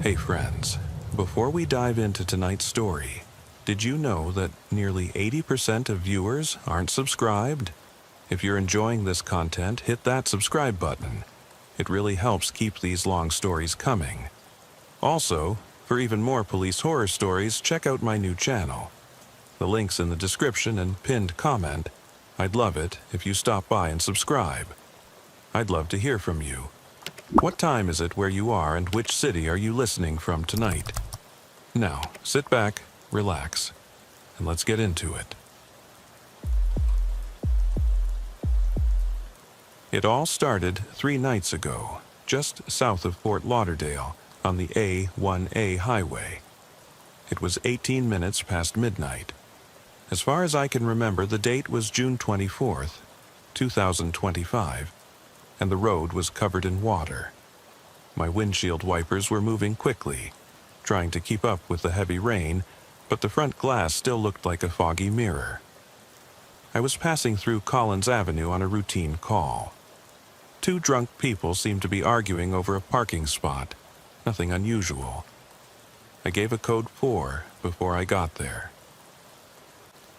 Hey friends, before we dive into tonight's story, did you know that nearly 80% of viewers aren't subscribed? If you're enjoying this content, hit that subscribe button. It really helps keep these long stories coming. Also, for even more police horror stories, check out my new channel. The link's in the description and pinned comment. I'd love it if you stop by and subscribe. I'd love to hear from you. What time is it where you are and which city are you listening from tonight? Now, sit back, relax, and let's get into it. It all started 3 nights ago, just south of Fort Lauderdale, on the A1A highway. It was 18 minutes past midnight. As far as I can remember, the date was June 24th, 2025, and the road was covered in water. My windshield wipers were moving quickly, trying to keep up with the heavy rain, but the front glass still looked like a foggy mirror. I was passing through Collins Avenue on a routine call. 2 drunk people seemed to be arguing over a parking spot, nothing unusual. I gave a code 4 before I got there.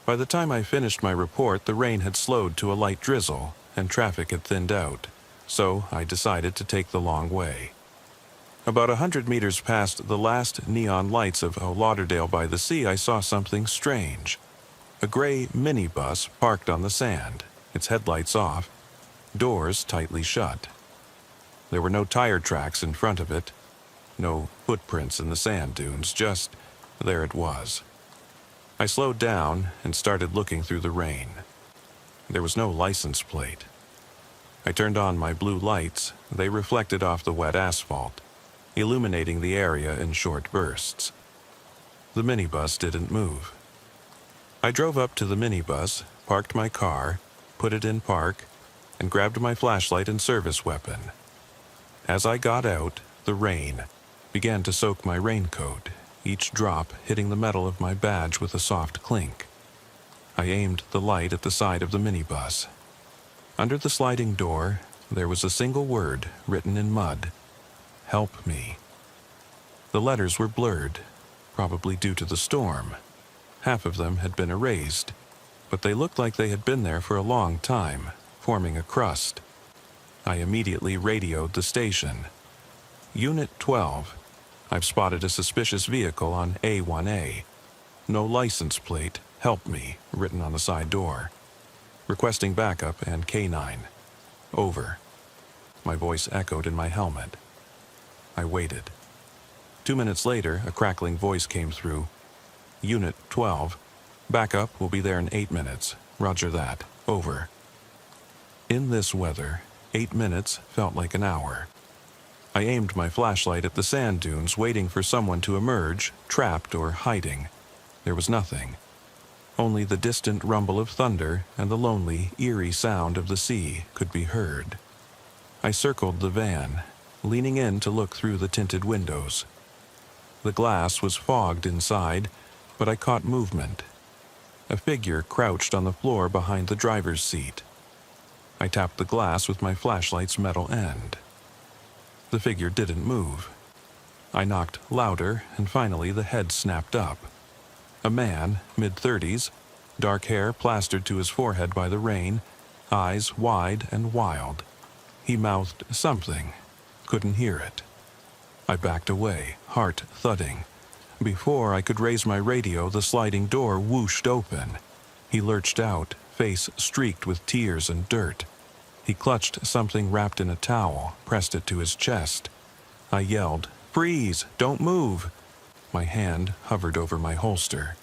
By the time I finished my report, the rain had slowed to a light drizzle, and traffic had thinned out, so I decided to take the long way. About 100 meters past the last neon lights of Lauderdale by the Sea, I saw something strange. A gray minibus parked on the sand, its headlights off, doors tightly shut. There were no tire tracks in front of it, no footprints in the sand dunes, just there it was. I slowed down and started looking through the rain. There was no license plate. I turned on my blue lights. They reflected off the wet asphalt, illuminating the area in short bursts. The minibus didn't move. I drove up to the minibus, parked my car, put it in park, and grabbed my flashlight and service weapon. As I got out, the rain began to soak my raincoat, each drop hitting the metal of my badge with a soft clink. I aimed the light at the side of the minibus. Under the sliding door, there was a single word written in mud: "Help me." The letters were blurred, probably due to the storm. Half of them had been erased, but they looked like they had been there for a long time, forming a crust. I immediately radioed the station. "Unit 12. I've spotted a suspicious vehicle on A1A. No license plate. Help me," written on the side door. Requesting backup and K9. Over. My voice echoed in my helmet. I waited. 2 minutes later, a crackling voice came through. "Unit 12. Backup will be there in 8 minutes. Roger that. Over." In this weather, 8 minutes felt like an hour. I aimed my flashlight at the sand dunes, waiting for someone to emerge, trapped or hiding. There was nothing. Only the distant rumble of thunder and the lonely, eerie sound of the sea could be heard. I circled the van, leaning in to look through the tinted windows. The glass was fogged inside, but I caught movement. A figure crouched on the floor behind the driver's seat. I tapped the glass with my flashlight's metal end. The figure didn't move. I knocked louder, and finally the head snapped up. A man, mid-30s, dark hair plastered to his forehead by the rain, eyes wide and wild. He mouthed something. Couldn't hear it. I backed away, heart thudding. Before I could raise my radio, the sliding door whooshed open. He lurched out, face streaked with tears and dirt. He clutched something wrapped in a towel, pressed it to his chest. I yelled, "Freeze! Don't move!" My hand hovered over my holster.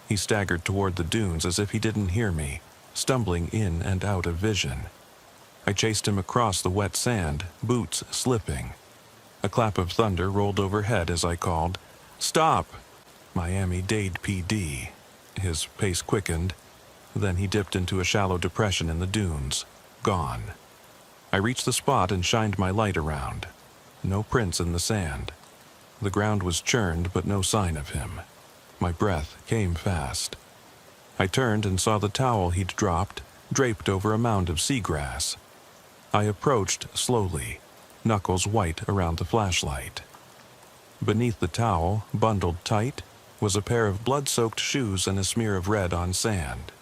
He staggered toward the dunes as if he didn't hear me, stumbling in and out of vision. I chased him across the wet sand, boots slipping. A clap of thunder rolled overhead as I called, "Stop!" Miami-Dade PD. His pace quickened. Then he dipped into a shallow depression in the dunes. Gone. I reached the spot and shined my light around. No prints in the sand. The ground was churned, but no sign of him. My breath came fast. I turned and saw the towel he'd dropped, draped over a mound of seagrass. I approached slowly, knuckles white around the flashlight. Beneath the towel, bundled tight, was a pair of blood-soaked shoes and a smear of red on sand.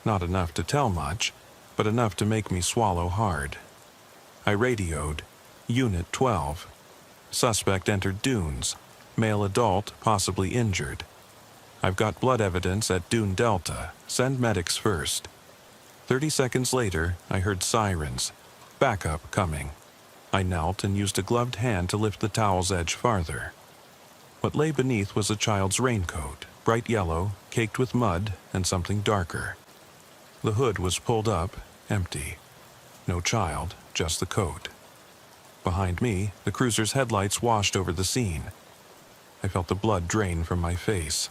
Not enough to tell much, but enough to make me swallow hard. I radioed, Unit 12. Suspect entered dunes. Male adult, possibly injured. I've got blood evidence at Dune Delta. Send medics first. 30 seconds later, I heard sirens. Backup coming. I knelt and used a gloved hand to lift the towel's edge farther. What lay beneath was a child's raincoat, bright yellow, caked with mud and something darker. The hood was pulled up, empty. No child, just the coat. Behind me, the cruiser's headlights washed over the scene. I felt the blood drain from my face.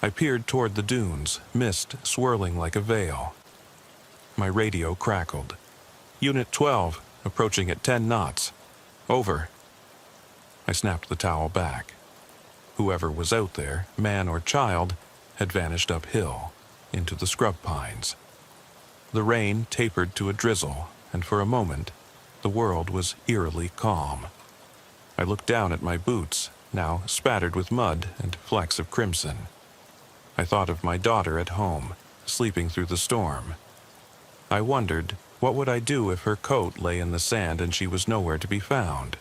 I peered toward the dunes, mist swirling like a veil. My radio crackled. Unit 12, approaching at 10 knots. Over. I snapped the towel back. Whoever was out there, man or child, had vanished uphill, into the scrub pines. The rain tapered to a drizzle, and for a moment, the world was eerily calm. I looked down at my boots, now spattered with mud and flecks of crimson. I thought of my daughter at home, sleeping through the storm. I wondered, what would I do if her coat lay in the sand and she was nowhere to be found?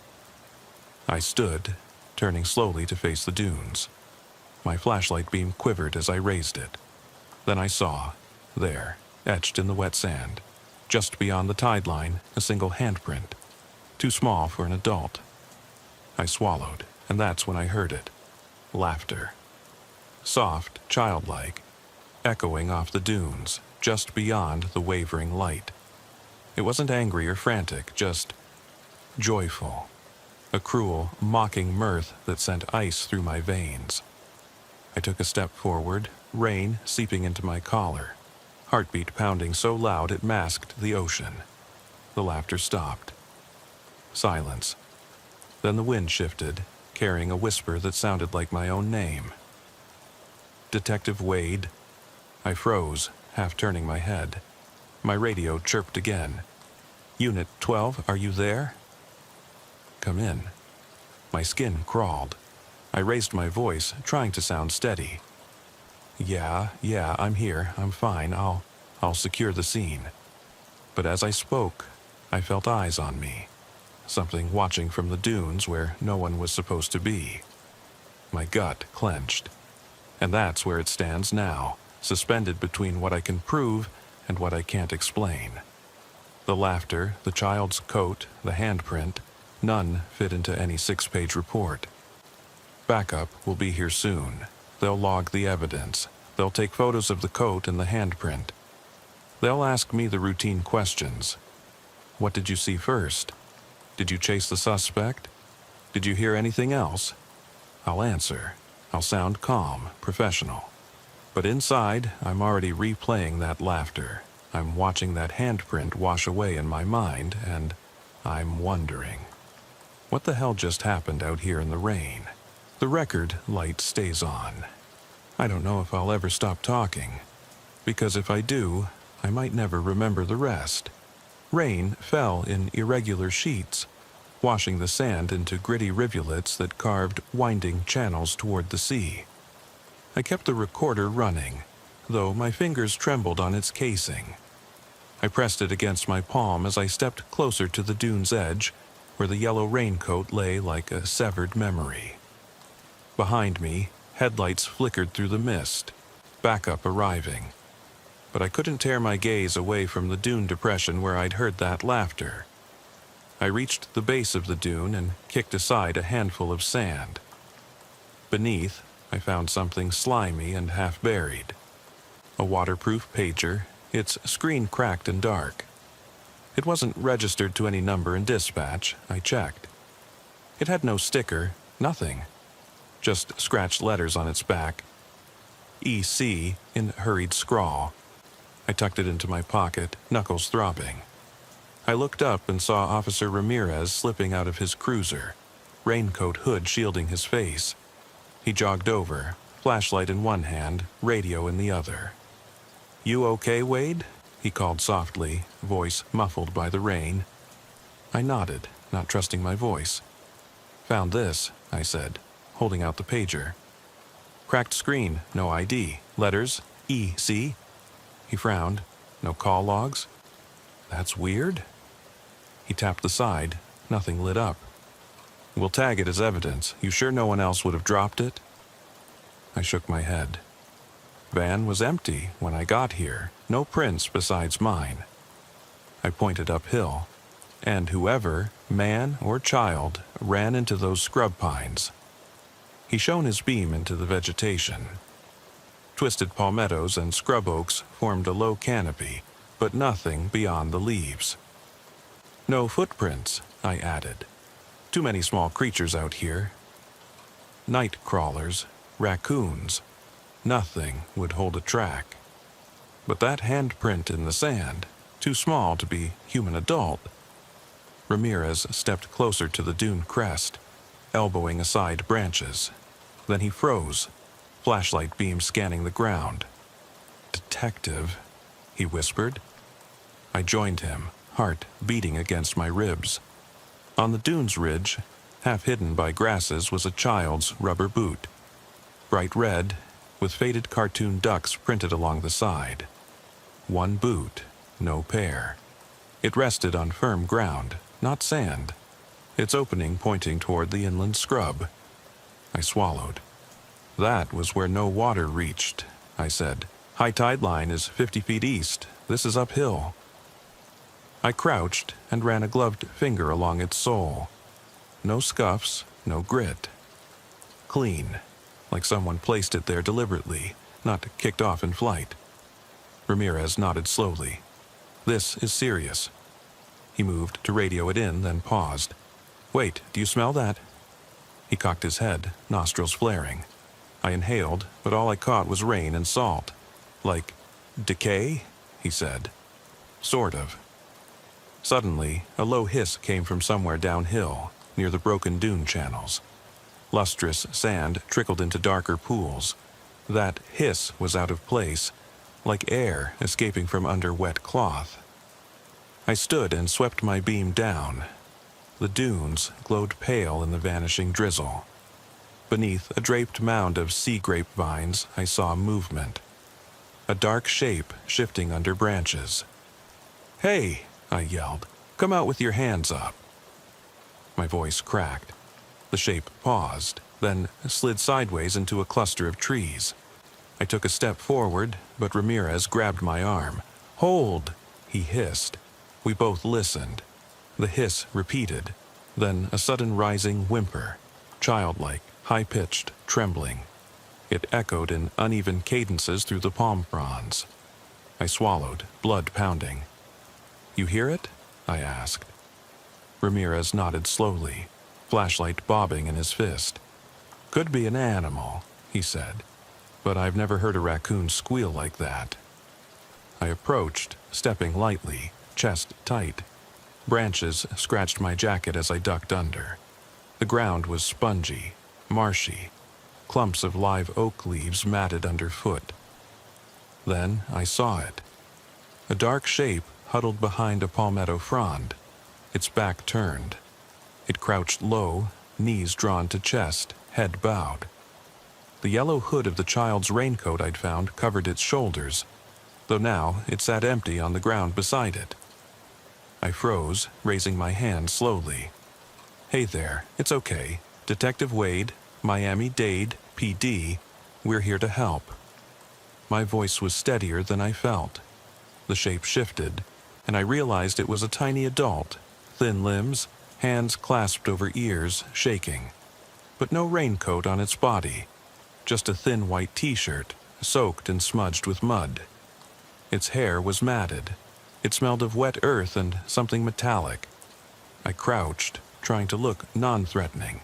I stood, turning slowly to face the dunes. My flashlight beam quivered as I raised it. Then I saw, there, etched in the wet sand, just beyond the tide line, a single handprint, too small for an adult. I swallowed, and that's when I heard it. Laughter. Soft, childlike, echoing off the dunes, just beyond the wavering light. It wasn't angry or frantic, just joyful. A cruel, mocking mirth that sent ice through my veins. I took a step forward, rain seeping into my collar, heartbeat pounding so loud it masked the ocean. The laughter stopped. Silence. Then the wind shifted, carrying a whisper that sounded like my own name. Detective Wade. I froze, half turning my head. My radio chirped again. Unit 12, are you there? Come in. My skin crawled. I raised my voice, trying to sound steady. Yeah, I'm here. I'm fine. I'll secure the scene. But as I spoke, I felt eyes on me. Something watching from the dunes where no one was supposed to be. My gut clenched. And that's where it stands now, suspended between what I can prove and what I can't explain. The laughter, the child's coat, the handprint, none fit into any 6-page report. Backup will be here soon. They'll log the evidence. They'll take photos of the coat and the handprint. They'll ask me the routine questions. What did you see first? Did you chase the suspect? Did you hear anything else? I'll answer. I'll sound calm, professional. But inside, I'm already replaying that laughter. I'm watching that handprint wash away in my mind, and I'm wondering. What the hell just happened out here in the rain? The record light stays on. I don't know if I'll ever stop talking, because if I do, I might never remember the rest. Rain fell in irregular sheets, washing the sand into gritty rivulets that carved winding channels toward the sea. I kept the recorder running, though my fingers trembled on its casing. I pressed it against my palm as I stepped closer to the dune's edge, where the yellow raincoat lay like a severed memory. Behind me, headlights flickered through the mist, backup arriving. But I couldn't tear my gaze away from the dune depression where I'd heard that laughter. I reached the base of the dune and kicked aside a handful of sand. Beneath, I found something slimy and half-buried. A waterproof pager, its screen cracked and dark. It wasn't registered to any number in dispatch, I checked. It had no sticker, nothing. Just scratched letters on its back. EC in hurried scrawl. I tucked it into my pocket, knuckles throbbing. I looked up and saw Officer Ramirez slipping out of his cruiser, raincoat hood shielding his face. He jogged over, flashlight in one hand, radio in the other. "You okay, Wade?" he called softly, voice muffled by the rain. I nodded, not trusting my voice. "Found this," I said, holding out the pager. Cracked screen, no ID. Letters, EC. He frowned. No call logs? That's weird. He tapped the side. Nothing lit up. We'll tag it as evidence. You sure no one else would have dropped it? I shook my head. Van was empty when I got here. No prints besides mine. I pointed uphill. And whoever, man or child, ran into those scrub pines. He shone his beam into the vegetation. Twisted palmettos and scrub oaks formed a low canopy, but nothing beyond the leaves. No footprints, I added. Too many small creatures out here. Night crawlers, raccoons. Nothing would hold a track. But that handprint in the sand, too small to be human adult. Ramirez stepped closer to the dune crest, elbowing aside branches. Then he froze, flashlight beam scanning the ground. Detective, he whispered. I joined him, heart beating against my ribs. On the dune's ridge, half hidden by grasses, was a child's rubber boot. Bright red, with faded cartoon ducks printed along the side. One boot, no pair. It rested on firm ground, not sand, its opening pointing toward the inland scrub. I swallowed. That was where no water reached, I said. High tide line is 50 feet east. This is uphill. I crouched and ran a gloved finger along its sole. No scuffs, no grit. Clean, like someone placed it there deliberately, not kicked off in flight. Ramirez nodded slowly. This is serious. He moved to radio it in, then paused. Wait, do you smell that? He cocked his head, nostrils flaring. I inhaled, but all I caught was rain and salt. Like decay, he said. Sort of. Suddenly, a low hiss came from somewhere downhill, near the broken dune channels. Lustrous sand trickled into darker pools. That hiss was out of place, like air escaping from under wet cloth. I stood and swept my beam down. The dunes glowed pale in the vanishing drizzle. Beneath a draped mound of sea grapevines, I saw movement. A dark shape shifting under branches. Hey, I yelled, come out with your hands up. My voice cracked. The shape paused, then slid sideways into a cluster of trees. I took a step forward, but Ramirez grabbed my arm. Hold, he hissed. We both listened. The hiss repeated, then a sudden rising whimper, childlike, high-pitched, trembling. It echoed in uneven cadences through the palm fronds. I swallowed, blood pounding. You hear it? I asked. Ramirez nodded slowly, flashlight bobbing in his fist. Could be an animal, he said, but I've never heard a raccoon squeal like that. I approached, stepping lightly, chest tight. Branches scratched my jacket as I ducked under. The ground was spongy, marshy, clumps of live oak leaves matted underfoot. Then I saw it. A dark shape huddled behind a palmetto frond, its back turned. It crouched low, knees drawn to chest, head bowed. The yellow hood of the child's raincoat I'd found covered its shoulders, though now it sat empty on the ground beside it. I froze, raising my hand slowly. Hey there, it's okay. Detective Wade, Miami-Dade, PD, we're here to help. My voice was steadier than I felt. The shape shifted, and I realized it was a tiny adult, thin limbs, hands clasped over ears, shaking. But no raincoat on its body, just a thin white t-shirt, soaked and smudged with mud. Its hair was matted. It smelled of wet earth and something metallic. I crouched, trying to look non-threatening.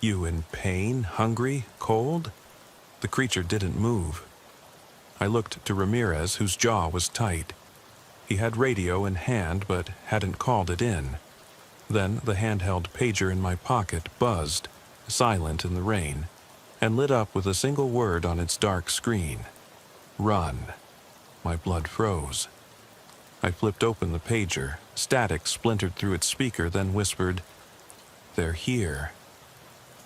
You in pain, hungry, cold? The creature didn't move. I looked to Ramirez, whose jaw was tight. He had radio in hand, but hadn't called it in. Then the handheld pager in my pocket buzzed, silent in the rain, and lit up with a single word on its dark screen. Run. My blood froze. I flipped open the pager. Static splintered through its speaker, then whispered, They're here.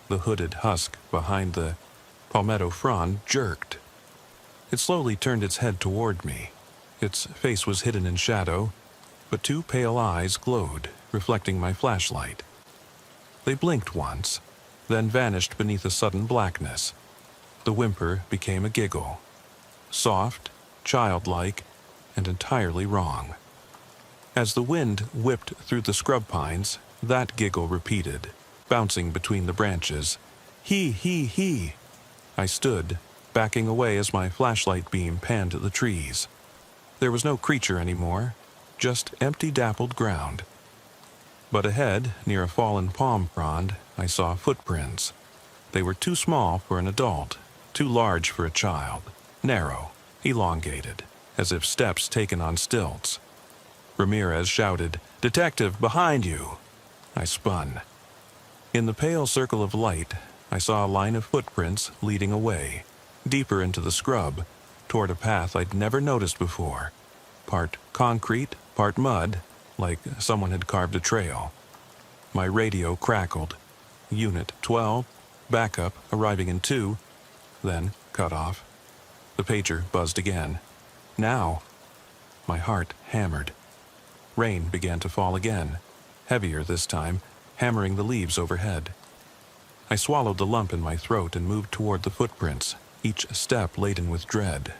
The hooded husk behind the palmetto frond jerked. It slowly turned its head toward me. Its face was hidden in shadow, but two pale eyes glowed, reflecting my flashlight. They blinked once, then vanished beneath a sudden blackness. The whimper became a giggle. Soft, childlike, and entirely wrong. As the wind whipped through the scrub pines, that giggle repeated, bouncing between the branches. He, he, he. I stood, backing away as my flashlight beam panned the trees. There was no creature anymore, just empty dappled ground. But ahead, near a fallen palm frond, I saw footprints. They were too small for an adult, too large for a child, narrow, elongated, as if steps taken on stilts. Ramirez shouted, "Detective, behind you!" I spun. In the pale circle of light, I saw a line of footprints leading away, deeper into the scrub, toward a path I'd never noticed before. Part concrete, part mud, like someone had carved a trail. My radio crackled. Unit 12, backup arriving in 2, then cut off. The pager buzzed again. Now, my heart hammered. Rain began to fall again, heavier this time, hammering the leaves overhead. I swallowed the lump in my throat and moved toward the footprints, each step laden with dread.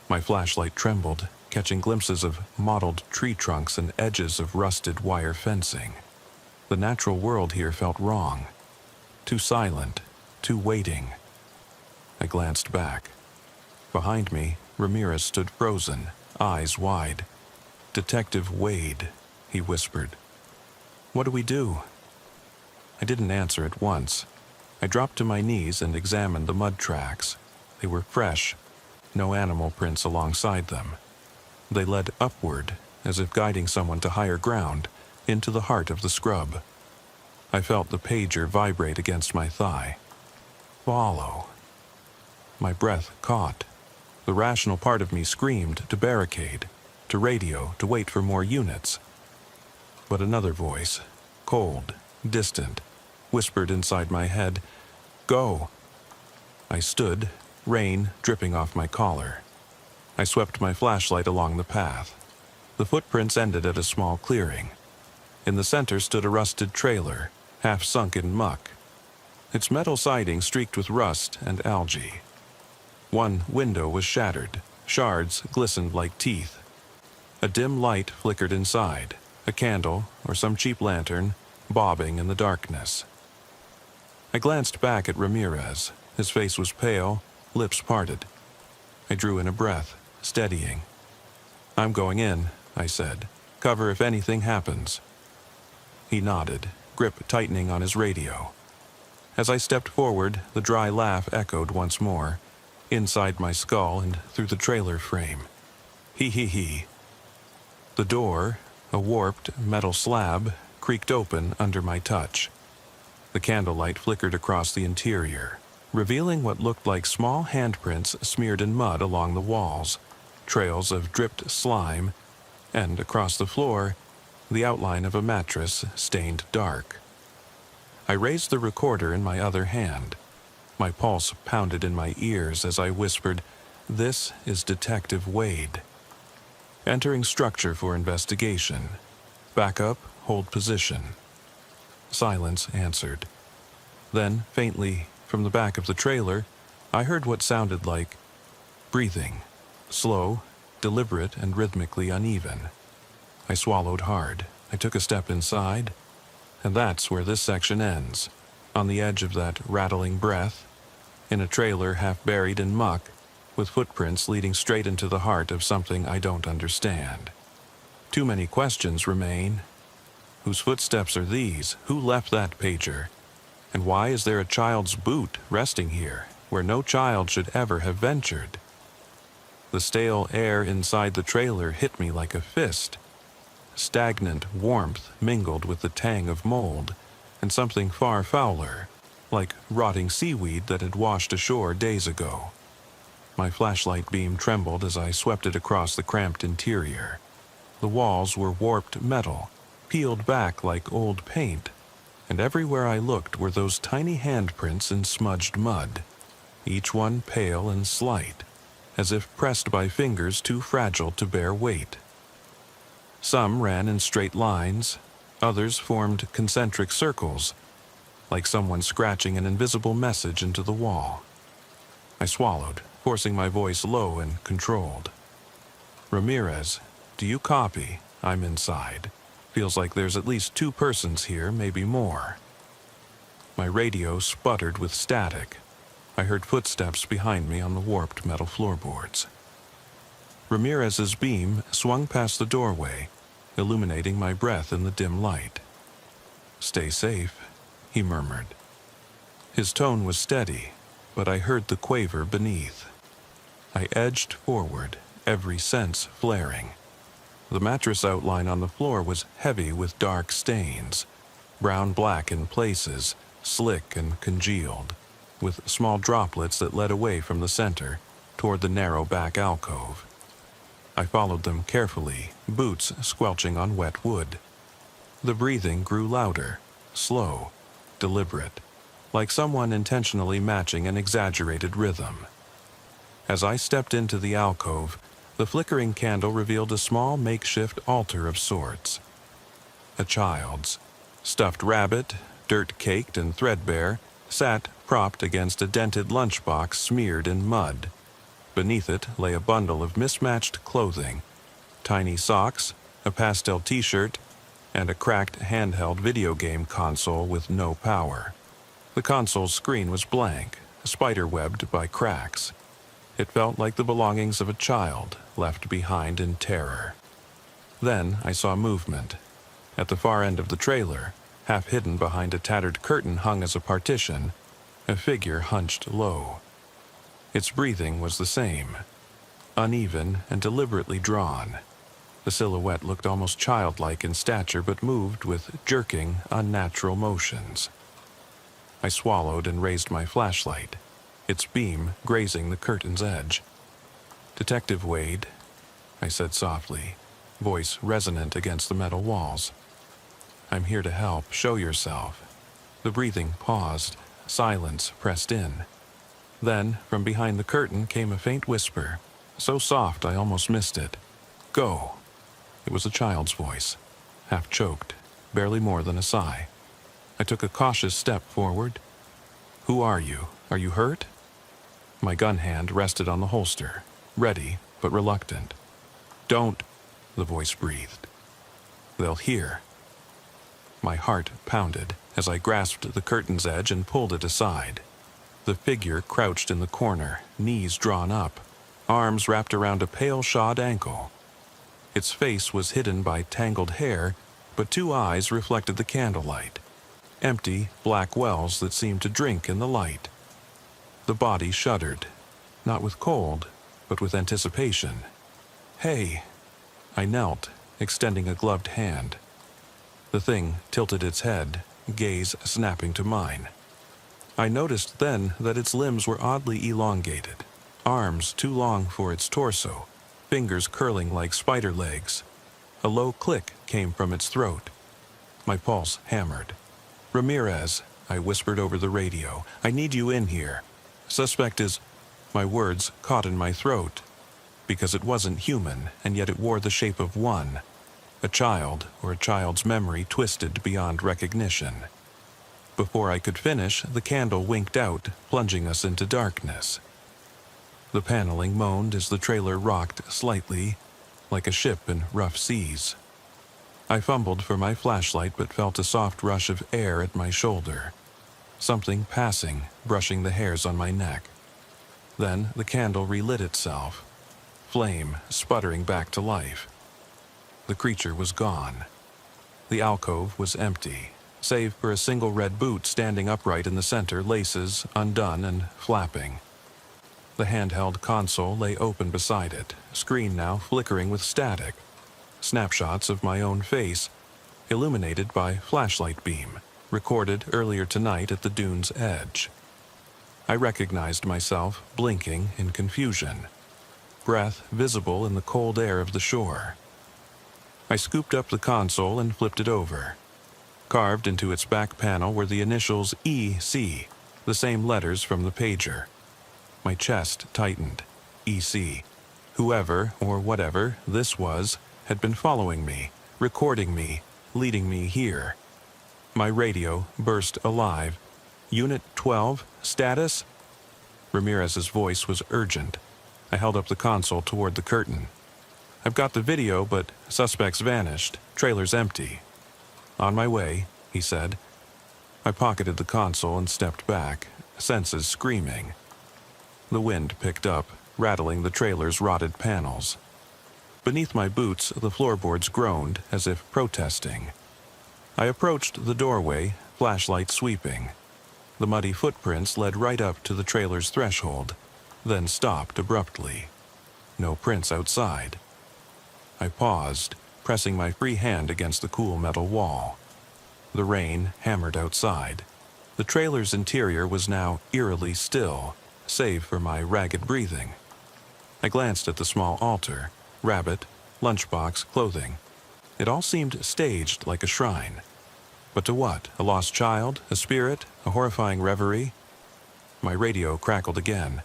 My flashlight trembled, catching glimpses of mottled tree trunks and edges of rusted wire fencing. The natural world here felt wrong. Too silent, too waiting. I glanced back. Behind me, Ramirez stood frozen, eyes wide. "Detective Wade," he whispered. "What do we do?" I didn't answer at once. I dropped to my knees and examined the mud tracks. They were fresh, no animal prints alongside them. They led upward, as if guiding someone to higher ground, into the heart of the scrub. I felt the pager vibrate against my thigh. Follow. My breath caught. The rational part of me screamed to barricade, to radio, to wait for more units. But another voice, cold, distant, whispered inside my head, "Go." I stood, rain dripping off my collar. I swept my flashlight along the path. The footprints ended at a small clearing. In the center stood a rusted trailer, half sunk in muck. Its metal siding streaked with rust and algae. One window was shattered. Shards glistened like teeth. A dim light flickered inside, a candle or some cheap lantern bobbing in the darkness. I glanced back at Ramirez. His face was pale, lips parted. I drew in a breath, steadying. "I'm going in," I said. "Cover if anything happens." He nodded, grip tightening on his radio. As I stepped forward, the dry laugh echoed once more, inside my skull and through the trailer frame. He he he. The door, a warped metal slab, creaked open under my touch. The candlelight flickered across the interior, revealing what looked like small handprints smeared in mud along the walls, trails of dripped slime, and across the floor, the outline of a mattress stained dark. I raised the recorder in my other hand. My pulse pounded in my ears as I whispered, "This is Detective Wade." Entering structure for investigation. Back up, hold position. Silence answered. Then, faintly, from the back of the trailer, I heard what sounded like breathing, slow, deliberate, and rhythmically uneven. I swallowed hard. I took a step inside, and that's where this section ends, on the edge of that rattling breath, in a trailer half buried in muck, with footprints leading straight into the heart of something I don't understand. Too many questions remain. Whose footsteps are these? Who left that pager? And why is there a child's boot resting here, where no child should ever have ventured? The stale air inside the trailer hit me like a fist. Stagnant warmth mingled with the tang of mold, and something far fouler, like rotting seaweed that had washed ashore days ago. My flashlight beam trembled as I swept it across the cramped interior. The walls were warped metal, peeled back like old paint. and everywhere I looked were those tiny handprints in smudged mud, each one pale and slight, as if pressed by fingers too fragile to bear weight. Some ran in straight lines, others formed concentric circles, like someone scratching an invisible message into the wall. I swallowed, forcing my voice low and controlled. "Ramirez, do you copy? I'm inside. Feels like there's at least 2 persons here, maybe more." My radio sputtered with static. I heard footsteps behind me on the warped metal floorboards. Ramirez's beam swung past the doorway, illuminating my breath in the dim light. "Stay safe," he murmured. His tone was steady, but I heard the quaver beneath. I edged forward, every sense flaring. The mattress outline on the floor was heavy with dark stains, brown-black in places, slick and congealed, with small droplets that led away from the center, toward the narrow back alcove. I followed them carefully, boots squelching on wet wood. The breathing grew louder, slow, deliberate, like someone intentionally matching an exaggerated rhythm. As I stepped into the alcove, the flickering candle revealed a small makeshift altar of sorts. A child's. Stuffed rabbit, dirt-caked and threadbare, sat propped against a dented lunchbox smeared in mud. Beneath it lay a bundle of mismatched clothing, tiny socks, a pastel t-shirt, and a cracked handheld video game console with no power. The console's screen was blank, spider-webbed by cracks. It felt like the belongings of a child left behind in terror. Then I saw movement. At the far end of the trailer, half hidden behind a tattered curtain hung as a partition, a figure hunched low. Its breathing was the same, uneven and deliberately drawn. The silhouette looked almost childlike in stature but moved with jerking, unnatural motions. I swallowed and raised my flashlight, its beam grazing the curtain's edge. "Detective Wade," I said softly, voice resonant against the metal walls. "I'm here to help. Show yourself." The breathing paused. Silence pressed in. Then, from behind the curtain came a faint whisper, so soft I almost missed it. "Go." It was a child's voice, half choked, barely more than a sigh. I took a cautious step forward. "Who are you? Are you hurt?" My gun hand rested on the holster, ready but reluctant. "Don't," the voice breathed. "They'll hear." My heart pounded as I grasped the curtain's edge and pulled it aside. The figure crouched in the corner, knees drawn up, arms wrapped around a pale shod ankle. Its face was hidden by tangled hair, but 2 eyes reflected the candlelight, empty, black wells that seemed to drink in the light. The body shuddered, not with cold, but with anticipation. "Hey!" I knelt, extending a gloved hand. The thing tilted its head, gaze snapping to mine. I noticed then that its limbs were oddly elongated, arms too long for its torso, fingers curling like spider legs. A low click came from its throat. My pulse hammered. "Ramirez," I whispered over the radio, "I need you in here. Suspect is—" My words caught in my throat, because it wasn't human, and yet it wore the shape of one. A child, or a child's memory twisted beyond recognition. Before I could finish, the candle winked out, plunging us into darkness. The paneling moaned as the trailer rocked slightly, like a ship in rough seas. I fumbled for my flashlight but felt a soft rush of air at my shoulder. Something passing, brushing the hairs on my neck. Then the candle relit itself, flame sputtering back to life. The creature was gone. The alcove was empty, save for a single red boot standing upright in the center, laces undone and flapping. The handheld console lay open beside it, screen now flickering with static. Snapshots of my own face, illuminated by flashlight beam, recorded earlier tonight at the dune's edge. I recognized myself, blinking in confusion. Breath visible in the cold air of the shore. I scooped up the console and flipped it over. Carved into its back panel were the initials EC, the same letters from the pager. My chest tightened. EC. Whoever, or whatever, this was, had been following me, recording me, leading me here. My radio burst alive. Unit 12, status? Ramirez's voice was urgent. I held up the console toward the curtain. I've got the video, but suspects vanished. Trailer's empty. On my way, he said. I pocketed the console and stepped back, senses screaming. The wind picked up, rattling the trailer's rotted panels. Beneath my boots, the floorboards groaned as if protesting. I approached the doorway, flashlight sweeping. The muddy footprints led right up to the trailer's threshold, then stopped abruptly. No prints outside. I paused, pressing my free hand against the cool metal wall. The rain hammered outside. The trailer's interior was now eerily still, save for my ragged breathing. I glanced at the small altar, rabbit, lunchbox, clothing. It all seemed staged like a shrine. But to what? A lost child? A spirit? A horrifying reverie? My radio crackled again.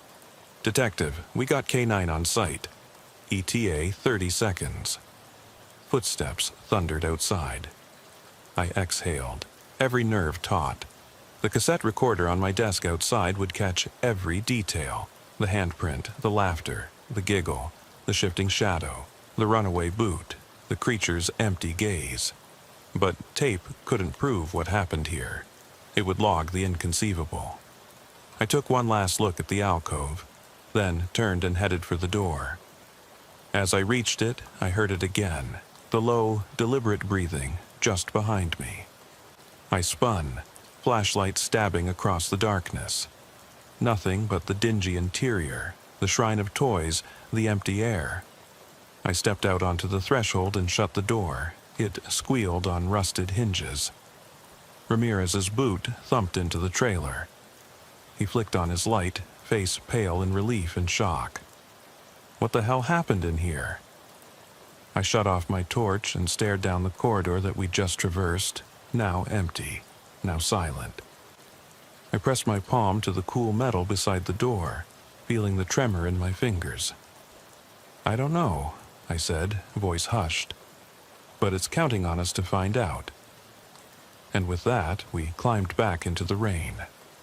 Detective, we got K9 on site. ETA 30 seconds. Footsteps thundered outside. I exhaled, every nerve taut. The cassette recorder on my desk outside would catch every detail. The handprint, the laughter, the giggle, the shifting shadow, the runaway boot, the creature's empty gaze. But tape couldn't prove what happened here. It would log the inconceivable. I took one last look at the alcove, then turned and headed for the door. As I reached it, I heard it again, the low, deliberate breathing just behind me. I spun, flashlight stabbing across the darkness. Nothing but the dingy interior, the shrine of toys, the empty air. I stepped out onto the threshold and shut the door. It squealed on rusted hinges. Ramirez's boot thumped into the trailer. He flicked on his light, face pale in relief and shock. What the hell happened in here? I shut off my torch and stared down the corridor that we'd just traversed, now empty, now silent. I pressed my palm to the cool metal beside the door, feeling the tremor in my fingers. I don't know, I said, voice hushed. But it's counting on us to find out. And with that, we climbed back into the rain,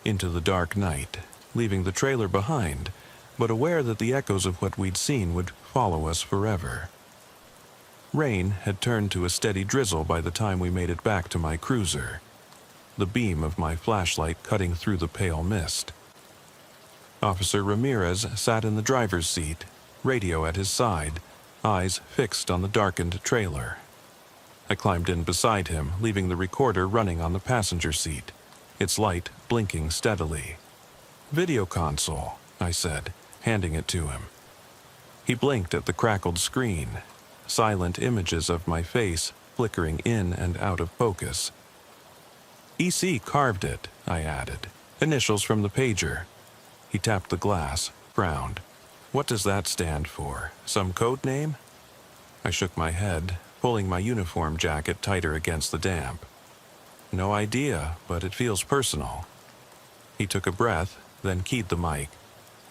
into the dark night, leaving the trailer behind, but aware that the echoes of what we'd seen would follow us forever. Rain had turned to a steady drizzle by the time we made it back to my cruiser, the beam of my flashlight cutting through the pale mist. Officer Ramirez sat in the driver's seat, radio at his side, eyes fixed on the darkened trailer. I climbed in beside him, leaving the recorder running on the passenger seat, its light blinking steadily. "Video console," I said, handing it to him. He blinked at the crackled screen, silent images of my face flickering in and out of focus. "EC carved it," I added. "Initials from the pager." He tapped the glass, frowned. "What does that stand for? Some code name?" I shook my head, pulling my uniform jacket tighter against the damp. "No idea, but it feels personal." He took a breath, then keyed the mic.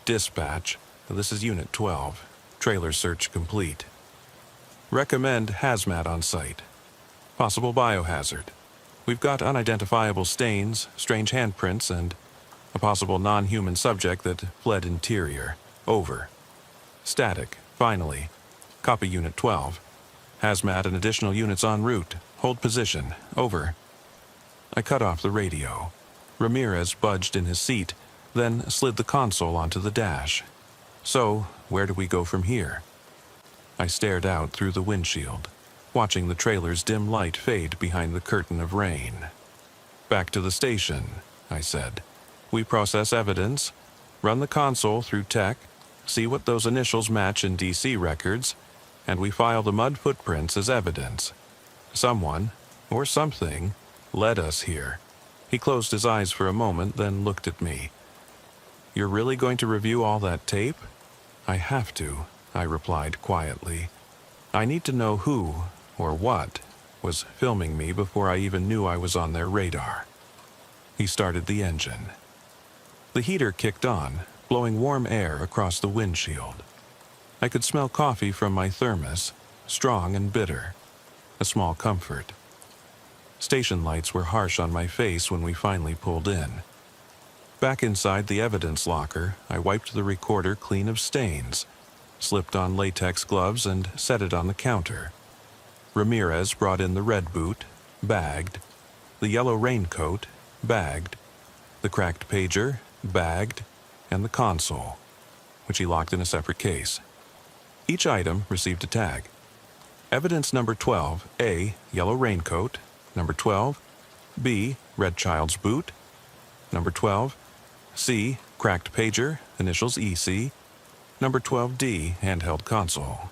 "Dispatch, this is Unit 12. Trailer search complete. Recommend hazmat on site. Possible biohazard. We've got unidentifiable stains, strange handprints, and a possible non-human subject that fled interior. Over. Static, finally. Copy Unit 12. Hazmat and additional units en route. Hold position. Over." I cut off the radio. Ramirez budged in his seat, then slid the console onto the dash. "So, where do we go from here?" I stared out through the windshield, watching the trailer's dim light fade behind the curtain of rain. "Back to the station," I said. "We process evidence, run the console through tech, see what those initials match in DC records, and we file the mud footprints as evidence. Someone, or something, led us here." He closed his eyes for a moment, then looked at me. "You're really going to review all that tape?" "I have to," I replied quietly. "I need to know who, or what, was filming me before I even knew I was on their radar. He started the engine. The heater kicked on, blowing warm air across the windshield. I could smell coffee from my thermos, strong and bitter, a small comfort. Station lights were harsh on my face when we finally pulled in. Back inside the evidence locker, I wiped the recorder clean of stains, slipped on latex gloves, and set it on the counter. Ramirez brought in the red boot, bagged, the yellow raincoat, bagged, the cracked pager, bagged, and the console, which he locked in a separate case. Each item received a tag. Evidence number 12, A, yellow raincoat. Number 12, B, red child's boot. Number 12, C, cracked pager, initials EC. Number 12D, handheld console.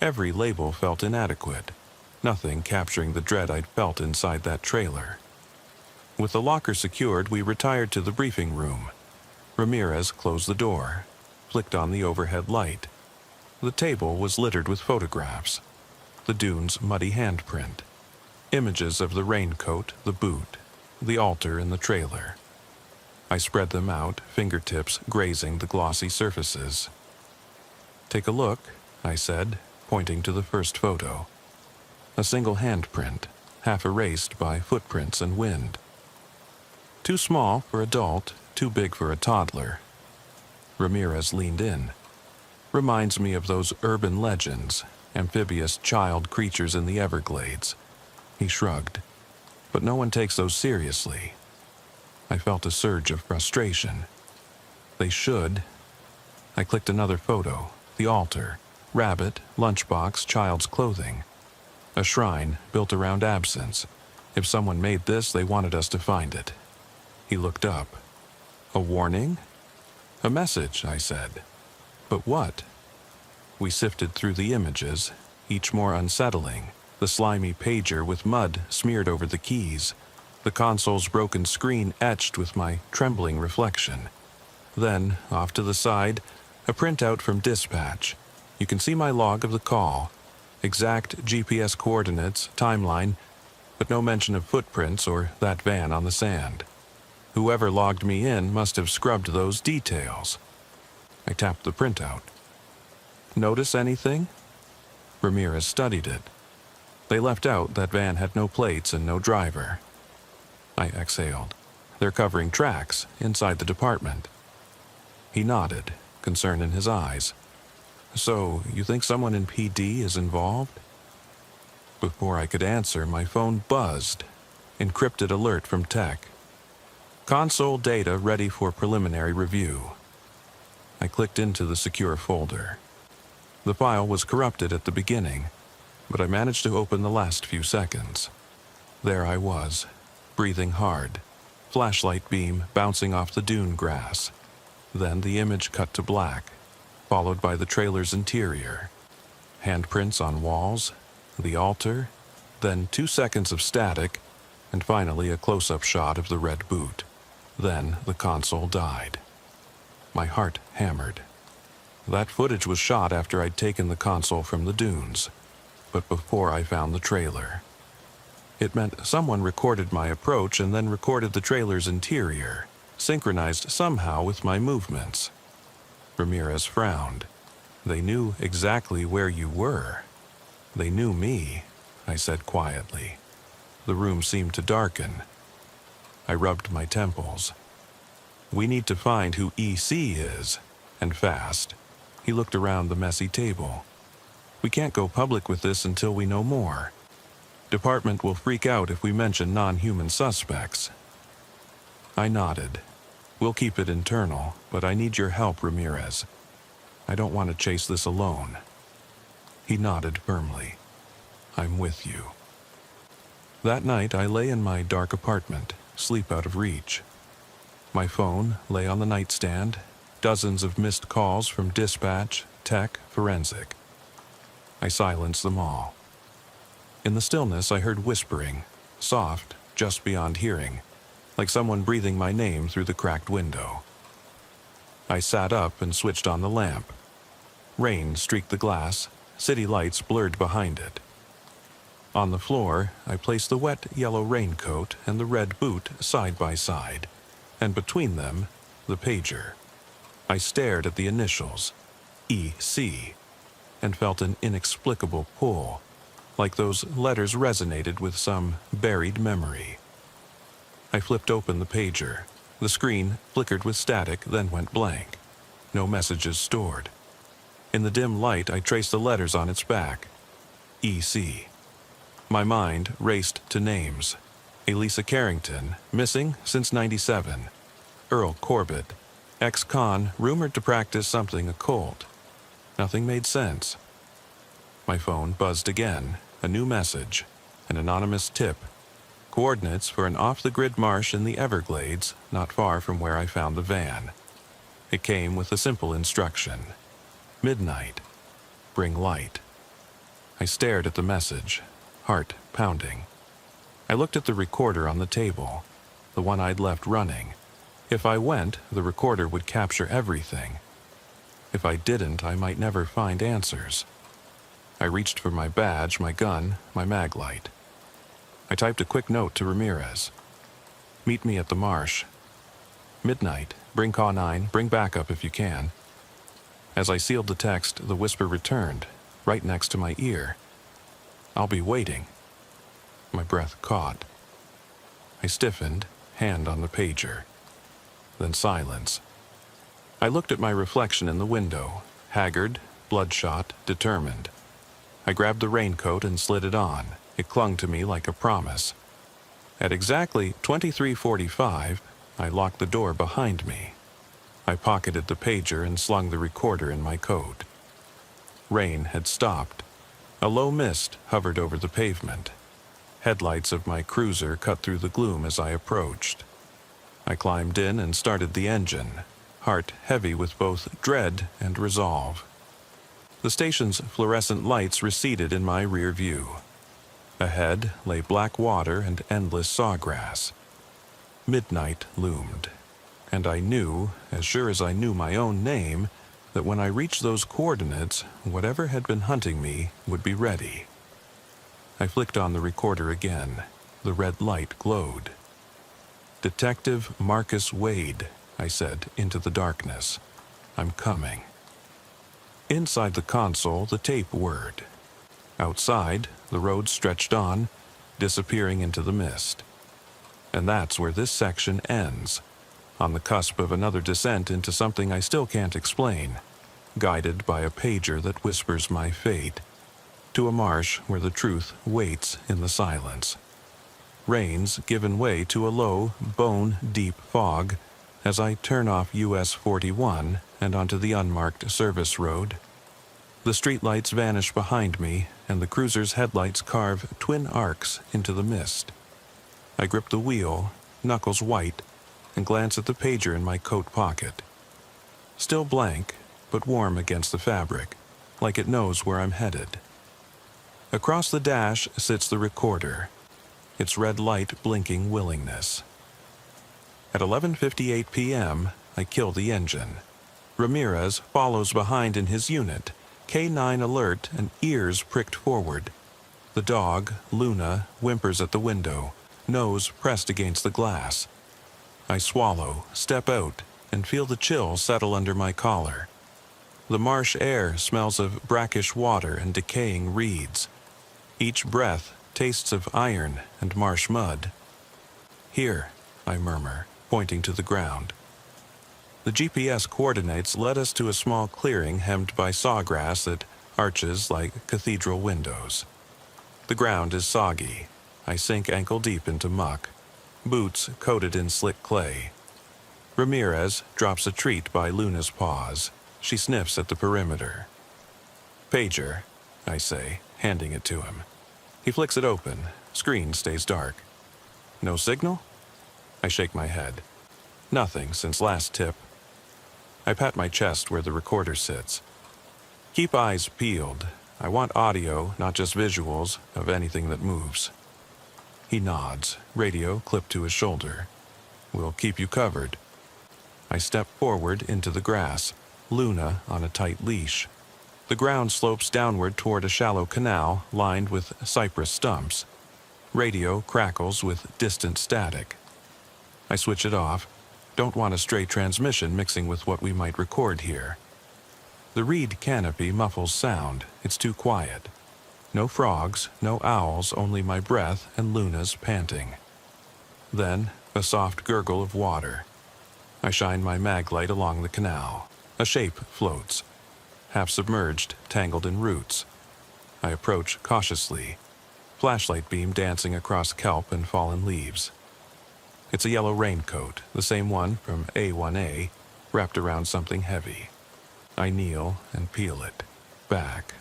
Every label felt inadequate, nothing capturing the dread I'd felt inside that trailer. With the locker secured, we retired to the briefing room. Ramirez closed the door, flicked on the overhead light. The table was littered with photographs. The dune's muddy handprint. Images of the raincoat, the boot, the altar in the trailer. I spread them out, fingertips grazing the glossy surfaces. "Take a look," I said, pointing to the first photo. A single handprint, half erased by footprints and wind. Too small for adult, too big for a toddler. Ramirez leaned in. "Reminds me of those urban legends, amphibious child creatures in the Everglades." He shrugged. "But no one takes those seriously." I felt a surge of frustration. They should. I clicked another photo, the altar, rabbit, lunchbox, child's clothing. A shrine built around absence. If someone made this, they wanted us to find it. He looked up. "A warning?" "A message," I said. "But what?" We sifted through the images, each more unsettling. The slimy pager with mud smeared over the keys. The console's broken screen etched with my trembling reflection. Then, off to the side, a printout from dispatch. You can see my log of the call. Exact GPS coordinates, timeline, but no mention of footprints or that van on the sand. Whoever logged me in must have scrubbed those details. I tapped the printout. "Notice anything?" Ramirez studied it. "They left out that van had no plates and no driver." I exhaled. "They're covering tracks inside the department." He nodded, concern in his eyes. "So, you think someone in PD is involved?" Before I could answer, my phone buzzed. Encrypted alert from tech. "Console data ready for preliminary review." I clicked into the secure folder. The file was corrupted at the beginning, but I managed to open the last few seconds. There I was, breathing hard, flashlight beam bouncing off the dune grass. Then the image cut to black, followed by the trailer's interior. Handprints on walls, the altar, then 2 seconds of static, and finally a close-up shot of the red boot. Then the console died. My heart hammered. That footage was shot after I'd taken the console from the dunes, but before I found the trailer. It meant someone recorded my approach and then recorded the trailer's interior, synchronized somehow with my movements. Ramirez frowned. "They knew exactly where you were." "They knew me," I said quietly. The room seemed to darken. I rubbed my temples. "We need to find who EC is, and fast." He looked around the messy table. "We can't go public with this until we know more. Department will freak out if we mention non-human suspects." I nodded. "We'll keep it internal, but I need your help, Ramirez. I don't want to chase this alone." He nodded firmly. "I'm with you." That night I lay in my dark apartment, sleep out of reach. My phone lay on the nightstand, dozens of missed calls from dispatch, tech, forensic. I silenced them all. In the stillness I heard whispering, soft, just beyond hearing, like someone breathing my name through the cracked window. I sat up and switched on the lamp. Rain streaked the glass, city lights blurred behind it. On the floor, I placed the wet yellow raincoat and the red boot side by side, and between them, the pager. I stared at the initials, EC, and felt an inexplicable pull, like those letters resonated with some buried memory. I flipped open the pager. The screen flickered with static, then went blank. No messages stored. In the dim light, I traced the letters on its back. EC. My mind raced to names. Elisa Carrington, missing since '97. Earl Corbett, ex-con rumored to practice something occult. Nothing made sense. My phone buzzed again. A new message. An anonymous tip. Coordinates for an off-the-grid marsh in the Everglades, not far from where I found the van. It came with a simple instruction. Midnight. Bring light. I stared at the message, heart pounding. I looked at the recorder on the table, the one I'd left running. If I went, the recorder would capture everything. If I didn't, I might never find answers. I reached for my badge, my gun, my mag light. I typed a quick note to Ramirez. Meet me at the marsh. Midnight. Bring Caw 9. Bring backup if you can. As I sealed the text, the whisper returned, right next to my ear. I'll be waiting. My breath caught. I stiffened, hand on the pager. Then silence. I looked at my reflection in the window, haggard, bloodshot, determined. I grabbed the raincoat and slid it on. It clung to me like a promise. At exactly 23:45, I locked the door behind me. I pocketed the pager and slung the recorder in my coat. Rain had stopped. A low mist hovered over the pavement. Headlights of my cruiser cut through the gloom as I approached. I climbed in and started the engine, heart heavy with both dread and resolve. The station's fluorescent lights receded in my rear view. Ahead lay black water and endless sawgrass. Midnight loomed, and I knew, as sure as I knew my own name, that when I reached those coordinates, whatever had been hunting me would be ready. I flicked on the recorder again. The red light glowed. Detective Marcus Wade, I said into the darkness. I'm coming. Inside the console, the tape whirred. Outside, the road stretched on, disappearing into the mist. And that's where this section ends, on the cusp of another descent into something I still can't explain, guided by a pager that whispers my fate, to a marsh where the truth waits in the silence. Rain's given way to a low, bone-deep fog as I turn off US 41 and onto the unmarked service road. The streetlights vanish behind me, and the cruiser's headlights carve twin arcs into the mist. I grip the wheel, knuckles white, and glance at the pager in my coat pocket. Still blank, but warm against the fabric, like it knows where I'm headed. Across the dash sits the recorder, its red light blinking willingness. At 11:58 p.m., I kill the engine. Ramirez follows behind in his unit, K9 alert and ears pricked forward. The dog, Luna, whimpers at the window, nose pressed against the glass. I swallow, step out, and feel the chill settle under my collar. The marsh air smells of brackish water and decaying reeds. Each breath tastes of iron and marsh mud. Here, I murmur, pointing to the ground. The GPS coordinates led us to a small clearing hemmed by sawgrass that arches like cathedral windows. The ground is soggy. I sink ankle-deep into muck, boots coated in slick clay. Ramirez drops a treat by Luna's paws. She sniffs at the perimeter. Pager, I say, handing it to him. He flicks it open. Screen stays dark. No signal? I shake my head. Nothing since last tip. I pat my chest where the recorder sits. Keep eyes peeled. I want audio, not just visuals, of anything that moves. He nods, radio clipped to his shoulder. We'll keep you covered. I step forward into the grass, Luna on a tight leash. The ground slopes downward toward a shallow canal lined with cypress stumps. Radio crackles with distant static. I switch it off. Don't want a stray transmission mixing with what we might record here. The reed canopy muffles sound. It's too quiet. No frogs, no owls, only my breath and Luna's panting. Then, a soft gurgle of water. I shine my mag light along the canal. A shape floats, half submerged, tangled in roots. I approach cautiously, flashlight beam dancing across kelp and fallen leaves. It's a yellow raincoat, the same one from A1A, wrapped around something heavy. I kneel and peel it. Back.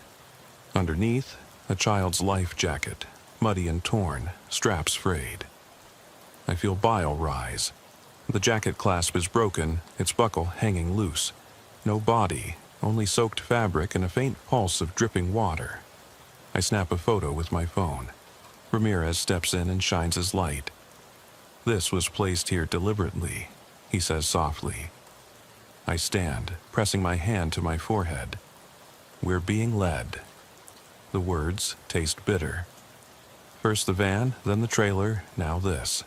Underneath, a child's life jacket, muddy and torn, straps frayed. I feel bile rise. The jacket clasp is broken, its buckle hanging loose. No body, only soaked fabric and a faint pulse of dripping water. I snap a photo with my phone. Ramirez steps in and shines his light. "This was placed here deliberately," he says softly. I stand, pressing my hand to my forehead. "We're being led." The words taste bitter. First the van, then the trailer, now this.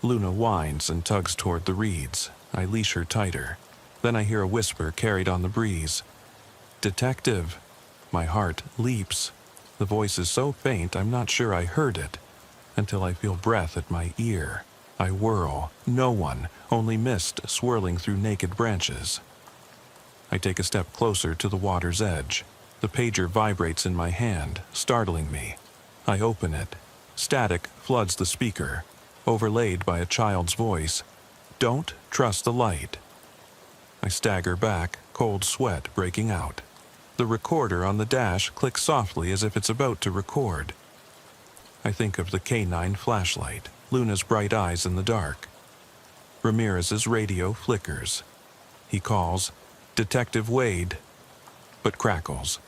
Luna whines and tugs toward the reeds. I leash her tighter. Then I hear a whisper carried on the breeze. "Detective." My heart leaps. The voice is so faint I'm not sure I heard it, until I feel breath at my ear. I whirl. No one, only mist swirling through naked branches. I take a step closer to the water's edge. The pager vibrates in my hand, startling me. I open it. Static floods the speaker, overlaid by a child's voice. "Don't trust the light." I stagger back, cold sweat breaking out. The recorder on the dash clicks softly as if it's about to record. I think of the K9 flashlight, Luna's bright eyes in the dark. Ramirez's radio flickers. He calls, "Detective Wade," but crackles.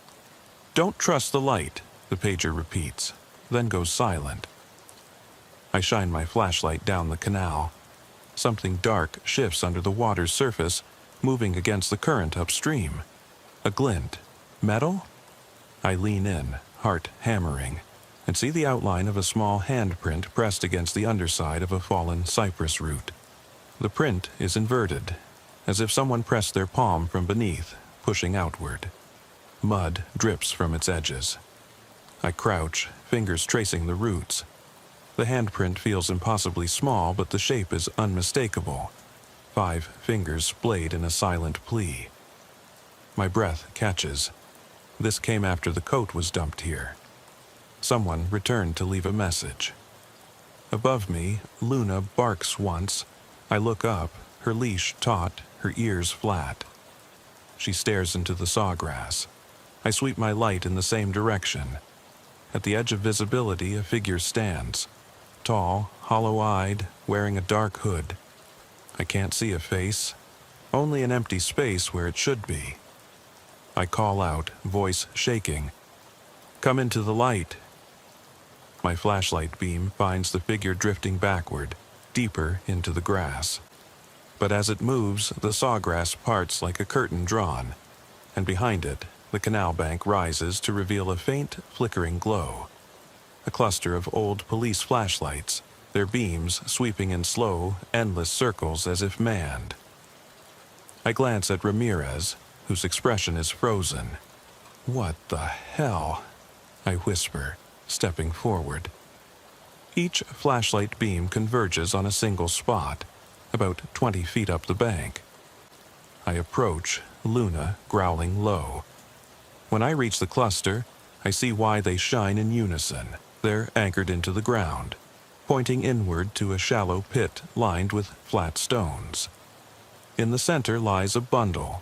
"Don't trust the light," the pager repeats, then goes silent. I shine my flashlight down the canal. Something dark shifts under the water's surface, moving against the current upstream. A glint. Metal? I lean in, heart hammering, and see the outline of a small handprint pressed against the underside of a fallen cypress root. The print is inverted, as if someone pressed their palm from beneath, pushing outward. Mud drips from its edges. I crouch, fingers tracing the roots. The handprint feels impossibly small, but the shape is unmistakable. 5 fingers splayed in a silent plea. My breath catches. This came after the coat was dumped here. Someone returned to leave a message. Above me, Luna barks once. I look up, her leash taut, her ears flat. She stares into the sawgrass. I sweep my light in the same direction. At the edge of visibility, a figure stands. Tall, hollow-eyed, wearing a dark hood. I can't see a face, only an empty space where it should be. I call out, voice shaking, "Come into the light." My flashlight beam finds the figure drifting backward, deeper into the grass. But as it moves, the sawgrass parts like a curtain drawn, and behind it, the canal bank rises to reveal a faint, flickering glow. A cluster of old police flashlights, their beams sweeping in slow, endless circles as if manned. I glance at Ramirez, whose expression is frozen. "What the hell?" I whisper, stepping forward. Each flashlight beam converges on a single spot, about 20 feet up the bank. I approach, Luna growling low. When I reach the cluster, I see why they shine in unison. They're anchored into the ground, pointing inward to a shallow pit lined with flat stones. In the center lies a bundle.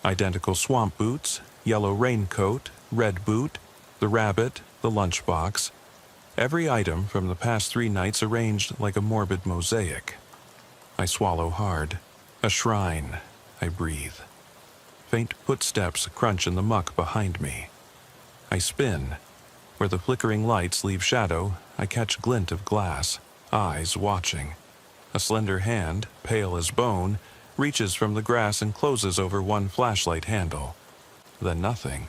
Identical swamp boots, yellow raincoat, red boot, the rabbit, the lunchbox. Every item from the past 3 nights arranged like a morbid mosaic. I swallow hard. A shrine, I breathe. Faint footsteps crunch in the muck behind me. I spin. Where the flickering lights leave shadow, I catch a glint of glass, eyes watching. A slender hand, pale as bone, reaches from the grass and closes over one flashlight handle. then nothing.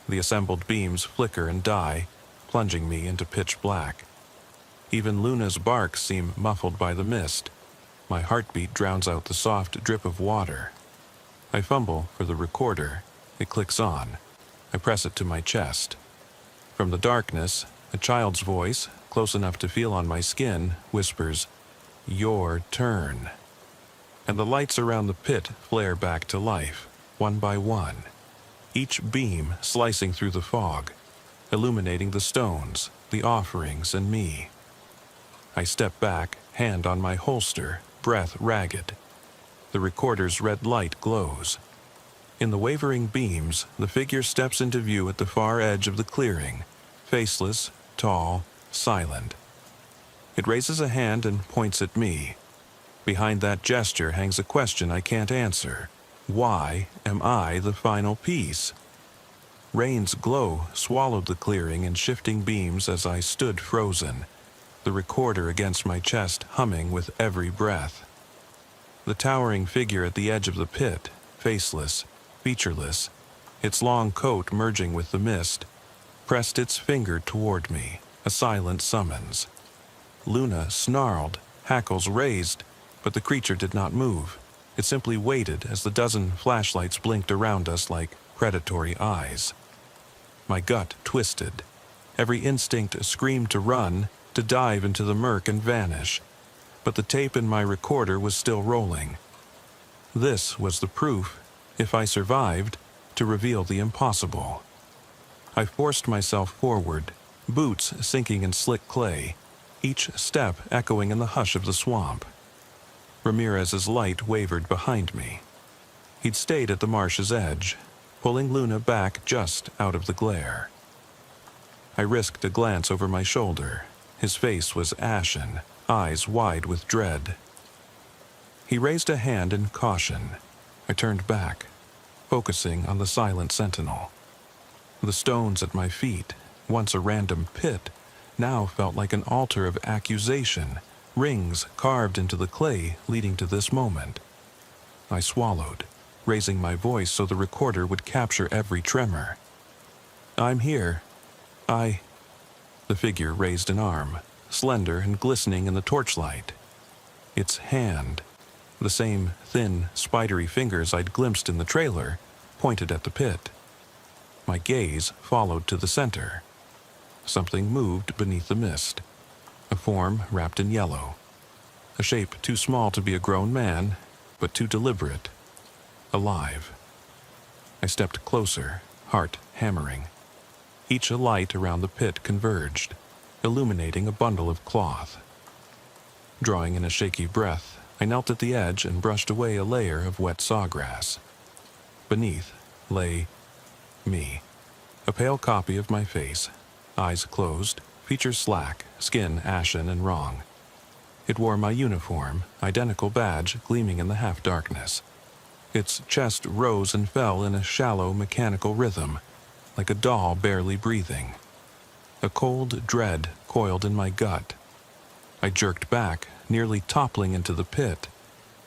The assembled beams flicker and die, plunging me into pitch black. Even Luna's barks seem muffled by the mist. My heartbeat drowns out the soft drip of water. I fumble for the recorder. It clicks on. I press it to my chest. From the darkness, a child's voice, close enough to feel on my skin, whispers, "Your turn." And the lights around the pit flare back to life, one by one, each beam slicing through the fog, illuminating the stones, the offerings, and me. I step back, hand on my holster, breath ragged. The recorder's red light glows. In the wavering beams, the figure steps into view at the far edge of the clearing, faceless, tall, silent. It raises a hand and points at me. Behind that gesture hangs a question I can't answer. Why am I the final piece? Rain's glow swallowed the clearing in shifting beams as I stood frozen, the recorder against my chest humming with every breath. The towering figure at the edge of the pit, faceless, featureless, its long coat merging with the mist, pressed its finger toward me, a silent summons. Luna snarled, hackles raised, but the creature did not move. It simply waited as the dozen flashlights blinked around us like predatory eyes. My gut twisted. Every instinct screamed to run, to dive into the murk and vanish. But the tape in my recorder was still rolling. This was the proof, if I survived, to reveal the impossible. I forced myself forward, boots sinking in slick clay, each step echoing in the hush of the swamp. Ramirez's light wavered behind me. He'd stayed at the marsh's edge, pulling Luna back just out of the glare. I risked a glance over my shoulder. His face was ashen, eyes wide with dread. He raised a hand in caution. I turned back, focusing on the silent sentinel. The stones at my feet, once a random pit, now felt like an altar of accusation, rings carved into the clay leading to this moment. I swallowed, raising my voice so the recorder would capture every tremor. "I'm here. The figure raised an arm, slender and glistening in the torchlight. Its hand, the same thin, spidery fingers I'd glimpsed in the trailer, pointed at the pit. My gaze followed to the center. Something moved beneath the mist. A form wrapped in yellow. A shape too small to be a grown man, but too deliberate. Alive. I stepped closer, heart hammering. Each light around the pit converged, illuminating a bundle of cloth. Drawing in a shaky breath, I knelt at the edge and brushed away a layer of wet sawgrass. Beneath lay me, a pale copy of my face, eyes closed, features slack, skin ashen and wrong. It wore my uniform, identical badge gleaming in the half-darkness. Its chest rose and fell in a shallow, mechanical rhythm, like a doll barely breathing. A cold dread coiled in my gut. I jerked back, nearly toppling into the pit.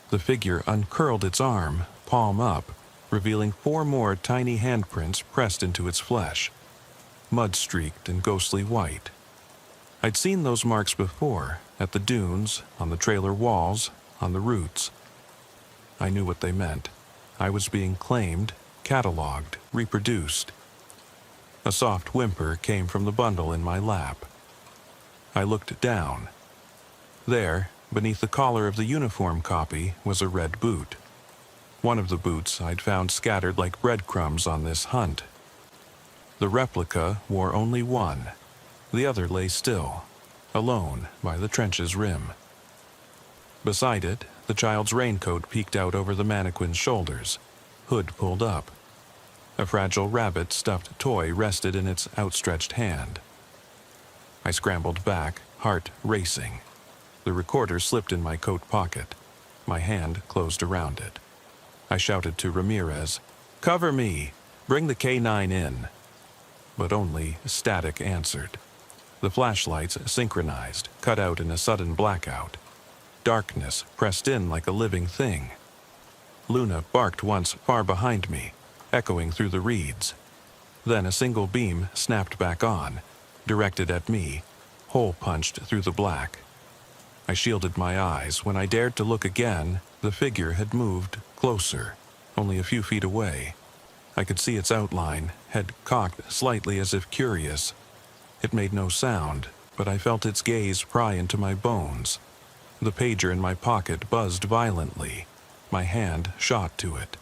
The figure uncurled its arm, palm up, revealing 4 more tiny handprints pressed into its flesh, mud-streaked and ghostly white. I'd seen those marks before, at the dunes, on the trailer walls, on the roots. I knew what they meant. I was being claimed, cataloged, reproduced. A soft whimper came from the bundle in my lap. I looked down. There, beneath the collar of the uniform copy, was a red boot. One of the boots I'd found scattered like breadcrumbs on this hunt. The replica wore only one. The other lay still, alone by the trench's rim. Beside it, the child's raincoat peeked out over the mannequin's shoulders, hood pulled up. A fragile rabbit stuffed toy rested in its outstretched hand. I scrambled back, heart racing. The recorder slipped in my coat pocket. My hand closed around it. I shouted to Ramirez, "Cover me! Bring the K9 in!" But only static answered. The flashlights synchronized, cut out in a sudden blackout. Darkness pressed in like a living thing. Luna barked once far behind me. echoing through the reeds. Then a single beam snapped back on, directed at me, hole punched through the black. I shielded my eyes. When I dared to look again, the figure had moved closer, only a few feet away. I could see its outline, head cocked slightly as if curious. It made no sound, but I felt its gaze pry into my bones. The pager in my pocket buzzed violently. My hand shot to it.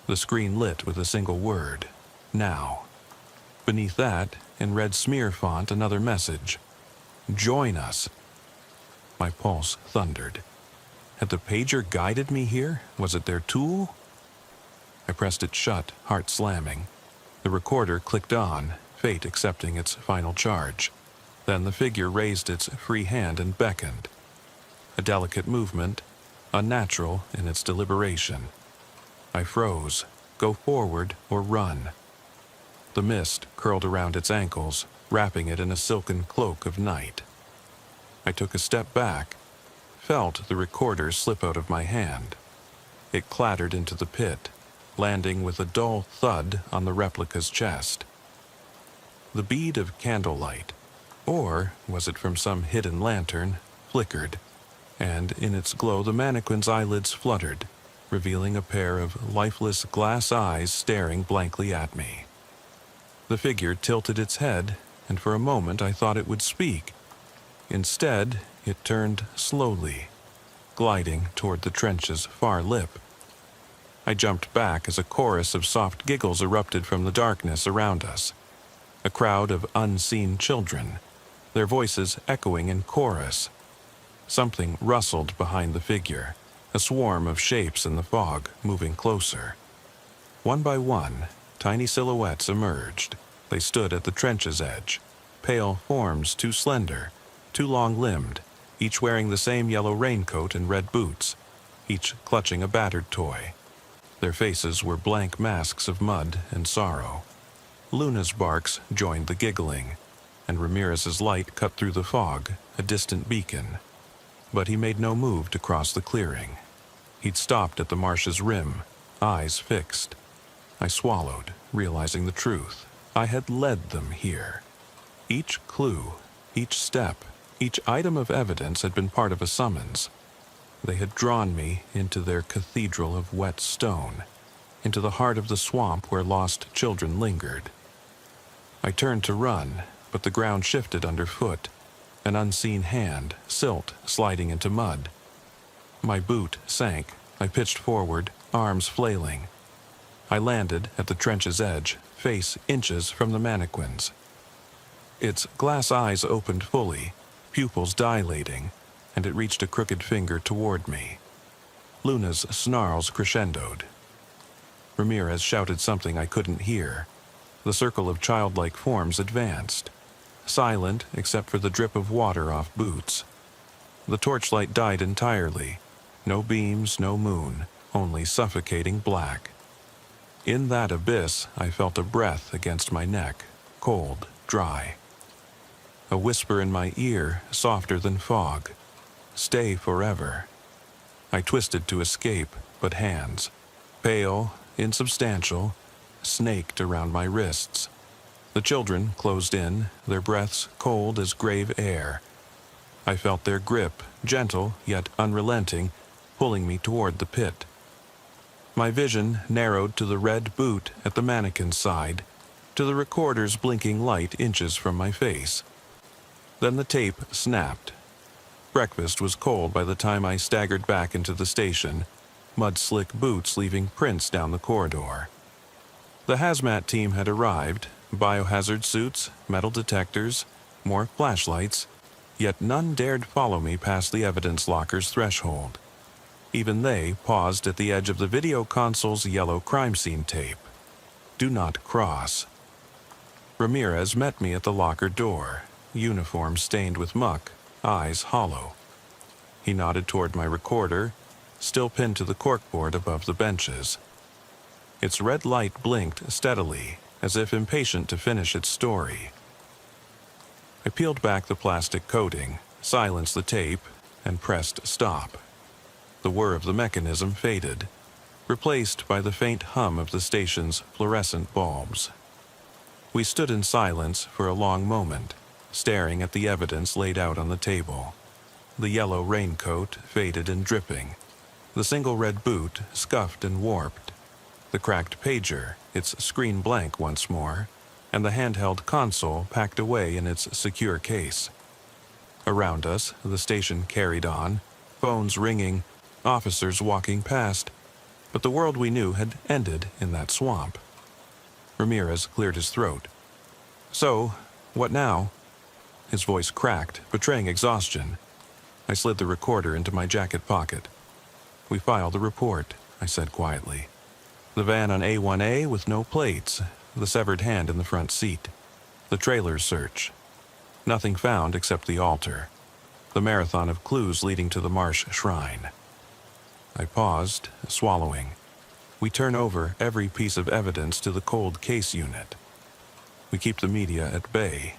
The screen lit with a single word: now. Beneath that, in red smear font, another message: join us. My pulse thundered. Had the pager guided me here? Was it their tool? I pressed it shut, heart slamming. The recorder clicked on, fate accepting its final charge. Then the figure raised its free hand and beckoned. A delicate movement, unnatural in its deliberation. I froze. Go forward or run. The mist curled around its ankles, wrapping it in a silken cloak of night. I took a step back, felt the recorder slip out of my hand. It clattered into the pit, landing with a dull thud on the replica's chest. The bead of candlelight, or was it from some hidden lantern, flickered, and in its glow the mannequin's eyelids fluttered, revealing a pair of lifeless glass eyes staring blankly at me. The figure tilted its head, and for a moment I thought it would speak. Instead, it turned slowly, gliding toward the trench's far lip. I jumped back as a chorus of soft giggles erupted from the darkness around us. A crowd of unseen children, their voices echoing in chorus. Something rustled behind the figure, a swarm of shapes in the fog moving closer. One by one, tiny silhouettes emerged. They stood at the trench's edge, pale forms too slender, too long-limbed, each wearing the same yellow raincoat and red boots, each clutching a battered toy. Their faces were blank masks of mud and sorrow. Luna's barks joined the giggling, and Ramirez's light cut through the fog, a distant beacon. But he made no move to cross the clearing. He'd stopped at the marsh's rim, eyes fixed. I swallowed, realizing the truth. I had led them here. Each clue, each step, each item of evidence had been part of a summons. They had drawn me into their cathedral of wet stone, into the heart of the swamp where lost children lingered. I turned to run, but the ground shifted underfoot, an unseen hand, silt sliding into mud. My boot sank. I pitched forward, arms flailing. I landed at the trench's edge, face inches from the mannequin's. Its glass eyes opened fully, pupils dilating, and it reached a crooked finger toward me. Luna's snarls crescendoed. Ramirez shouted something I couldn't hear. The circle of childlike forms advanced, silent except for the drip of water off boots. The torchlight died entirely. No beams, no moon, only suffocating black. In that abyss, I felt a breath against my neck, cold, dry. A whisper in my ear, softer than fog. Stay forever. I twisted to escape, but hands, pale, insubstantial, snaked around my wrists. The children closed in, their breaths cold as grave air. I felt their grip, gentle yet unrelenting, pulling me toward the pit. My vision narrowed to the red boot at the mannequin's side, to the recorder's blinking light inches from my face. Then the tape snapped. Breakfast was cold by the time I staggered back into the station, mud-slick boots leaving prints down the corridor. The hazmat team had arrived, biohazard suits, metal detectors, more flashlights, yet none dared follow me past the evidence locker's threshold. Even they paused at the edge of the video console's yellow crime scene tape. Do not cross. Ramirez met me at the locker door, uniform stained with muck, eyes hollow. He nodded toward my recorder, still pinned to the corkboard above the benches. Its red light blinked steadily, as if impatient to finish its story. I peeled back the plastic coating, silenced the tape, and pressed stop. The whir of the mechanism faded. replaced by the faint hum of the station's fluorescent bulbs. We stood in silence for a long moment, staring at the evidence laid out on the table. The yellow raincoat, faded and dripping. The single red boot, scuffed and warped. The cracked pager, its screen blank once more, and the handheld console packed away in its secure case. Around us, the station carried on, phones ringing, officers walking past, but the world we knew had ended in that swamp. Ramirez cleared his throat. "So, what now?" His voice cracked, betraying exhaustion. I slid the recorder into my jacket pocket. "We filed the report," I said quietly. "The van on A1A with no plates, the severed hand in the front seat. The trailer search. Nothing found except the altar. The marathon of clues leading to the Marsh Shrine." I paused, swallowing. We turn over every piece of evidence to the cold case unit. We keep the media at bay.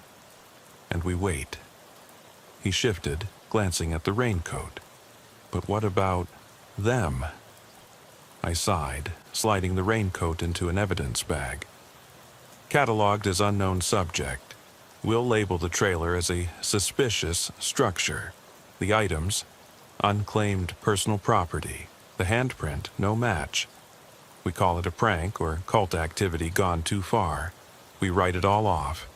And we wait. He shifted, glancing at the raincoat. "But what about them?" I sighed, sliding the raincoat into an evidence bag. "Cataloged as unknown subject. We'll label the trailer as a suspicious structure. The items, unclaimed personal property. The handprint, no match. We call it a prank or cult activity gone too far. We write it all off."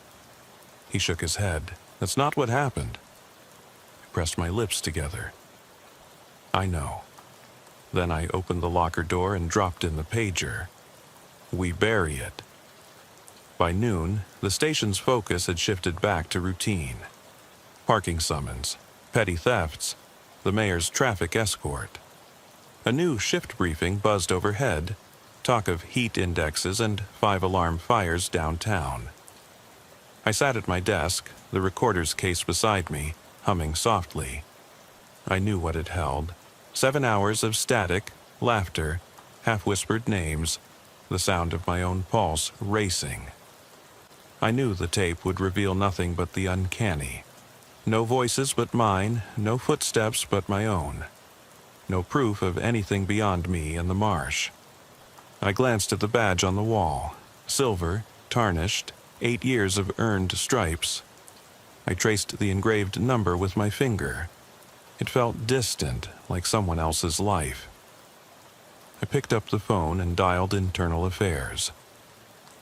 He shook his head. "That's not what happened." I pressed my lips together. "I know." Then I opened the locker door and dropped in the pager. "We bury it." By noon, the station's focus had shifted back to routine. Parking summons, petty thefts, the mayor's traffic escort. A new shift briefing buzzed overhead, talk of heat indexes and 5-alarm fires downtown. I sat at my desk, the recorder's case beside me, humming softly. I knew what it held. 7 hours of static, laughter, half-whispered names, the sound of my own pulse racing. I knew the tape would reveal nothing but the uncanny. No voices but mine, no footsteps but my own. No proof of anything beyond me and the marsh. I glanced at the badge on the wall. Silver, tarnished, 8 years of earned stripes. I traced the engraved number with my finger. It felt distant, like someone else's life. I picked up the phone and dialed Internal Affairs.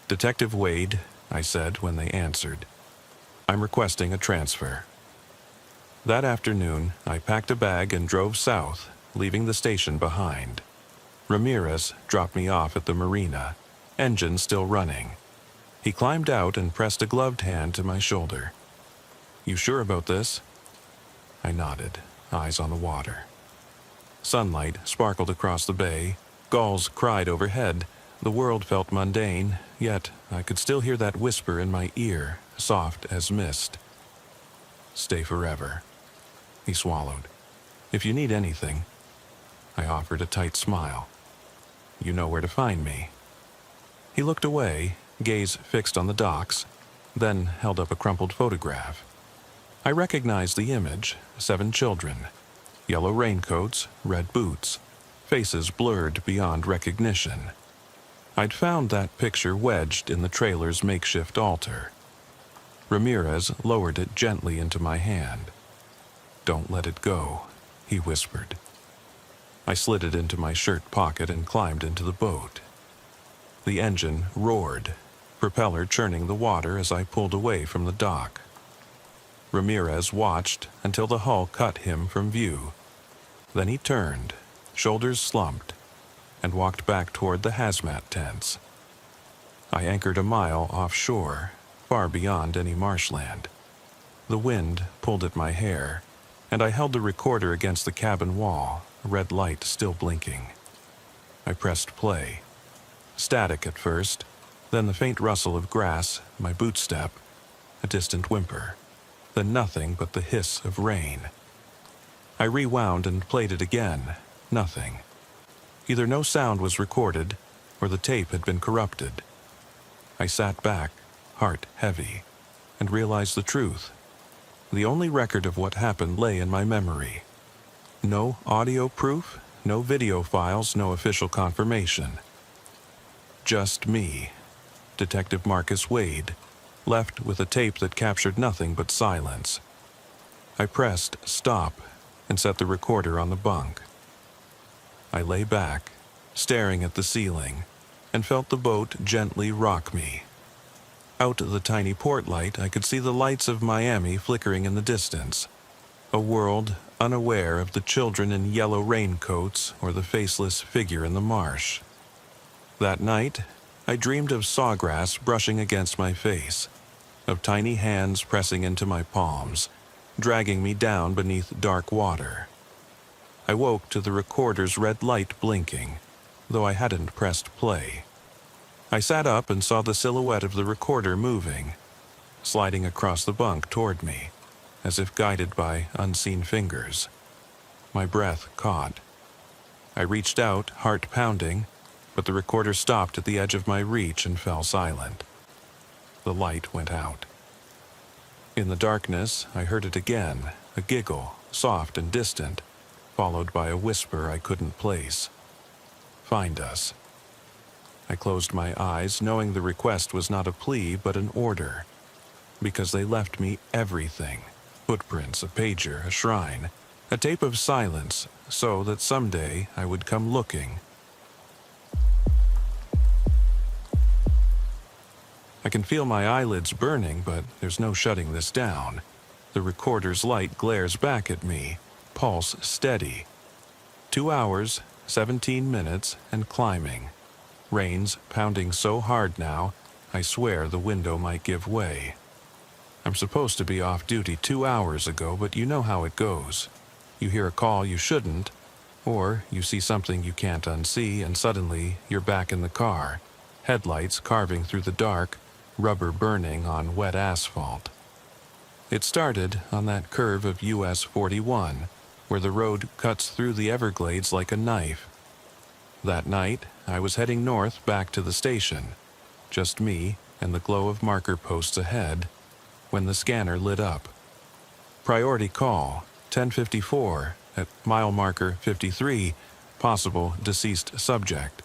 "Detective Wade," I said when they answered. "I'm requesting a transfer." That afternoon, I packed a bag and drove south, leaving the station behind. Ramirez dropped me off at the marina, engine still running. He climbed out and pressed a gloved hand to my shoulder. "You sure about this?" I nodded, eyes on the water. Sunlight sparkled across the bay, gulls cried overhead. The world felt mundane, yet I could still hear that whisper in my ear, soft as mist. "Stay forever." He swallowed. "If you need anything." I offered a tight smile. "You know where to find me." He looked away, gaze fixed on the docks, then held up a crumpled photograph. I recognized the image, 7 children. Yellow raincoats, red boots, faces blurred beyond recognition. I'd found that picture wedged in the trailer's makeshift altar. Ramirez lowered it gently into my hand. "Don't let it go," he whispered. I slid it into my shirt pocket and climbed into the boat. The engine roared, propeller churning the water as I pulled away from the dock. Ramirez watched until the hull cut him from view. Then he turned, shoulders slumped, and walked back toward the hazmat tents. I anchored a mile offshore, far beyond any marshland. The wind pulled at my hair, and I held the recorder against the cabin wall, red light still blinking. I pressed play. Static at first, then the faint rustle of grass, my boot step, a distant whimper, then nothing but the hiss of rain. I rewound and played it again, nothing. Either no sound was recorded, or the tape had been corrupted. I sat back, heart heavy, and realized the truth. The only record of what happened lay in my memory. No audio proof, no video files, no official confirmation. Just me, Detective Marcus Wade, left with a tape that captured nothing but silence. I pressed stop and set the recorder on the bunk. I lay back, staring at the ceiling, and felt the boat gently rock me. Out of the tiny port light, I could see the lights of Miami flickering in the distance, a world unaware of the children in yellow raincoats or the faceless figure in the marsh. That night, I dreamed of sawgrass brushing against my face, of tiny hands pressing into my palms, dragging me down beneath dark water. I woke to the recorder's red light blinking, though I hadn't pressed play. I sat up and saw the silhouette of the recorder moving, sliding across the bunk toward me, as if guided by unseen fingers. My breath caught. I reached out, heart pounding, but the recorder stopped at the edge of my reach and fell silent. The light went out. In the darkness, I heard it again, a giggle, soft and distant, followed by a whisper I couldn't place. "Find us." I closed my eyes, knowing the request was not a plea but an order, because they left me everything: footprints, a pager, a shrine, a tape of silence, so that someday I would come looking. I can feel my eyelids burning, but there's no shutting this down. The recorder's light glares back at me, pulse steady. 2 hours, 17 minutes, and climbing. Rain's pounding so hard now, I swear the window might give way. I'm supposed to be off duty 2 hours ago, but you know how it goes. You hear a call you shouldn't, or you see something you can't unsee, and suddenly you're back in the car, headlights carving through the dark, rubber burning on wet asphalt. It started on that curve of US 41, where the road cuts through the Everglades like a knife. That night, I was heading north back to the station, just me and the glow of marker posts ahead, when the scanner lit up. Priority call, 10:54, at mile marker 53, possible deceased subject.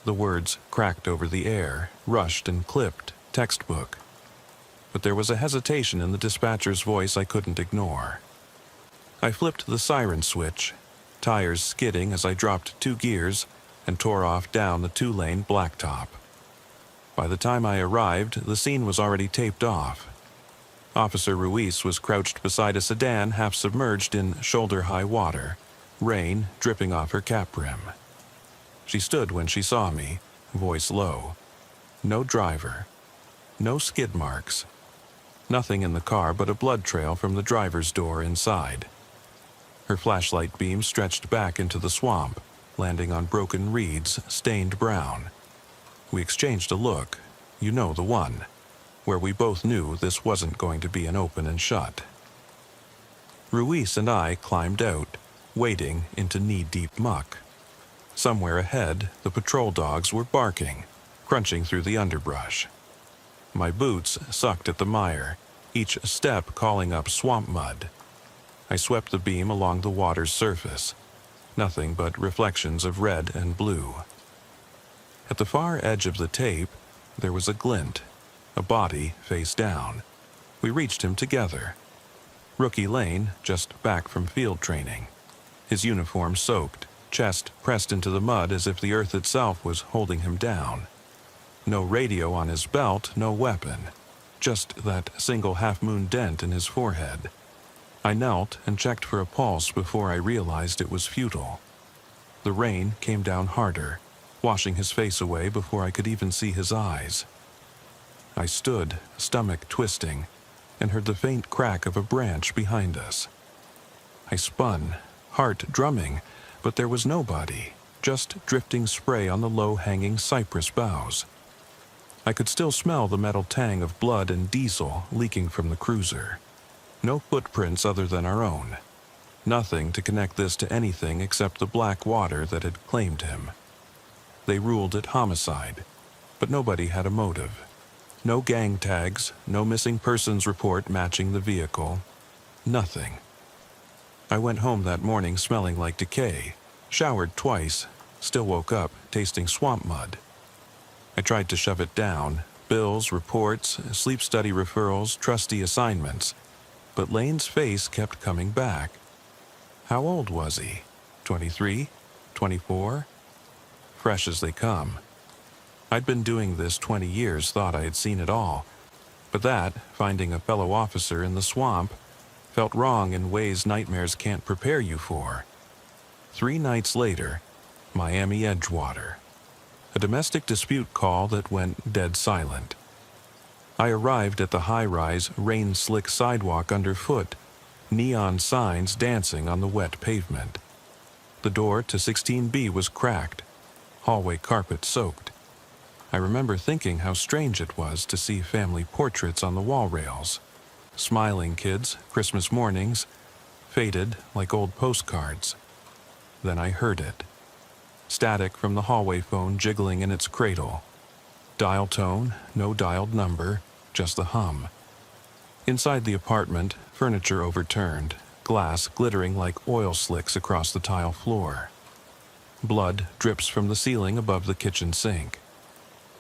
The words cracked over the air, rushed and clipped, textbook. But there was a hesitation in the dispatcher's voice I couldn't ignore. I flipped the siren switch, tires skidding as I dropped 2 gears and tore off down the 2-lane blacktop. By the time I arrived, the scene was already taped off. Officer Ruiz was crouched beside a sedan half submerged in shoulder-high water, rain dripping off her cap rim. She stood when she saw me, voice low. No driver. No skid marks. Nothing in the car but a blood trail from the driver's door inside. Her flashlight beam stretched back into the swamp, landing on broken reeds stained brown. We exchanged a look, you know the one, where we both knew this wasn't going to be an open and shut. Ruiz and I climbed out, wading into knee-deep muck. Somewhere ahead, the patrol dogs were barking, crunching through the underbrush. My boots sucked at the mire, each step calling up swamp mud. I swept the beam along the water's surface. Nothing but reflections of red and blue. At the far edge of the tape, there was a glint, a body face down. We reached him together. Rookie Lane, just back from field training. His uniform soaked, chest pressed into the mud as if the earth itself was holding him down. No radio on his belt, no weapon. Just that single half-moon dent in his forehead. I knelt and checked for a pulse before I realized it was futile. The rain came down harder, washing his face away before I could even see his eyes. I stood, stomach twisting, and heard the faint crack of a branch behind us. I spun, heart drumming, but there was nobody, just drifting spray on the low-hanging cypress boughs. I could still smell the metal tang of blood and diesel leaking from the cruiser. No footprints other than our own. Nothing to connect this to anything except the black water that had claimed him. They ruled it homicide, but nobody had a motive. No gang tags, no missing persons report matching the vehicle. Nothing. I went home that morning smelling like decay, Showered twice, still woke up tasting swamp mud. I tried to shove it down, bills, reports, sleep study referrals, trustee assignments, but Lane's face kept coming back. How old was he? 23? 24? Fresh as they come. I'd been doing this 20 years, thought I had seen it all, but that, finding a fellow officer in the swamp, felt wrong in ways nightmares can't prepare you for. 3 nights later, Miami Edgewater. A domestic dispute call that went dead silent. I arrived at the high-rise, rain-slick sidewalk underfoot, neon signs dancing on the wet pavement. The door to 16B was cracked, hallway carpet soaked. I remember thinking how strange it was to see family portraits on the wall rails. Smiling kids, Christmas mornings, faded like old postcards. Then I heard it. Static from the hallway phone jiggling in its cradle. Dial tone, no dialed number, just the hum. Inside the apartment, furniture overturned, glass glittering like oil slicks across the tile floor. Blood drips from the ceiling above the kitchen sink.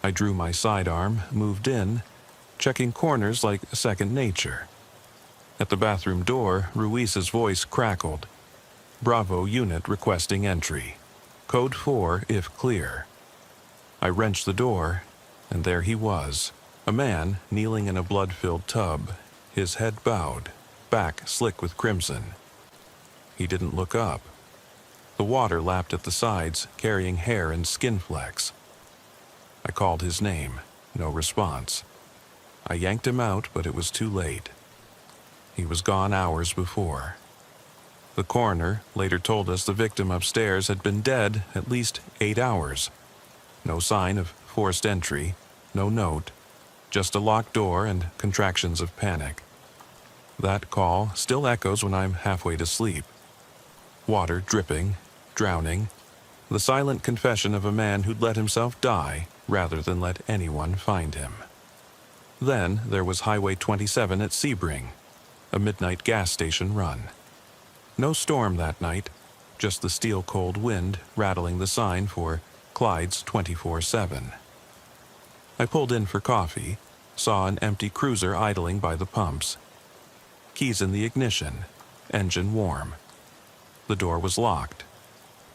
I drew my sidearm, moved in, checking corners like second nature. At the bathroom door, Ruiz's voice crackled. Bravo unit requesting entry. Code 4 if clear. I wrenched the door, and there he was, a man kneeling in a blood-filled tub, his head bowed, back slick with crimson. He didn't look up. The water lapped at the sides, carrying hair and skin flecks. I called his name, no response. I yanked him out, but it was too late. He was gone hours before. The coroner later told us the victim upstairs had been dead at least 8 hours. No sign of forced entry, no note, just a locked door and contractions of panic. That call still echoes when I'm halfway to sleep. Water dripping, drowning, the silent confession of a man who'd let himself die rather than let anyone find him. Then there was Highway 27 at Sebring, a midnight gas station run. No storm that night, just the steel-cold wind rattling the sign for Clyde's 24/7. I pulled in for coffee, saw an empty cruiser idling by the pumps. Keys in the ignition, engine warm. The door was locked.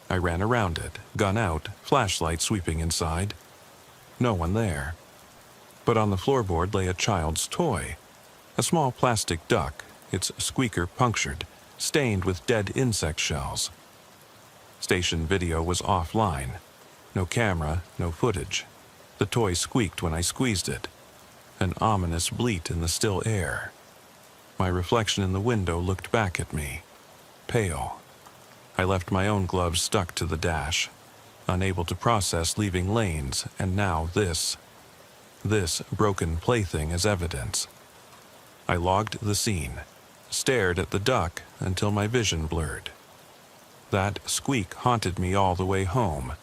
I ran around it, gun out, flashlight sweeping inside. No one there. But on the floorboard lay a child's toy, a small plastic duck, its squeaker punctured, stained with dead insect shells. Station video was offline. No camera, no footage. The toy squeaked when I squeezed it. An ominous bleat in the still air. My reflection in the window looked back at me, pale. I left my own gloves stuck to the dash, unable to process leaving Lane's, and now this broken plaything as evidence. I logged the scene, stared at the duck until my vision blurred. That squeak haunted me all the way home,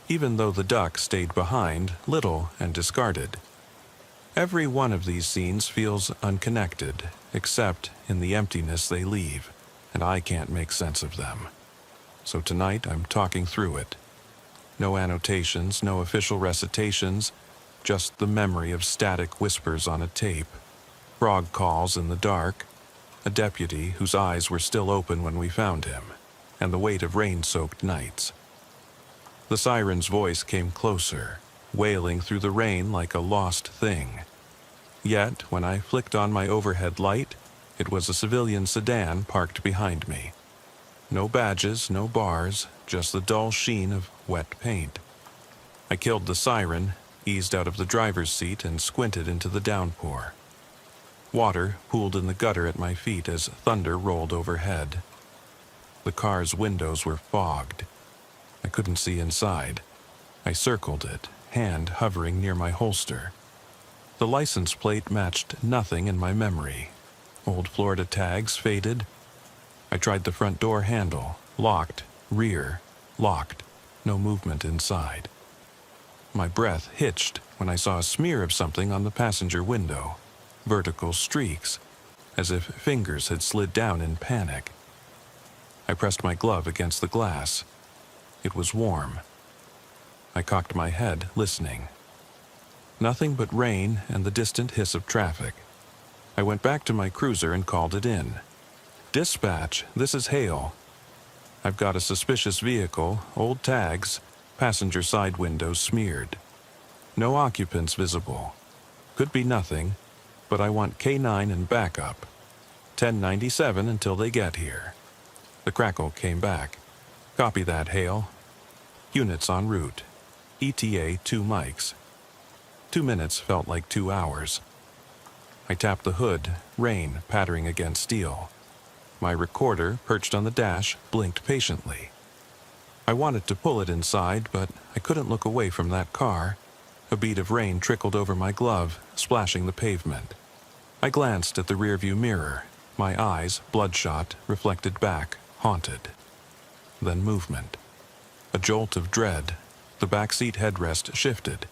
even though the duck stayed behind, little and discarded. Every one of these scenes feels unconnected, except in the emptiness they leave, and I can't make sense of them. So tonight I'm talking through it. No annotations, no official recitations, just the memory of static whispers on a tape, frog calls in the dark, a deputy whose eyes were still open when we found him, and the weight of rain-soaked nights. The siren's voice came closer, wailing through the rain like a lost thing. Yet, when I flicked on my overhead light, it was a civilian sedan parked behind me. No badges, no bars, just the dull sheen of wet paint. I killed the siren, eased out of the driver's seat, and squinted into the downpour. Water pooled in the gutter at my feet as thunder rolled overhead. The car's windows were fogged. I couldn't see inside. I circled it, hand hovering near my holster. The license plate matched nothing in my memory. Old Florida tags faded. I tried the front door handle, locked, rear, locked, no movement inside. My breath hitched when I saw a smear of something on the passenger window, vertical streaks, as if fingers had slid down in panic. I pressed my glove against the glass. It was warm. I cocked my head, listening. Nothing but rain and the distant hiss of traffic. I went back to my cruiser and called it in. "Dispatch, this is Hale. I've got a suspicious vehicle, old tags, passenger side windows smeared. No occupants visible. Could be nothing, but I want K9 and backup. 1097 until they get here." The crackle came back. "Copy that, Hale. Units en route. ETA 2 mics." 2 minutes felt like 2 hours. I tapped the hood, rain pattering against steel. My recorder, perched on the dash, blinked patiently. I wanted to pull it inside, but I couldn't look away from that car. A bead of rain trickled over my glove, splashing the pavement. I glanced at the rearview mirror, my eyes, bloodshot, reflected back, haunted. Then movement. A jolt of dread. The backseat headrest shifted,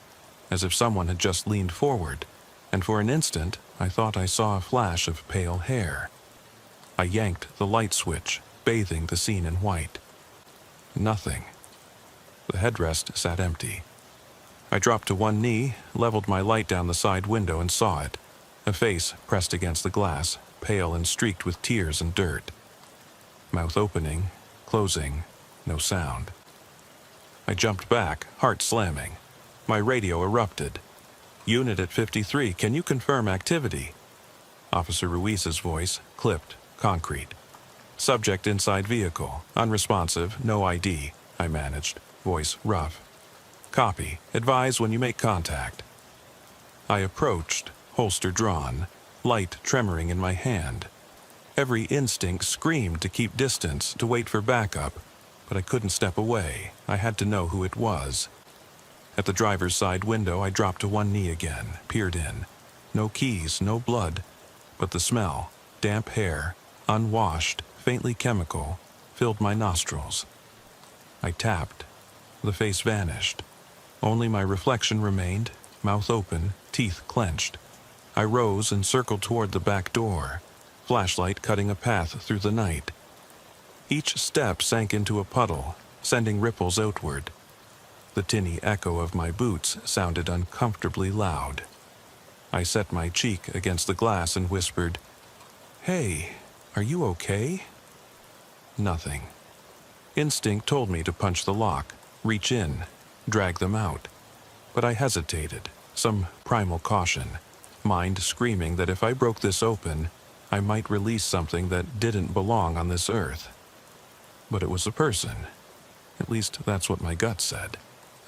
as if someone had just leaned forward, and for an instant I thought I saw a flash of pale hair. I yanked the light switch, bathing the scene in white. Nothing. The headrest sat empty. I dropped to one knee, leveled my light down the side window and saw it. A face pressed against the glass, pale and streaked with tears and dirt. Mouth opening, closing, no sound. I jumped back, heart slamming. My radio erupted. "Unit at 53, can you confirm activity?" Officer Ruiz's voice, clipped, concrete. "Subject inside vehicle, unresponsive, no ID," I managed, voice rough. "Copy. Advise when you make contact." I approached, holster drawn, light tremoring in my hand. Every instinct screamed to keep distance, to wait for backup, but I couldn't step away. I had to know who it was. At the driver's side window, I dropped to one knee again, peered in. No keys, no blood, but the smell, damp hair, unwashed, faintly chemical, filled my nostrils. I tapped. The face vanished. Only my reflection remained, mouth open, teeth clenched. I rose and circled toward the back door, flashlight cutting a path through the night. Each step sank into a puddle, sending ripples outward. The tinny echo of my boots sounded uncomfortably loud. I set my cheek against the glass and whispered, "Hey, are you okay?" Nothing. Instinct told me to punch the lock, reach in, drag them out. But I hesitated, some primal caution, mind screaming that if I broke this open, I might release something that didn't belong on this earth. But it was a person. At least that's what my gut said.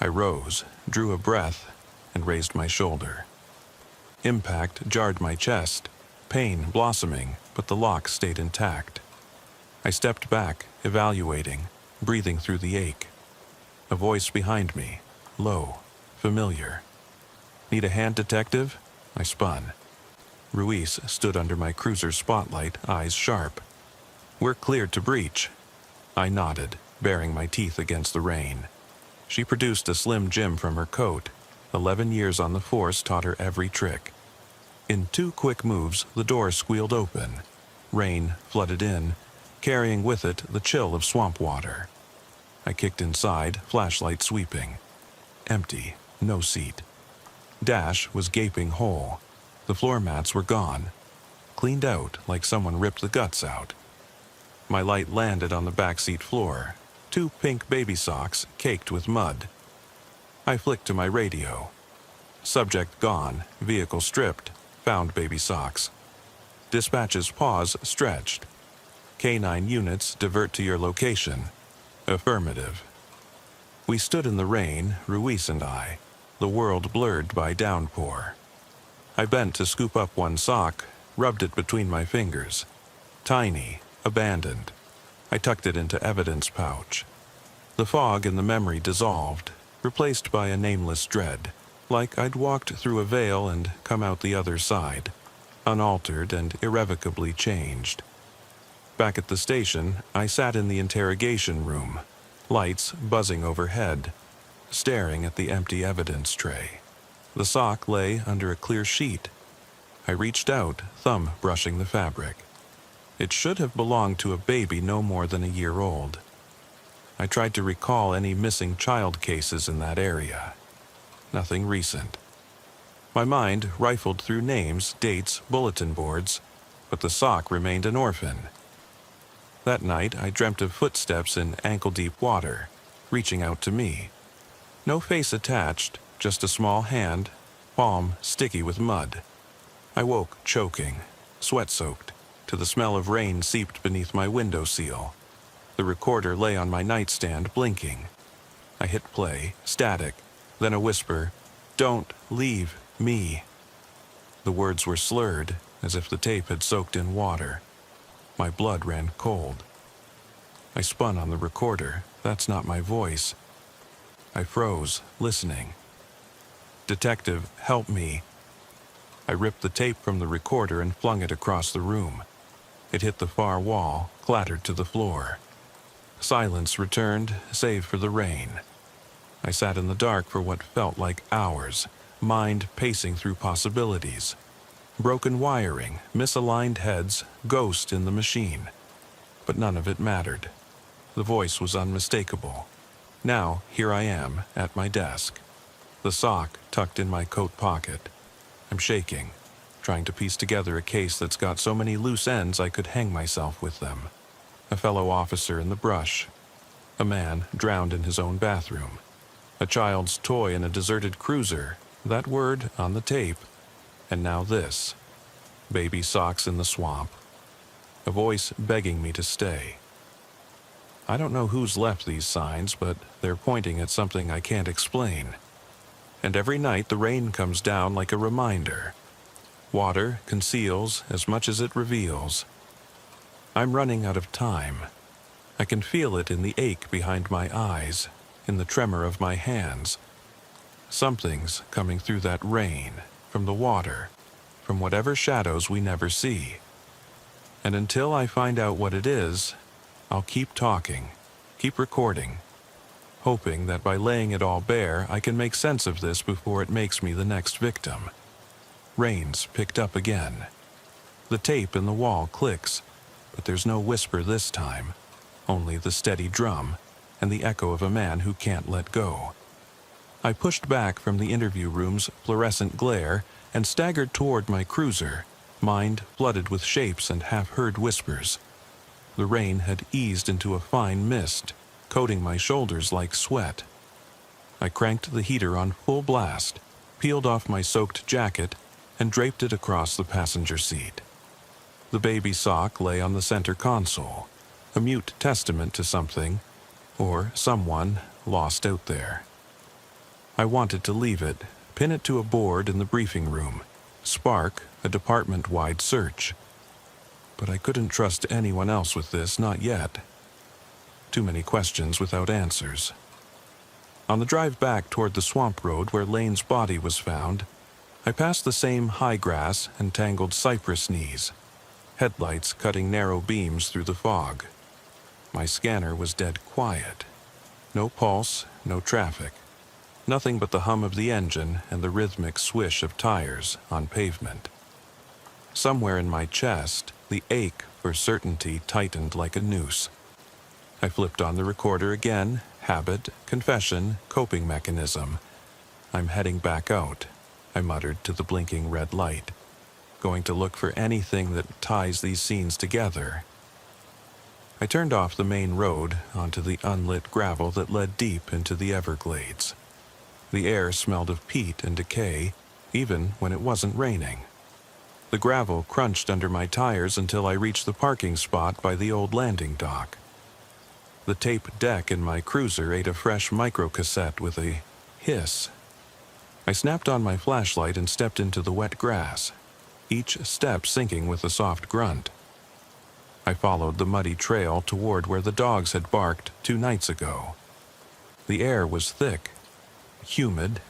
I rose, drew a breath, and raised my shoulder. Impact jarred my chest, pain blossoming, but the lock stayed intact. I stepped back, evaluating, breathing through the ache. A voice behind me, low, familiar. "Need a hand, detective?" I spun. Ruiz stood under my cruiser's spotlight, eyes sharp. "We're cleared to breach." I nodded, baring my teeth against the rain. She produced a Slim Jim from her coat. 11 years on the force taught her every trick. In 2 quick moves, the door squealed open. Rain flooded in, carrying with it the chill of swamp water. I kicked inside, flashlight sweeping. Empty, no seat. Dash was gaping whole. The floor mats were gone, cleaned out like someone ripped the guts out. My light landed on the backseat floor, 2 pink baby socks caked with mud. I flicked to my radio. Subject gone, vehicle stripped, found baby socks. Dispatch's pause stretched. K9 units divert to your location. Affirmative. We stood in the rain, Ruiz and I, the world blurred by downpour. I bent to scoop up one sock, rubbed it between my fingers. Tiny, abandoned. I tucked it into evidence pouch. The fog in the memory dissolved, replaced by a nameless dread, like I'd walked through a veil and come out the other side, unaltered and irrevocably changed. Back at the station, I sat in the interrogation room, lights buzzing overhead, staring at the empty evidence tray. The sock lay under a clear sheet. I reached out, thumb brushing the fabric. It should have belonged to a baby no more than a year old. I tried to recall any missing child cases in that area. Nothing recent. My mind rifled through names, dates, bulletin boards, but the sock remained an orphan. That night, I dreamt of footsteps in ankle-deep water, reaching out to me. No face attached, just a small hand, palm sticky with mud. I woke choking, sweat-soaked, to the smell of rain seeped beneath my window sill. The recorder lay on my nightstand, blinking. I hit play, static, then a whisper, "Don't leave me." The words were slurred, as if the tape had soaked in water. My blood ran cold. I spun on the recorder. That's not my voice. I froze, listening. "Detective, help me." I ripped the tape from the recorder and flung it across the room. It hit the far wall, clattered to the floor. Silence returned, save for the rain. I sat in the dark for what felt like hours, mind pacing through possibilities. Broken wiring, misaligned heads, ghost in the machine. But none of it mattered. The voice was unmistakable. Now, here I am, at my desk. The sock tucked in my coat pocket. I'm shaking, trying to piece together a case that's got so many loose ends I could hang myself with them. A fellow officer in the brush. A man drowned in his own bathroom. A child's toy in a deserted cruiser. That word on the tape. And now this. Baby socks in the swamp. A voice begging me to stay. I don't know who's left these signs, but they're pointing at something I can't explain. And every night the rain comes down like a reminder. Water conceals as much as it reveals. I'm running out of time. I can feel it in the ache behind my eyes, in the tremor of my hands. Something's coming through that rain, from the water, from whatever shadows we never see. And until I find out what it is, I'll keep talking, keep recording, hoping that by laying it all bare, I can make sense of this before it makes me the next victim. Rain's picked up again. The tape in the wall clicks, but there's no whisper this time, only the steady drum and the echo of a man who can't let go. I pushed back from the interview room's fluorescent glare and staggered toward my cruiser, mind flooded with shapes and half-heard whispers. The rain had eased into a fine mist, coating my shoulders like sweat. I cranked the heater on full blast, peeled off my soaked jacket, and draped it across the passenger seat. The baby sock lay on the center console, a mute testament to something, or someone, lost out there. I wanted to leave it, pin it to a board in the briefing room, spark a department-wide search. But I couldn't trust anyone else with this, not yet. Too many questions without answers. On the drive back toward the swamp road where Lane's body was found, I passed the same high grass and tangled cypress knees, headlights cutting narrow beams through the fog. My scanner was dead quiet. No pulse, no traffic. Nothing but the hum of the engine and the rhythmic swish of tires on pavement. Somewhere in my chest, the ache for certainty tightened like a noose. I flipped on the recorder again, habit, confession, coping mechanism. "I'm heading back out," I muttered to the blinking red light. "Going to look for anything that ties these scenes together." I turned off the main road onto the unlit gravel that led deep into the Everglades. The air smelled of peat and decay, even when it wasn't raining. The gravel crunched under my tires until I reached the parking spot by the old landing dock. The tape deck in my cruiser ate a fresh microcassette with a hiss. I snapped on my flashlight and stepped into the wet grass, each step sinking with a soft grunt. I followed the muddy trail toward where the dogs had barked 2 nights ago. The air was thick, humid,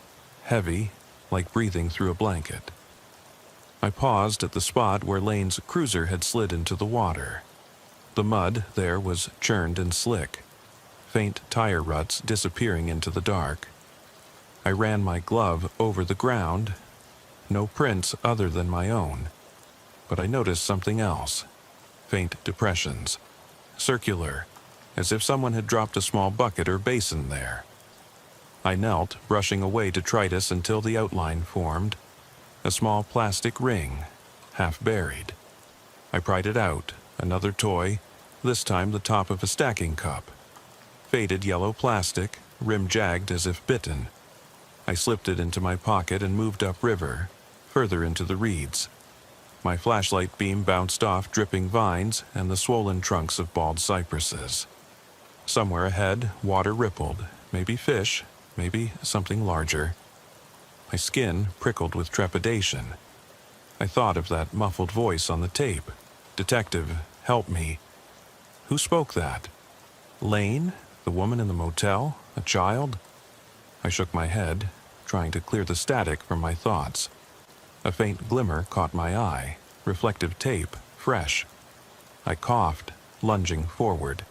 heavy, like breathing through a blanket. I paused at the spot where Lane's cruiser had slid into the water. The mud there was churned and slick, faint tire ruts disappearing into the dark. I ran my glove over the ground. No prints other than my own. But I noticed something else. Faint depressions. Circular, as if someone had dropped a small bucket or basin there. I knelt, brushing away detritus until the outline formed, a small plastic ring, half buried. I pried it out, another toy, this time the top of a stacking cup. Faded yellow plastic, rim jagged as if bitten. I slipped it into my pocket and moved upriver, further into the reeds. My flashlight beam bounced off dripping vines and the swollen trunks of bald cypresses. Somewhere ahead, water rippled, maybe fish, maybe something larger. My skin prickled with trepidation. I thought of that muffled voice on the tape. "Detective, help me." Who spoke that? Lane? The woman in the motel? A child? I shook my head, trying to clear the static from my thoughts. A faint glimmer caught my eye, reflective tape, fresh. I coughed, lunging forward.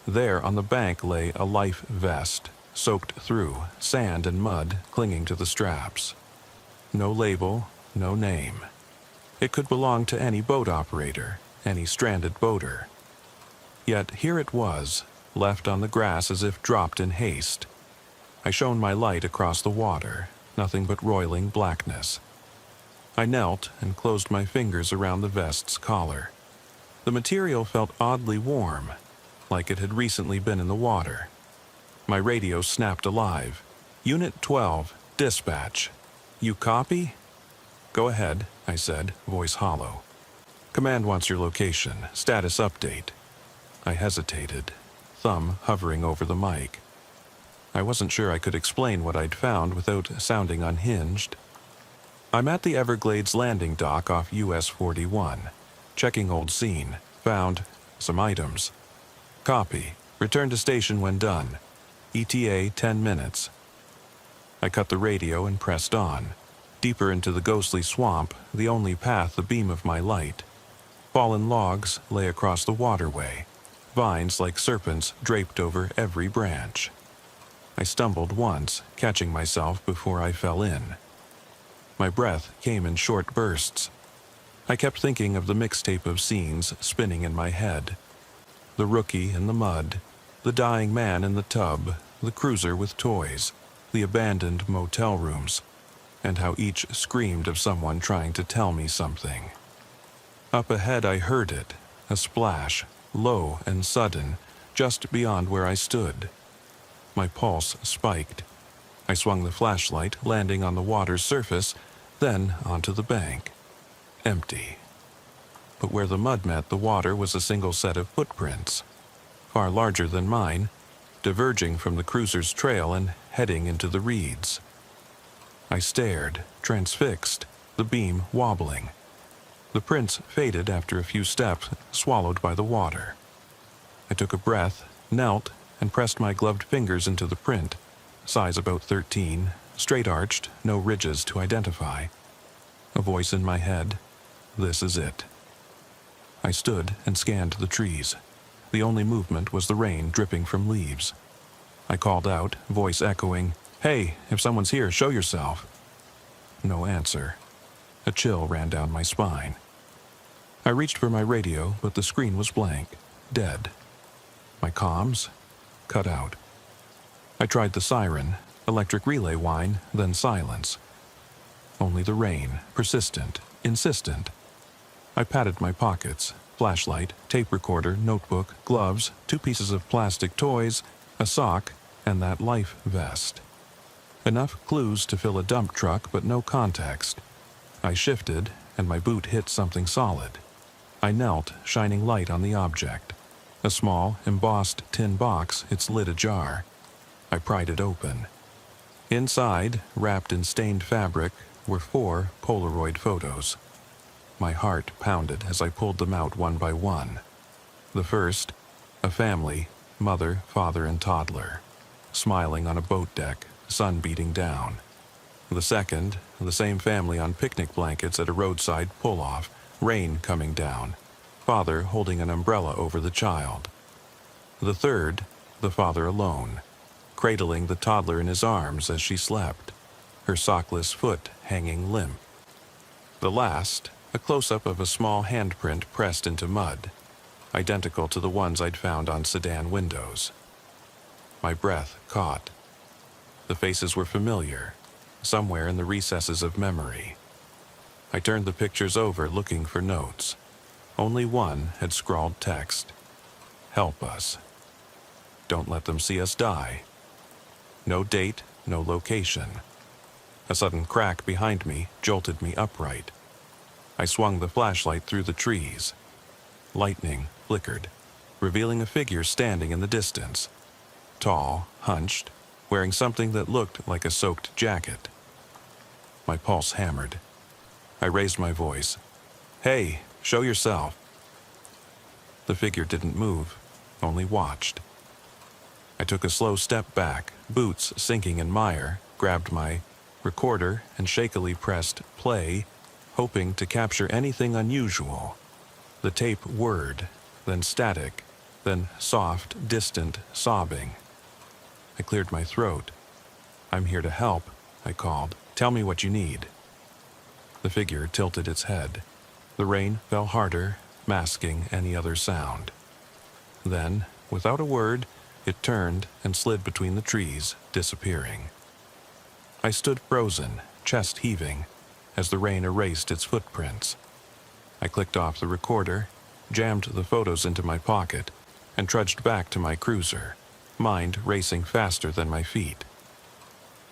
There on the bank lay a life vest, soaked through, sand and mud clinging to the straps. No label, no name. It could belong to any boat operator, any stranded boater. Yet here it was, left on the grass as if dropped in haste. I shone my light across the water, nothing but roiling blackness. I knelt and closed my fingers around the vest's collar. The material felt oddly warm, like it had recently been in the water. My radio snapped alive. "Unit 12, dispatch. You copy?" "Go ahead," I said, voice hollow. "Command wants your location. Status update." I hesitated, thumb hovering over the mic. I wasn't sure I could explain what I'd found without sounding unhinged. "I'm at the Everglades landing dock off US 41. Checking old scene. Found some items." "Copy. Return to station when done. ETA 10 minutes. I cut the radio and pressed on. Deeper into the ghostly swamp, the only path the beam of my light. Fallen logs lay across the waterway. Vines like serpents draped over every branch. I stumbled once, catching myself before I fell in. My breath came in short bursts. I kept thinking of the mixtape of scenes spinning in my head. The rookie in the mud, the dying man in the tub, the cruiser with toys, the abandoned motel rooms, and how each screamed of someone trying to tell me something. Up ahead I heard it, a splash, low and sudden, just beyond where I stood. My pulse spiked. I swung the flashlight, landing on the water's surface, then onto the bank. Empty. But where the mud met the water was a single set of footprints, far larger than mine, diverging from the cruiser's trail and heading into the reeds. I stared, transfixed, the beam wobbling. The prints faded after a few steps, swallowed by the water. I took a breath, knelt, and pressed my gloved fingers into the print, size about 13, straight-arched, no ridges to identify. A voice in my head, "This is it." I stood and scanned the trees. The only movement was the rain dripping from leaves. I called out, voice echoing, "Hey, if someone's here, show yourself." No answer. A chill ran down my spine. I reached for my radio, but the screen was blank, dead. My comms? Cut out. I tried the siren, electric relay whine, then silence. Only the rain, persistent, insistent. I patted my pockets, flashlight, tape recorder, notebook, gloves, 2 pieces of plastic toys, a sock, and that life vest. Enough clues to fill a dump truck, but no context. I shifted, and my boot hit something solid. I knelt, shining light on the object. A small, embossed tin box, its lid ajar. I pried it open. Inside, wrapped in stained fabric, were 4 Polaroid photos. My heart pounded as I pulled them out one by one. The first, a family, mother, father, and toddler, smiling on a boat deck, sun beating down. The second, the same family on picnic blankets at a roadside pull-off, rain coming down, father holding an umbrella over the child. The third, the father alone, cradling the toddler in his arms as she slept, her sockless foot hanging limp. The last, a close-up of a small handprint pressed into mud. identical to the ones I'd found on sedan windows. My breath caught. The faces were familiar, somewhere in the recesses of memory. I turned the pictures over looking for notes. Only one had scrawled text. "Help us. Don't let them see us die." No date, no location. A sudden crack behind me jolted me upright. I swung the flashlight through the trees. Lightning flickered, revealing a figure standing in the distance. Tall, hunched, wearing something that looked like a soaked jacket. My pulse hammered. I raised my voice. "Hey, show yourself." The figure didn't move, only watched. I took a slow step back, boots sinking in mire, grabbed my recorder and shakily pressed play, hoping to capture anything unusual. The tape whirred, then static, then soft, distant sobbing. I cleared my throat. "I'm here to help," I called. "Tell me what you need." The figure tilted its head. The rain fell harder, masking any other sound. Then, without a word, it turned and slid between the trees, disappearing. I stood frozen, chest heaving, as the rain erased its footprints. I clicked off the recorder, jammed the photos into my pocket, and trudged back to my cruiser, mind racing faster than my feet.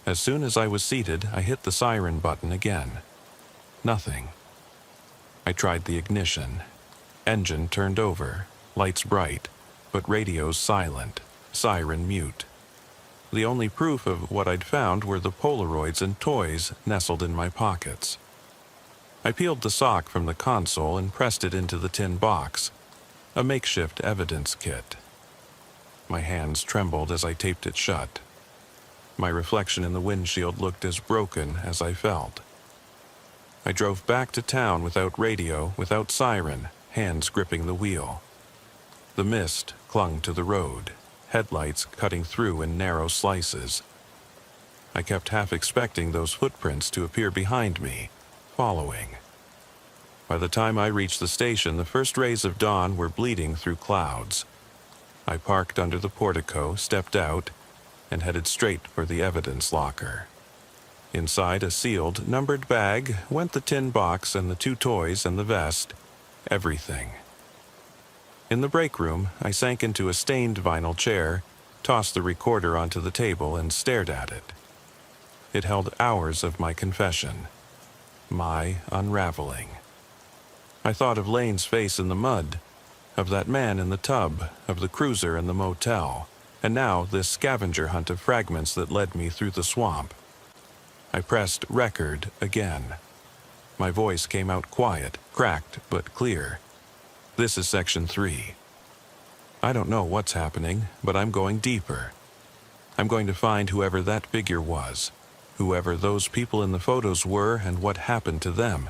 As soon as I was seated, I hit the siren button again. Nothing. I tried the ignition. Engine turned over, lights bright, but radios silent, siren mute. The only proof of what I'd found were the Polaroids and toys nestled in my pockets. I peeled the sock from the console and pressed it into the tin box, a makeshift evidence kit. My hands trembled as I taped it shut. My reflection in the windshield looked as broken as I felt. I drove back to town without radio, without siren, hands gripping the wheel. The mist clung to the road, headlights cutting through in narrow slices. I kept half expecting those footprints to appear behind me, following. By the time I reached the station, the first rays of dawn were bleeding through clouds. I parked under the portico, stepped out, and headed straight for the evidence locker. Inside a sealed, numbered bag went the tin box and the 2 toys and the vest, everything. In the break room, I sank into a stained vinyl chair, tossed the recorder onto the table, and stared at it. It held hours of my confession, my unraveling. I thought of Lane's face in the mud, of that man in the tub, of the cruiser and the motel, and now this scavenger hunt of fragments that led me through the swamp. I pressed record again. My voice came out quiet, cracked but clear. "This is Section 3. I don't know what's happening, but I'm going deeper. I'm going to find whoever that figure was, whoever those people in the photos were, and what happened to them.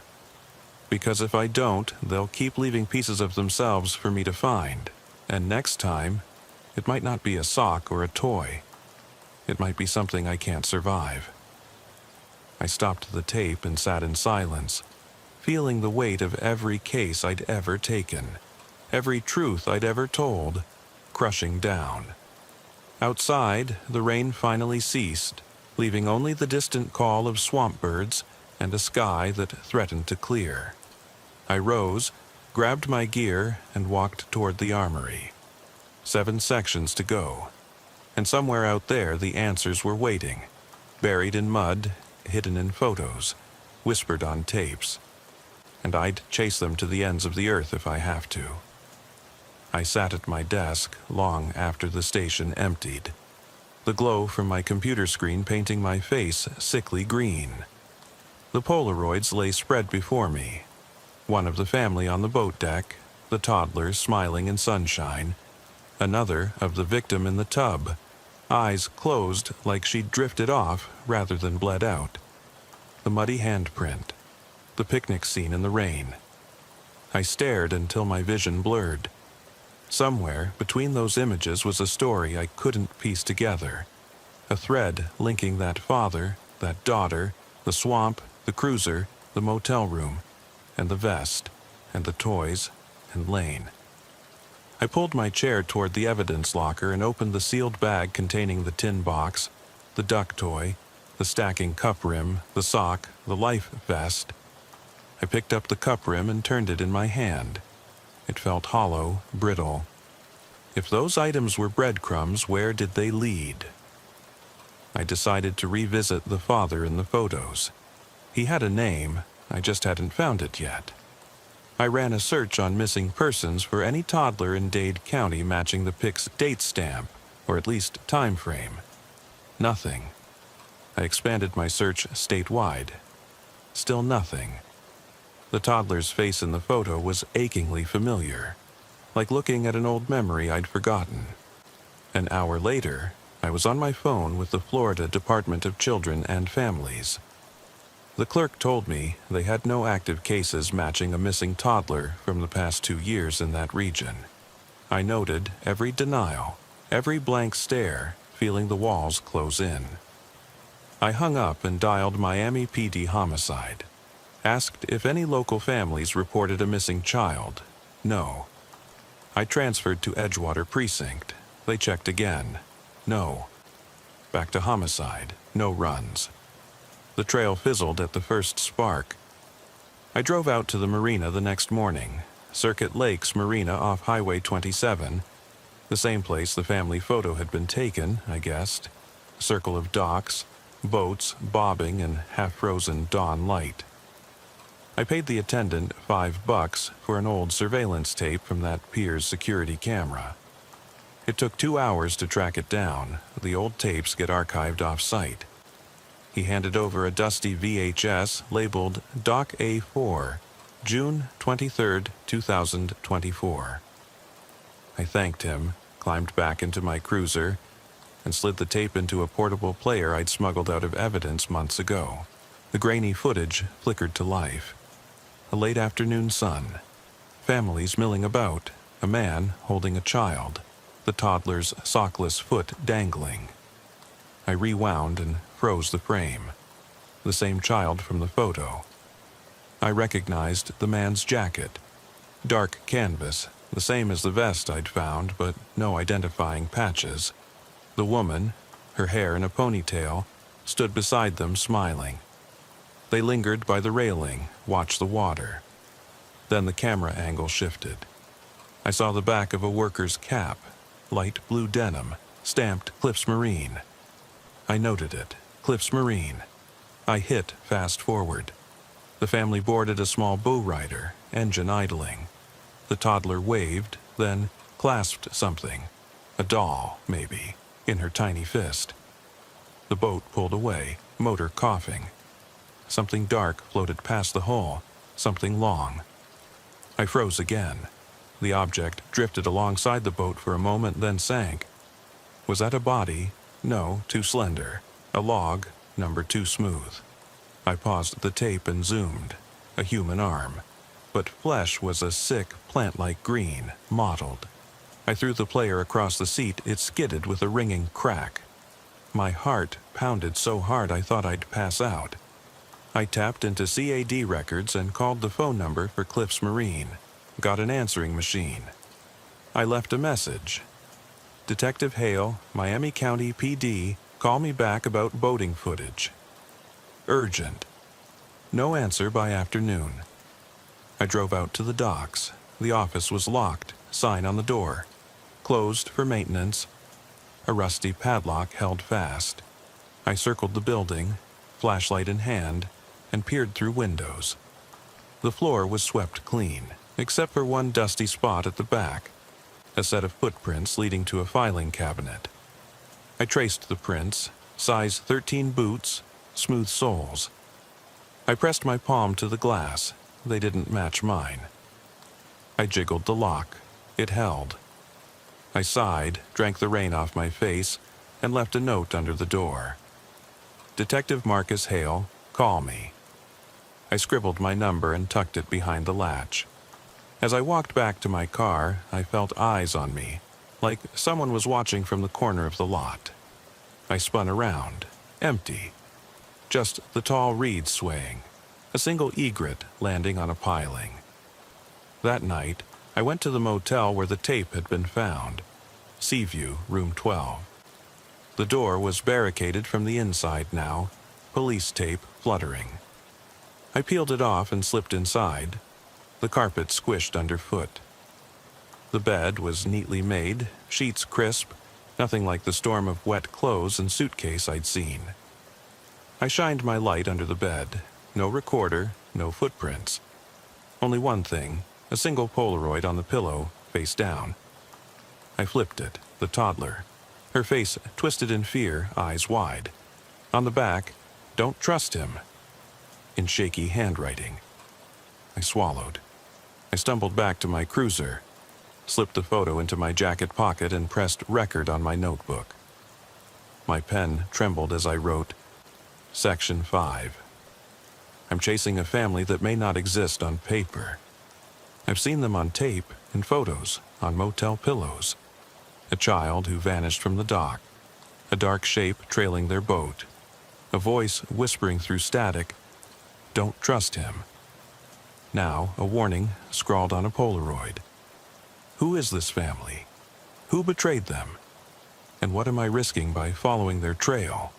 Because if I don't, they'll keep leaving pieces of themselves for me to find. And next time, it might not be a sock or a toy. It might be something I can't survive." I stopped the tape and sat in silence, feeling the weight of every case I'd ever taken, every truth I'd ever told, crushing down. Outside, the rain finally ceased, leaving only the distant call of swamp birds and a sky that threatened to clear. I rose, grabbed my gear, and walked toward the armory. 7 sections to go, and somewhere out there the answers were waiting, buried in mud, hidden in photos, whispered on tapes. And I'd chase them to the ends of the earth if I have to. I sat at my desk long after the station emptied, the glow from my computer screen painting my face sickly green. The Polaroids lay spread before me. One of the family on the boat deck, the toddler smiling in sunshine. Another of the victim in the tub, eyes closed like she'd drifted off rather than bled out. The muddy handprint. The picnic scene in the rain. I stared until my vision blurred. Somewhere between those images was a story I couldn't piece together. A thread linking that father, that daughter, the swamp, the cruiser, the motel room, and the vest, and the toys, and Lane. I pulled my chair toward the evidence locker and opened the sealed bag containing the tin box, the duck toy, the stacking cup rim, the sock, the life vest. I picked up the cup rim and turned it in my hand. It felt hollow, brittle. If those items were breadcrumbs, where did they lead? I decided to revisit the father in the photos. He had a name, I just hadn't found it yet. I ran a search on missing persons for any toddler in Dade County matching the pic's date stamp, or at least time frame. Nothing. I expanded my search statewide. Still nothing. The toddler's face in the photo was achingly familiar, like looking at an old memory I'd forgotten. An hour later, I was on my phone with the Florida Department of Children and Families. The clerk told me they had no active cases matching a missing toddler from the past 2 years in that region. I noted every denial, every blank stare, feeling the walls close in. I hung up and dialed Miami PD Homicide. Asked if any local families reported a missing child. No. I transferred to Edgewater Precinct. They checked again. No. Back to Homicide. No runs. The trail fizzled at the first spark. I drove out to the marina the next morning, Circuit Lakes Marina off Highway 27, the same place the family photo had been taken, I guessed. A circle of docks, boats bobbing in half-frozen dawn light. I paid the attendant $5 for an old surveillance tape from that pier's security camera. It took 2 hours to track it down. The old tapes get archived off-site. He handed over a dusty VHS labeled Doc A4, June 23, 2024. I thanked him, climbed back into my cruiser, and slid the tape into a portable player I'd smuggled out of evidence months ago. The grainy footage flickered to life. A late afternoon sun. Families milling about. A man holding a child. The toddler's sockless foot dangling. I rewound and froze the frame. The same child from the photo. I recognized the man's jacket. Dark canvas, the same as the vest I'd found, but no identifying patches. The woman, her hair in a ponytail, stood beside them smiling. They lingered by the railing, watched the water. Then the camera angle shifted. I saw the back of a worker's cap, light blue denim, stamped Cliffs Marine. I noted it, Cliffs Marine. I hit fast forward. The family boarded a small bowrider, engine idling. The toddler waved, then clasped something, a doll, maybe, in her tiny fist. The boat pulled away, motor coughing. Something dark floated past the hull, something long. I froze again. The object drifted alongside the boat for a moment, then sank. Was that a body? No, too slender. A log, number too smooth. I paused the tape and zoomed. A human arm. But flesh was a sick, plant-like green, mottled. I threw the player across the seat. It skidded with a ringing crack. My heart pounded so hard I thought I'd pass out. I tapped into CAD records and called the phone number for Cliffs Marine. Got an answering machine. I left a message. Detective Hale, Miami County PD, call me back about boating footage. Urgent. No answer by afternoon. I drove out to the docks. The office was locked, sign on the door. Closed for maintenance. A rusty padlock held fast. I circled the building, flashlight in hand, and peered through windows. The floor was swept clean, except for one dusty spot at the back, a set of footprints leading to a filing cabinet. I traced the prints, size 13 boots, smooth soles. I pressed my palm to the glass. They didn't match mine. I jiggled the lock. It held. I sighed, drank the rain off my face, and left a note under the door. Detective Marcus Hale, call me. I scribbled my number and tucked it behind the latch. As I walked back to my car, I felt eyes on me, like someone was watching from the corner of the lot. I spun around. Empty. Just the tall reeds swaying. A single egret landing on a piling. That night, I went to the motel where the tape had been found. Seaview, room 12. The door was barricaded from the inside now, police tape fluttering. I peeled it off and slipped inside. The carpet squished underfoot. The bed was neatly made, sheets crisp, nothing like the storm of wet clothes and suitcase I'd seen. I shined my light under the bed. No recorder, no footprints. Only one thing, a single Polaroid on the pillow, face down. I flipped it, the toddler. Her face twisted in fear, eyes wide. On the back, "Don't trust him," in shaky handwriting. I swallowed. I stumbled back to my cruiser, slipped the photo into my jacket pocket and pressed record on my notebook. My pen trembled as I wrote, Section 5. I'm chasing a family that may not exist on paper. I've seen them on tape, in photos, on motel pillows. A child who vanished from the dock, a dark shape trailing their boat, a voice whispering through static, "Don't trust him." Now, a warning scrawled on a Polaroid. Who is this family? Who betrayed them? And what am I risking by following their trail?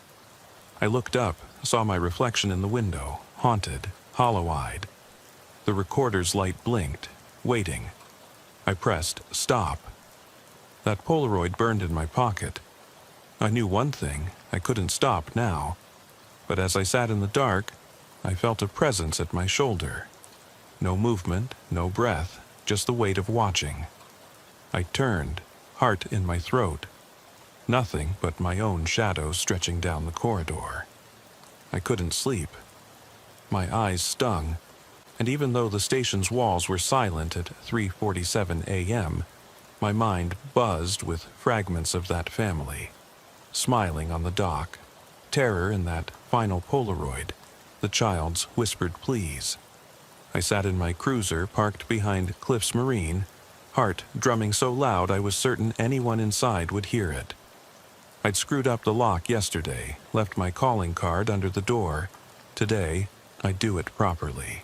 I looked up, saw my reflection in the window, haunted, hollow-eyed. The recorder's light blinked, waiting. I pressed stop. That Polaroid burned in my pocket. I knew one thing, I couldn't stop now. But as I sat in the dark, I felt a presence at my shoulder. No movement, no breath, just the weight of watching. I turned, heart in my throat. Nothing but my own shadow stretching down the corridor. I couldn't sleep. My eyes stung, and even though the station's walls were silent at 3:47 a.m., my mind buzzed with fragments of that family. Smiling on the dock, terror in that final Polaroid, the child's whispered pleas. I sat in my cruiser parked behind Cliffs Marine, heart drumming so loud I was certain anyone inside would hear it. I'd screwed up the lock yesterday, left my calling card under the door. Today, I'd do it properly.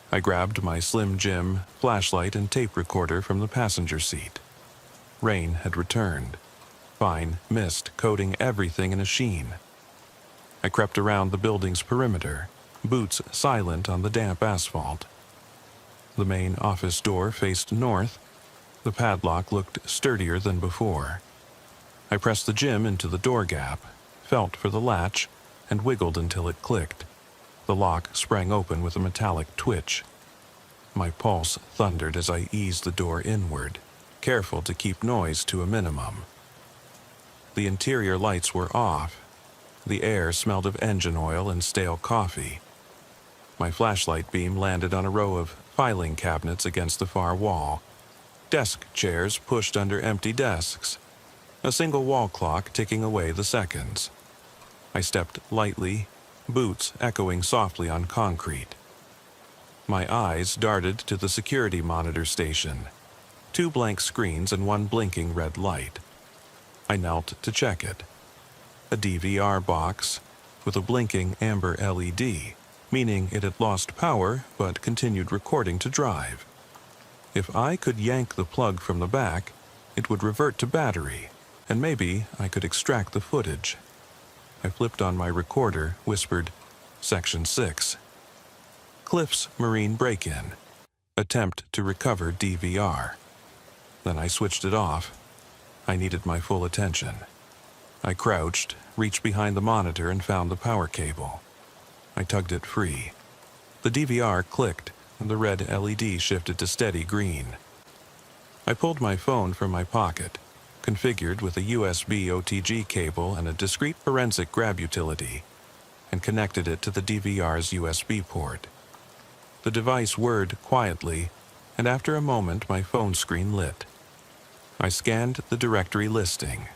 I grabbed my Slim Jim, flashlight, and tape recorder from the passenger seat. Rain had returned. Fine mist coating everything in a sheen. I crept around the building's perimeter, boots silent on the damp asphalt. The main office door faced north. The padlock looked sturdier than before. I pressed the gym into the door gap, felt for the latch, and wiggled until it clicked. The lock sprang open with a metallic twitch. My pulse thundered as I eased the door inward, careful to keep noise to a minimum. The interior lights were off. The air smelled of engine oil and stale coffee. My flashlight beam landed on a row of filing cabinets against the far wall. Desk chairs pushed under empty desks. A single wall clock ticking away the seconds. I stepped lightly, boots echoing softly on concrete. My eyes darted to the security monitor station. 2 blank screens and 1 blinking red light. I knelt to check it. A DVR box with a blinking amber LED, meaning it had lost power but continued recording to drive. If I could yank the plug from the back, it would revert to battery, and maybe I could extract the footage. I flipped on my recorder, whispered, Section 6. Cliffs Marine break-in. Attempt to recover DVR. Then I switched it off. I needed my full attention. I crouched, reached behind the monitor and found the power cable. I tugged it free. The DVR clicked, and the red LED shifted to steady green. I pulled my phone from my pocket, configured with a USB OTG cable and a discrete forensic grab utility, and connected it to the DVR's USB port. The device whirred quietly, and after a moment my phone screen lit. I scanned the directory listing.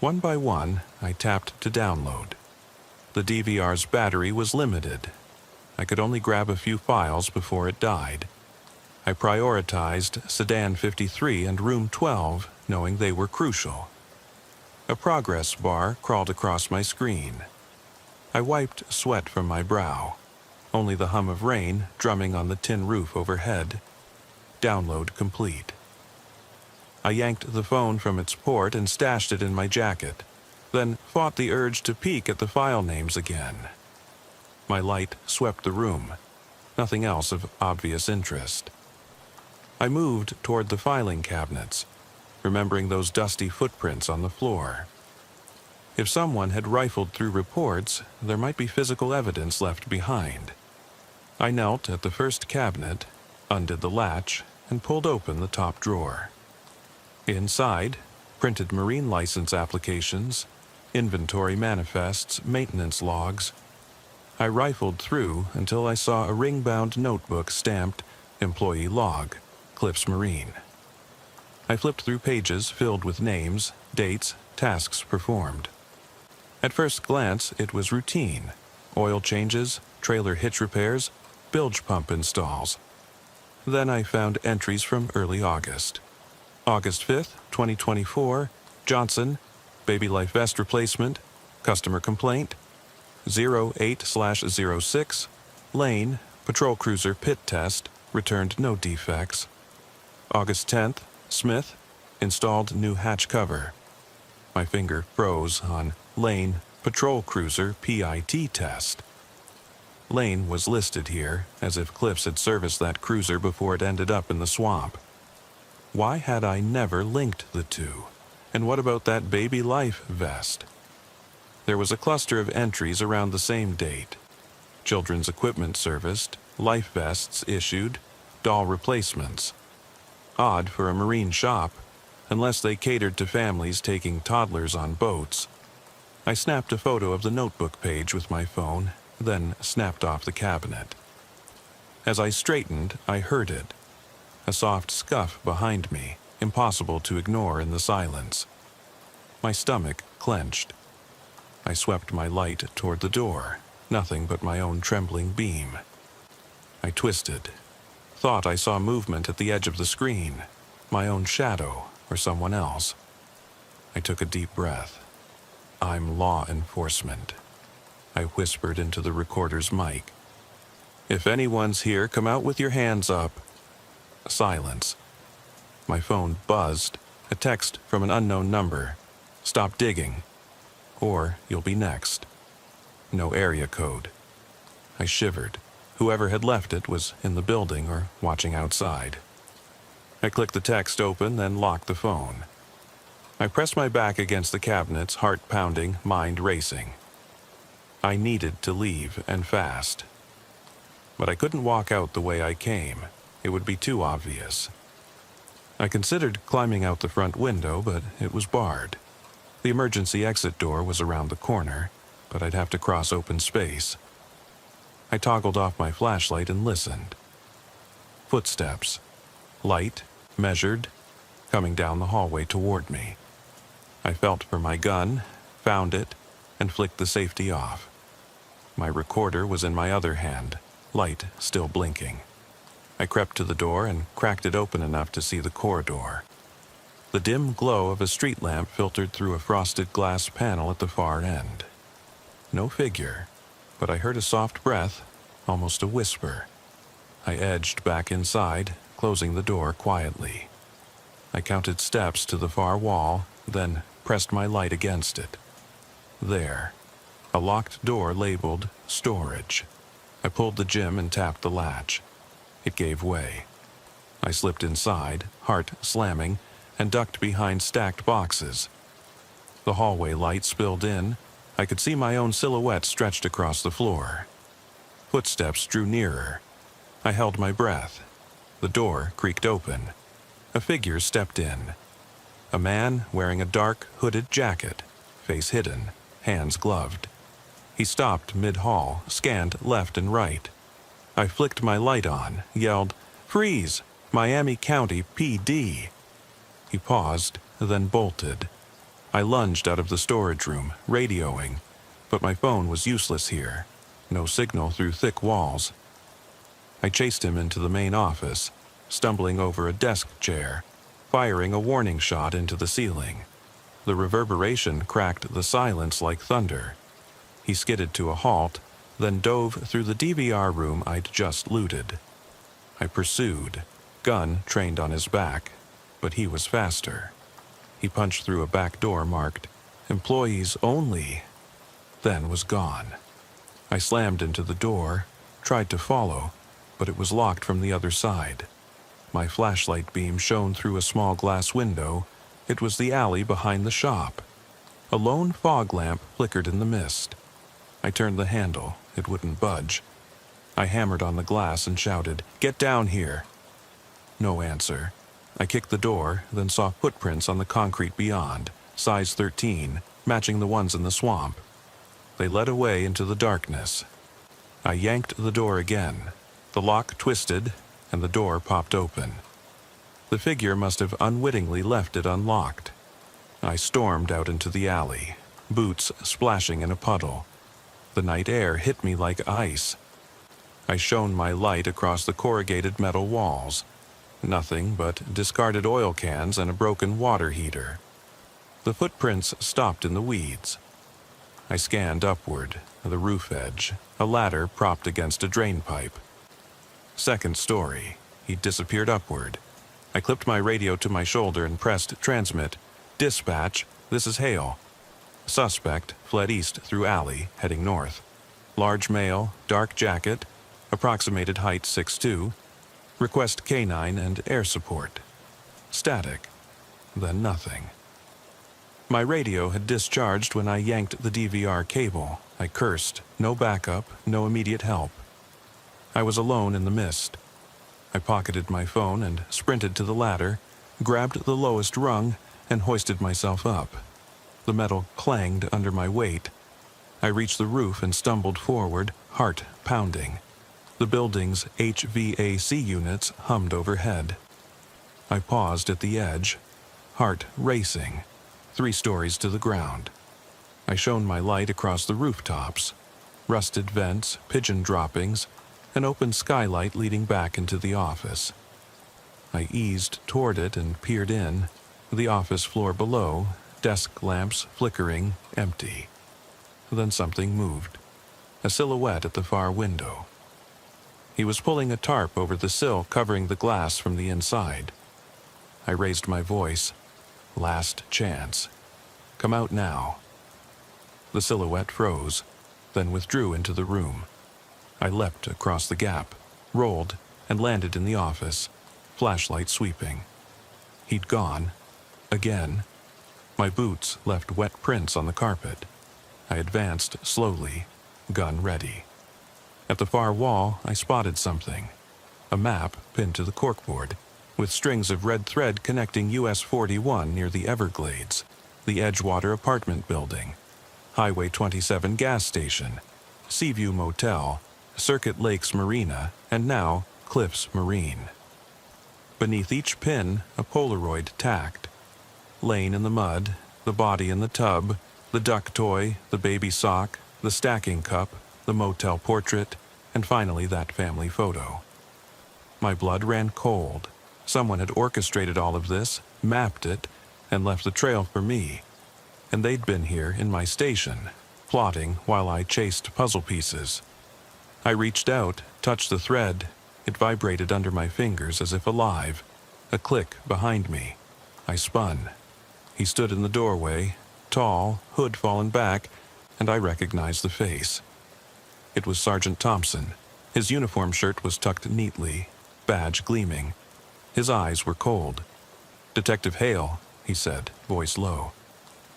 One by one, I tapped to download. The DVR's battery was limited. I could only grab a few files before it died. I prioritized Sedan 53 and Room 12, knowing they were crucial. A progress bar crawled across my screen. I wiped sweat from my brow. Only the hum of rain drumming on the tin roof overhead. Download complete. I yanked the phone from its port and stashed it in my jacket, then fought the urge to peek at the file names again. My light swept the room. Nothing else of obvious interest. I moved toward the filing cabinets, remembering those dusty footprints on the floor. If someone had rifled through reports, there might be physical evidence left behind. I knelt at the first cabinet, undid the latch, and pulled open the top drawer. Inside, printed marine license applications, inventory manifests, maintenance logs. I rifled through until I saw a ring-bound notebook stamped Employee Log, Cliffs Marine. I flipped through pages filled with names, dates, tasks performed. At first glance, it was routine. Oil changes, trailer hitch repairs, bilge pump installs. Then I found entries from early August. August 5th, 2024, Johnson, baby life vest replacement, customer complaint, 08/06, Lane, patrol cruiser pit test, returned no defects. August 10th, Smith, installed new hatch cover. My finger froze on Lane, patrol cruiser PIT test. Lane was listed here, as if Cliffs had serviced that cruiser before it ended up in the swamp. Why had I never linked the two? And what about that baby life vest? There was a cluster of entries around the same date. Children's equipment serviced, life vests issued, doll replacements. Odd for a marine shop, unless they catered to families taking toddlers on boats. I snapped a photo of the notebook page with my phone, then snapped off the cabinet. As I straightened, I heard it. A soft scuff behind me, impossible to ignore in the silence. My stomach clenched. I swept my light toward the door, nothing but my own trembling beam. I twisted. Thought I saw movement at the edge of the screen, my own shadow or someone else. I took a deep breath. I'm law enforcement. I whispered into the recorder's mic. If anyone's here, come out with your hands up. Silence. My phone buzzed. A text from an unknown number. Stop digging. Or you'll be next. No area code. I shivered. Whoever had left it was in the building or watching outside. I clicked the text open, then locked the phone. I pressed my back against the cabinets, heart pounding, mind racing. I needed to leave, and fast. But I couldn't walk out the way I came. It would be too obvious. I considered climbing out the front window, but it was barred. The emergency exit door was around the corner, but I'd have to cross open space. I toggled off my flashlight and listened. Footsteps. Light, measured, coming down the hallway toward me. I felt for my gun, found it, and flicked the safety off. My recorder was in my other hand, light still blinking. I crept to the door and cracked it open enough to see the corridor. The dim glow of a street lamp filtered through a frosted glass panel at the far end. No figure, but I heard a soft breath, almost a whisper. I edged back inside, closing the door quietly. I counted steps to the far wall, then pressed my light against it. There, a locked door labeled Storage. I pulled the gym and tapped the latch. It gave way. I slipped inside, heart slamming, and ducked behind stacked boxes. The hallway light spilled in. I could see my own silhouette stretched across the floor. Footsteps drew nearer. I held my breath. The door creaked open. A figure stepped in. A man wearing a dark, hooded jacket, face hidden, hands gloved. He stopped mid-hall, scanned left and right. I flicked my light on, yelled, "Freeze! Miami County PD!" He paused, then bolted. I lunged out of the storage room, radioing, but my phone was useless here. No signal through thick walls. I chased him into the main office, stumbling over a desk chair, firing a warning shot into the ceiling. The reverberation cracked the silence like thunder. He skidded to a halt, then dove through the DVR room I'd just looted. I pursued. Gun trained on his back, but he was faster. He punched through a back door marked, "Employees only," then was gone. I slammed into the door, tried to follow, but it was locked from the other side. My flashlight beam shone through a small glass window. It was the alley behind the shop. A lone fog lamp flickered in the mist. I turned the handle. It wouldn't budge. I hammered on the glass and shouted, "Get down here!" No answer. I kicked the door, then saw footprints on the concrete beyond, size 13, matching the ones in the swamp. They led away into the darkness. I yanked the door again. The lock twisted, and the door popped open. The figure must have unwittingly left it unlocked. I stormed out into the alley, boots splashing in a puddle. The night air hit me like ice. I shone my light across the corrugated metal walls. Nothing but discarded oil cans and a broken water heater. The footprints stopped in the weeds. I scanned upward, the roof edge, a ladder propped against a drain pipe. Second story. He disappeared upward. I clipped my radio to my shoulder and pressed transmit. "Dispatch, this is Hale. Suspect fled east through alley, heading north. Large male, dark jacket, approximated height 6'2". Request canine and air support." Static. Then nothing. My radio had discharged when I yanked the DVR cable. I cursed. No backup, no immediate help. I was alone in the mist. I pocketed my phone and sprinted to the ladder, grabbed the lowest rung, and hoisted myself up. The metal clanged under my weight. I reached the roof and stumbled forward, heart pounding. The building's HVAC units hummed overhead. I paused at the edge, heart racing, 3 stories to the ground. I shone my light across the rooftops, rusted vents, pigeon droppings, an open skylight leading back into the office. I eased toward it and peered in. The office floor below, desk lamps flickering, empty. Then something moved. A silhouette at the far window. He was pulling a tarp over the sill covering the glass from the inside. I raised my voice. "Last chance. Come out now." The silhouette froze, then withdrew into the room. I leapt across the gap, rolled, and landed in the office, flashlight sweeping. He'd gone. Again. My boots left wet prints on the carpet. I advanced slowly, gun ready. At the far wall, I spotted something. A map pinned to the corkboard, with strings of red thread connecting US 41 near the Everglades, the Edgewater apartment building, Highway 27 gas station, Seaview Motel, Circuit Lakes Marina, and now Cliffs Marine. Beneath each pin, a Polaroid tacked. Laying in the mud, the body in the tub, the duck toy, the baby sock, the stacking cup, the motel portrait, and finally that family photo. My blood ran cold. Someone had orchestrated all of this, mapped it, and left the trail for me. And they'd been here in my station, plotting while I chased puzzle pieces. I reached out, touched the thread. It vibrated under my fingers as if alive. A click behind me. I spun. He stood in the doorway, tall, hood fallen back, and I recognized the face. It was Sergeant Thompson. His uniform shirt was tucked neatly, badge gleaming. His eyes were cold. "Detective Hale," he said, voice low.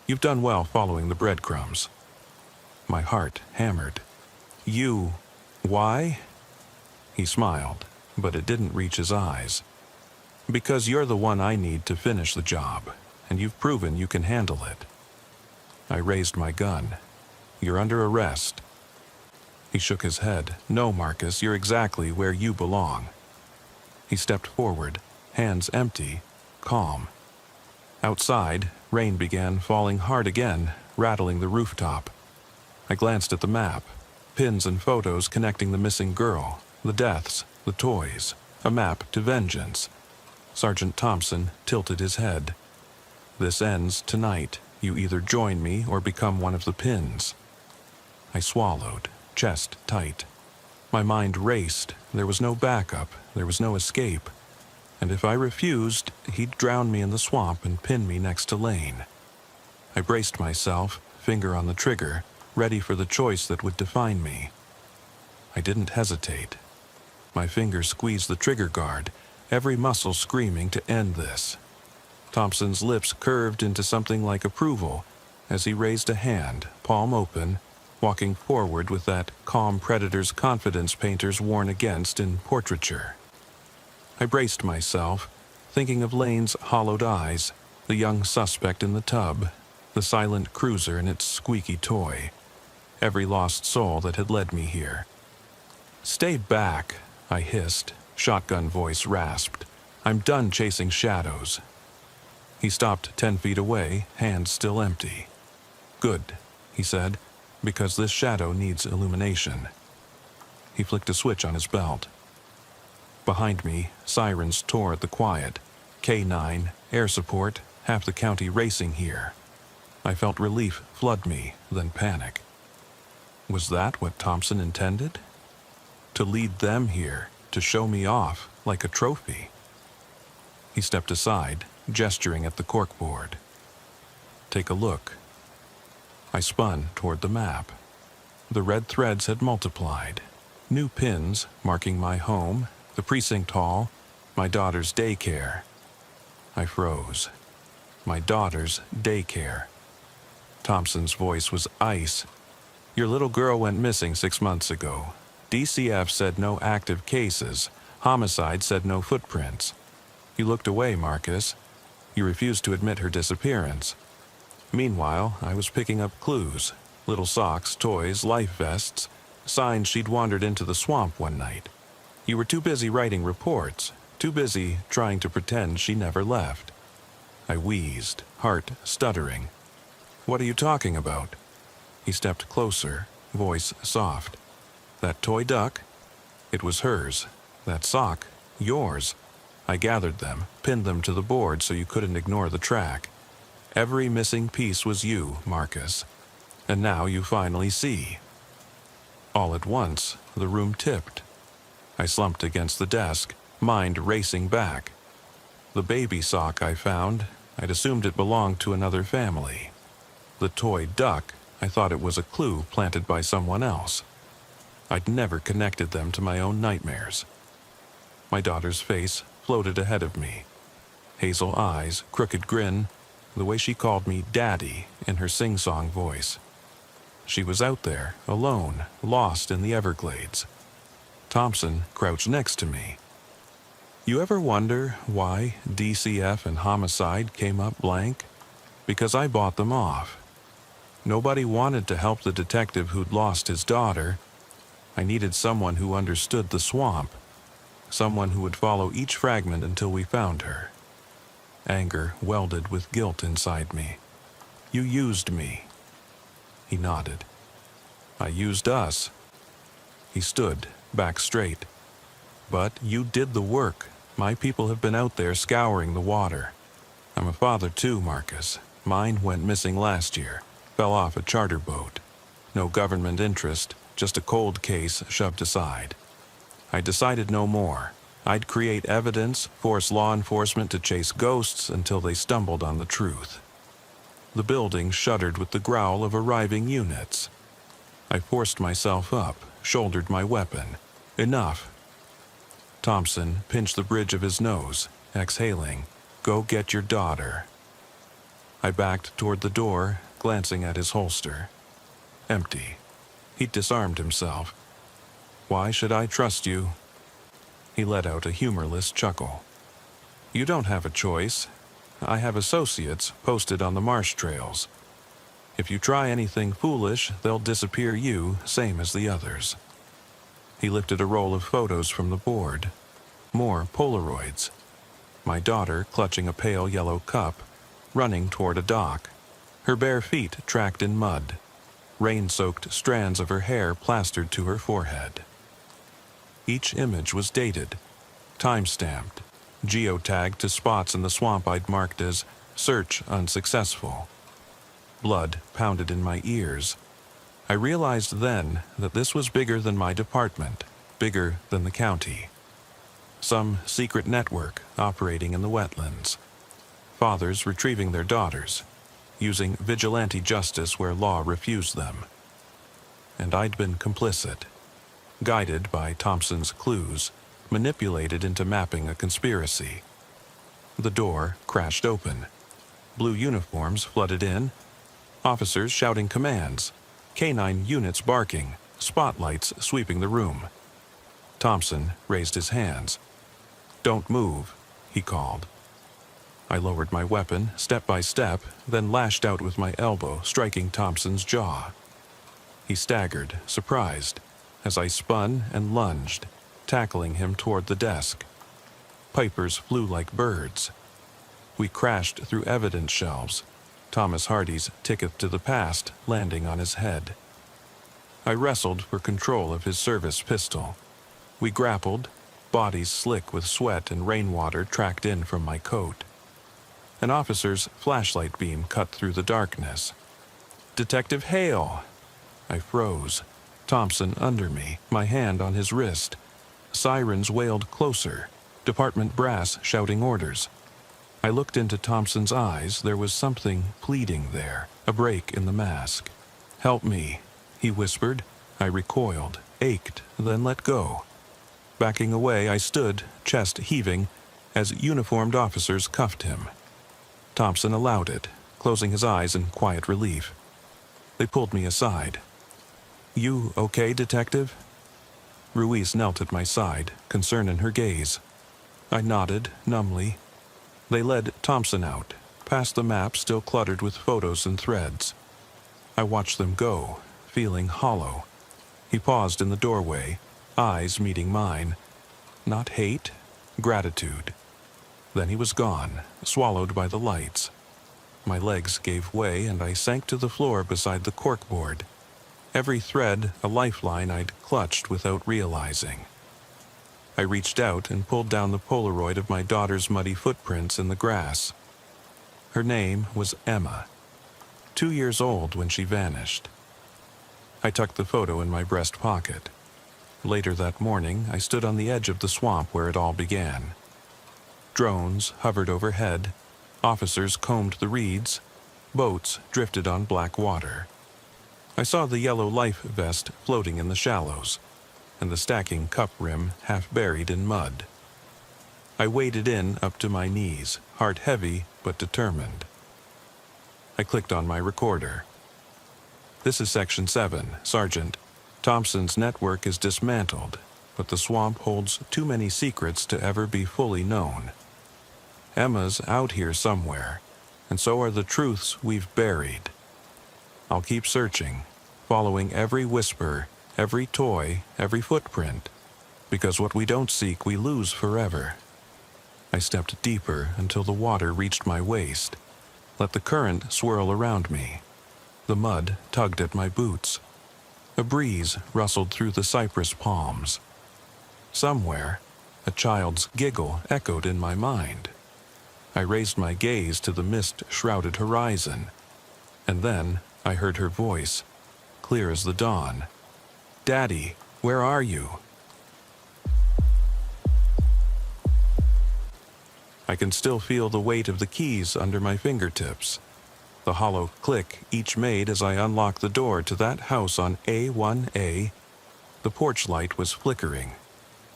"You've done well following the breadcrumbs." My heart hammered. "You... why?" He smiled, but it didn't reach his eyes. "Because you're the one I need to finish the job, and you've proven you can handle it." I raised my gun. "You're under arrest." He shook his head. "No, Marcus, you're exactly where you belong." He stepped forward, hands empty, calm. Outside, rain began falling hard again, rattling the rooftop. I glanced at the map, pins and photos connecting the missing girl, the deaths, the toys, a map to vengeance. Sergeant Thompson tilted his head. "This ends tonight. You either join me or become one of the pins." I swallowed, chest tight. My mind raced. There was no backup. There was no escape. and if I refused, he'd drown me in the swamp and pin me next to Lane. I braced myself, finger on the trigger, ready for the choice that would define me. I didn't hesitate. My fingers squeezed the trigger guard, every muscle screaming to end this. Thompson's lips curved into something like approval as he raised a hand, palm open, walking forward with that calm predator's confidence painters warn against in portraiture. I braced myself, thinking of Lane's hollowed eyes, the young suspect in the tub, the silent cruiser and its squeaky toy, every lost soul that had led me here. "Stay back," I hissed, shotgun voice rasped. "I'm done chasing shadows." He stopped 10 feet away, hands still empty. "Good," he said, "because this shadow needs illumination." He flicked a switch on his belt. Behind me, sirens tore at the quiet. K9, air support, half the county racing here. I felt relief flood me, then panic. Was that what Thompson intended? To lead them here, to show me off like a trophy? He stepped aside, gesturing at the corkboard. "Take a look." I spun toward the map. The red threads had multiplied. New pins marking my home, the precinct hall, my daughter's daycare. I froze. My daughter's daycare. Thompson's voice was ice. "Your little girl went missing 6 months ago. DCF said no active cases. Homicide said no footprints. You looked away, Marcus. You refused to admit her disappearance. Meanwhile, I was picking up clues. Little socks, toys, life vests, signs she'd wandered into the swamp one night. You were too busy writing reports, too busy trying to pretend she never left." I wheezed, heart stuttering. "What are you talking about?" He stepped closer, voice soft. "That toy duck? It was hers. That sock? Yours. I gathered them, pinned them to the board so you couldn't ignore the track. Every missing piece was you, Marcus. And now you finally see." All at once, the room tipped. I slumped against the desk, mind racing back. The baby sock I found, I'd assumed it belonged to another family. The toy duck, I thought it was a clue planted by someone else. I'd never connected them to my own nightmares. My daughter's face floated ahead of me. Hazel eyes, crooked grin, the way she called me Daddy in her sing-song voice. She was out there, alone, lost in the Everglades. Thompson crouched next to me. You ever wonder why DCF and homicide came up blank? Because I bought them off. Nobody wanted to help the detective who'd lost his daughter. I needed someone who understood the swamp, someone who would follow each fragment until we found her. Anger welded with guilt inside me. "You used me." He nodded. "I used us." He stood, back straight. "But you did the work. My people have been out there scouring the water. I'm a father too, Marcus. Mine went missing last year, fell off a charter boat. No government interest, just a cold case shoved aside. I decided no more. I'd create evidence, force law enforcement to chase ghosts until they stumbled on the truth." The building shuddered with the growl of arriving units. I forced myself up, shouldered my weapon. Enough. Thompson pinched the bridge of his nose, exhaling. "Go get your daughter." I backed toward the door, glancing at his holster. Empty. He'd disarmed himself. "Why should I trust you?" He let out a humorless chuckle. "You don't have a choice. I have associates posted on the marsh trails. If you try anything foolish, they'll disappear you, same as the others." He lifted a roll of photos from the board. More Polaroids. My daughter clutching a pale yellow cup, running toward a dock. Her bare feet tracked in mud. Rain-soaked strands of her hair plastered to her forehead. Each image was dated, time-stamped, geotagged to spots in the swamp I'd marked as "search unsuccessful." Blood pounded in my ears. I realized then that this was bigger than my department, bigger than the county. Some secret network operating in the wetlands. Fathers retrieving their daughters, using vigilante justice where law refused them. And I'd been complicit, guided by Thompson's clues, manipulated into mapping a conspiracy. The door crashed open. Blue uniforms flooded in, officers shouting commands, canine units barking, spotlights sweeping the room. Thompson raised his hands. "Don't move," he called. I lowered my weapon step by step, then lashed out with my elbow, striking Thompson's jaw. He staggered, surprised, as I spun and lunged, tackling him toward the desk. Pipers flew like birds. We crashed through evidence shelves, Thomas Hardy's ticket to the past landing on his head. I wrestled for control of his service pistol. We grappled, bodies slick with sweat and rainwater tracked in from my coat. An officer's flashlight beam cut through the darkness. "Detective Hale!" I froze, Thompson under me, my hand on his wrist. Sirens wailed closer, department brass shouting orders. I looked into Thompson's eyes. There was something pleading there, a break in the mask. "Help me," he whispered. I recoiled, ached, then let go. Backing away, I stood, chest heaving, as uniformed officers cuffed him. Thompson allowed it, closing his eyes in quiet relief. They pulled me aside. "You okay, detective?" Ruiz knelt at my side, concern in her gaze. I nodded, numbly. They led Thompson out, past the map still cluttered with photos and threads. I watched them go, feeling hollow. He paused in the doorway, eyes meeting mine. Not hate, gratitude. Then he was gone, swallowed by the lights. My legs gave way and I sank to the floor beside the corkboard. Every thread a lifeline I'd clutched without realizing. I reached out and pulled down the Polaroid of my daughter's muddy footprints in the grass. Her name was Emma, 2 years old when she vanished. I tucked the photo in my breast pocket. Later that morning, I stood on the edge of the swamp where it all began. Drones hovered overhead, officers combed the reeds, boats drifted on black water. I saw the yellow life vest floating in the shallows, and the stacking cup rim half buried in mud. I waded in up to my knees, heart heavy but determined. I clicked on my recorder. "This is Section 7, Sergeant. Thompson's network is dismantled, but the swamp holds too many secrets to ever be fully known. Emma's out here somewhere, and so are the truths we've buried. I'll keep searching, following every whisper, every toy, every footprint, because what we don't seek we lose forever." I stepped deeper until the water reached my waist. Let the current swirl around me. The mud tugged at my boots. A breeze rustled through the cypress palms. Somewhere, a child's giggle echoed in my mind. I raised my gaze to the mist-shrouded horizon, and then I heard her voice, clear as the dawn. "Daddy, where are you?" I can still feel the weight of the keys under my fingertips, the hollow click each made as I unlocked the door to that house on A1A. The porch light was flickering,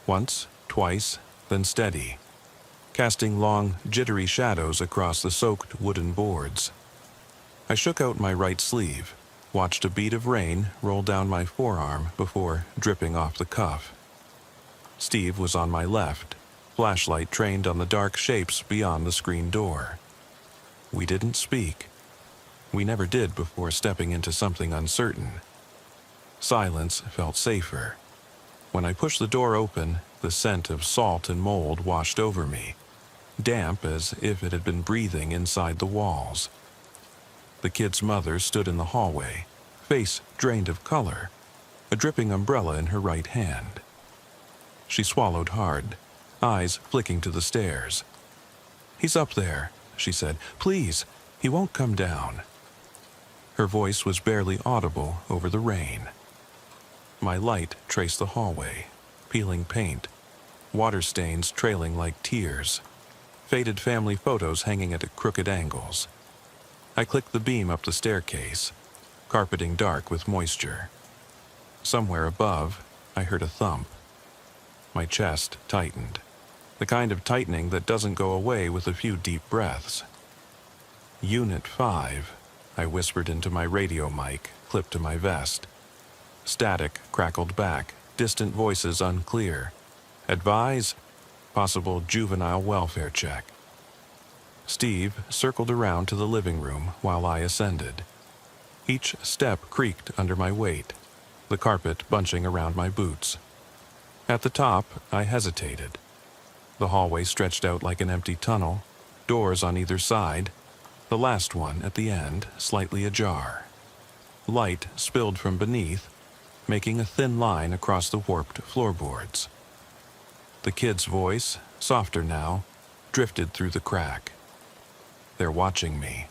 once, twice, then steady, casting long, jittery shadows across the soaked wooden boards. I shook out my right sleeve, watched a bead of rain roll down my forearm before dripping off the cuff. Steve was on my left, flashlight trained on the dark shapes beyond the screen door. We didn't speak. We never did before stepping into something uncertain. Silence felt safer. When I pushed the door open, the scent of salt and mold washed over me, damp as if it had been breathing inside the walls. The kid's mother stood in the hallway, face drained of color, a dripping umbrella in her right hand. She swallowed hard, eyes flicking to the stairs. "He's up there," she said. "Please, he won't come down." Her voice was barely audible over the rain. My light traced the hallway, peeling paint. water stains trailing like tears, faded family photos hanging at crooked angles. I clicked the beam up the staircase, carpeting dark with moisture. Somewhere above, I heard a thump. My chest tightened, the kind of tightening that doesn't go away with a few deep breaths. Unit 5, I whispered into my radio mic, clipped to my vest. Static crackled back, distant voices unclear. Advise, possible juvenile welfare check. Steve circled around to the living room while I ascended. Each step creaked under my weight, the carpet bunching around my boots. At the top, I hesitated. The hallway stretched out like an empty tunnel, doors on either side, the last one at the end slightly ajar. Light spilled from beneath, making a thin line across the warped floorboards. The kid's voice, softer now, drifted through the crack. They're watching me.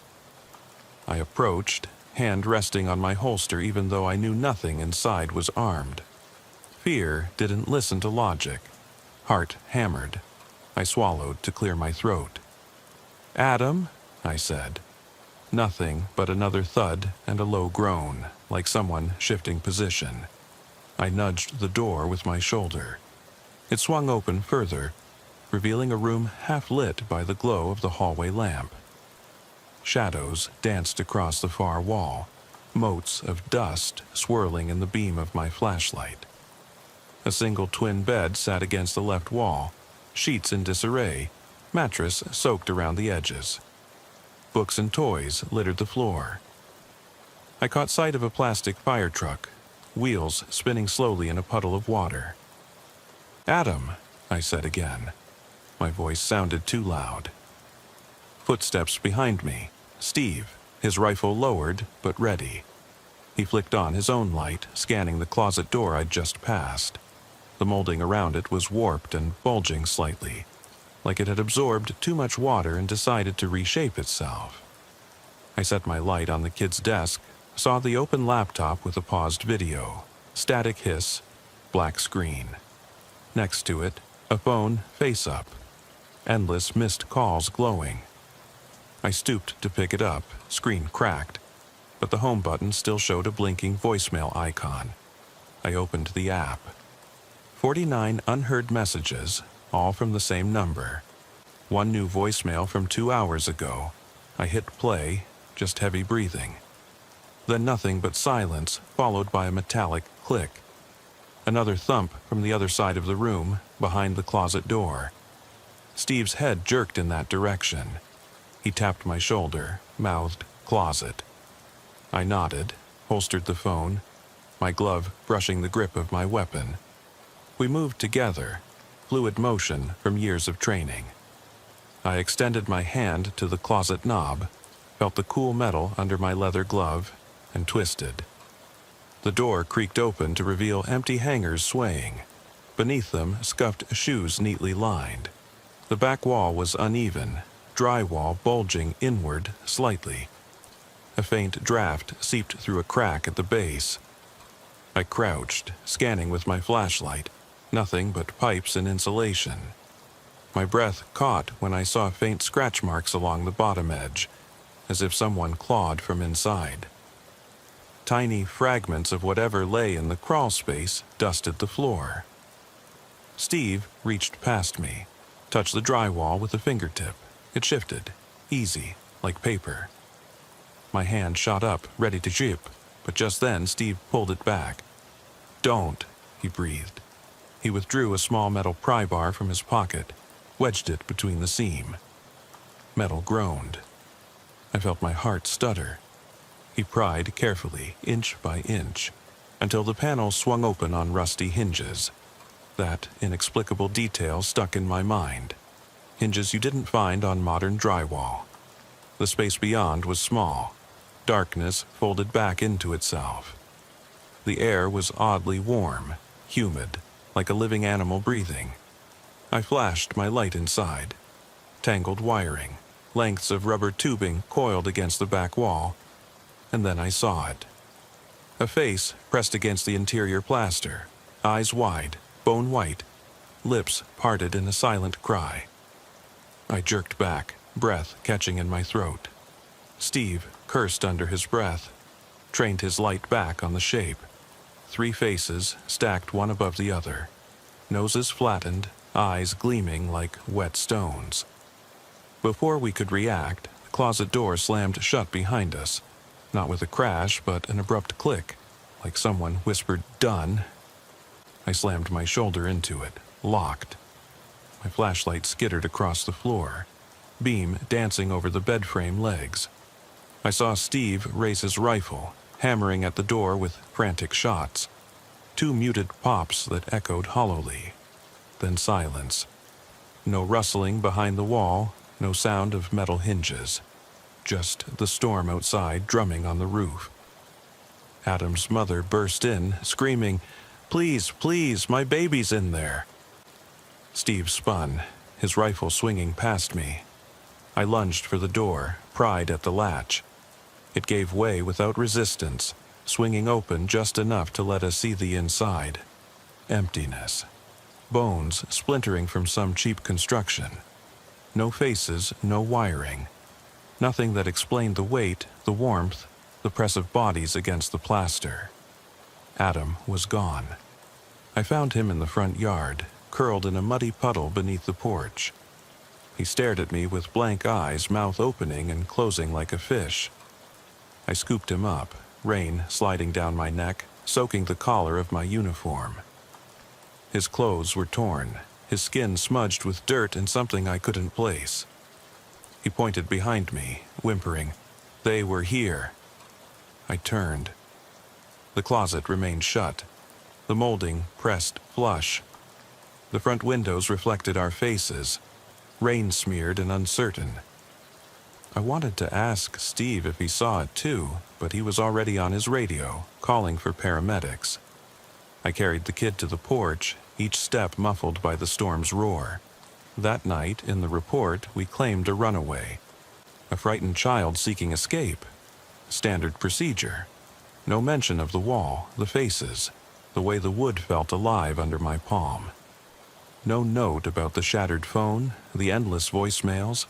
I approached, hand resting on my holster even though I knew nothing inside was armed. Fear didn't listen to logic. Heart hammered. I swallowed to clear my throat. "Adam," I said. Nothing but another thud and a low groan, like someone shifting position. I nudged the door with my shoulder. It swung open further, revealing a room half lit by the glow of the hallway lamp. Shadows danced across the far wall, motes of dust swirling in the beam of my flashlight. A single twin bed sat against the left wall, sheets in disarray, mattress soaked around the edges. Books and toys littered the floor. I caught sight of a plastic fire truck, wheels spinning slowly in a puddle of water. "Adam," I said again. My voice sounded too loud. Footsteps behind me. Steve, his rifle lowered but ready. He flicked on his own light, scanning the closet door I'd just passed. The molding around it was warped and bulging slightly, like it had absorbed too much water and decided to reshape itself. I set my light on the kid's desk, saw the open laptop with a paused video, static hiss, black screen. Next to it, a phone face up, endless missed calls glowing. I stooped to pick it up, screen cracked, but the home button still showed a blinking voicemail icon. I opened the app. 49 unheard messages, all from the same number. One new voicemail from 2 hours ago. I hit play, just heavy breathing. Then nothing but silence, followed by a metallic click. Another thump from the other side of the room, behind the closet door. Steve's head jerked in that direction. He tapped my shoulder, mouthed, "Closet." I nodded, holstered the phone, my glove brushing the grip of my weapon. We moved together, fluid motion from years of training. I extended my hand to the closet knob, felt the cool metal under my leather glove, and twisted. The door creaked open to reveal empty hangers swaying. Beneath them, scuffed shoes neatly lined. The back wall was uneven, drywall bulging inward slightly. A faint draft seeped through a crack at the base. I crouched, scanning with my flashlight, nothing but pipes and insulation. My breath caught when I saw faint scratch marks along the bottom edge, as if someone clawed from inside. Tiny fragments of whatever lay in the crawl space dusted the floor. Steve reached past me, touched the drywall with a fingertip. It shifted, easy, like paper. My hand shot up, ready to chip, but just then Steve pulled it back. "Don't," he breathed. He withdrew a small metal pry bar from his pocket, wedged it between the seam. Metal groaned. I felt my heart stutter. He pried carefully, inch by inch, until the panel swung open on rusty hinges. That inexplicable detail stuck in my mind. Hinges you didn't find on modern drywall. The space beyond was small. Darkness folded back into itself. The air was oddly warm, humid, like a living animal breathing. I flashed my light inside. Tangled wiring, lengths of rubber tubing coiled against the back wall, and then I saw it. A face pressed against the interior plaster, eyes wide, bone white, lips parted in a silent cry. I jerked back, breath catching in my throat. Steve cursed under his breath, trained his light back on the shape. 3 faces stacked one above the other, noses flattened, eyes gleaming like wet stones. Before we could react, the closet door slammed shut behind us, not with a crash but an abrupt click, like someone whispered, "Done." I slammed my shoulder into it, locked. My flashlight skittered across the floor, beam dancing over the bed frame legs. I saw Steve raise his rifle, hammering at the door with frantic shots. 2 muted pops that echoed hollowly. Then silence. No rustling behind the wall, no sound of metal hinges. Just the storm outside drumming on the roof. Adam's mother burst in, screaming, "Please, please, my baby's in there." Steve spun, his rifle swinging past me. I lunged for the door, pried at the latch. It gave way without resistance, swinging open just enough to let us see the inside. Emptiness. Bones splintering from some cheap construction. No faces, no wiring. Nothing that explained the weight, the warmth, the press of bodies against the plaster. Adam was gone. I found him in the front yard, curled in a muddy puddle beneath the porch. He stared at me with blank eyes, mouth opening and closing like a fish. I scooped him up, rain sliding down my neck, soaking the collar of my uniform. His clothes were torn, his skin smudged with dirt and something I couldn't place. He pointed behind me, whimpering, "They were here." I turned. The closet remained shut, the molding pressed flush. The front windows reflected our faces, rain-smeared and uncertain. I wanted to ask Steve if he saw it too, but he was already on his radio, calling for paramedics. I carried the kid to the porch, each step muffled by the storm's roar. That night, in the report, we claimed a runaway. A frightened child seeking escape. Standard procedure. No mention of the wall, the faces, the way the wood felt alive under my palm. No note about the shattered phone, the endless voicemails.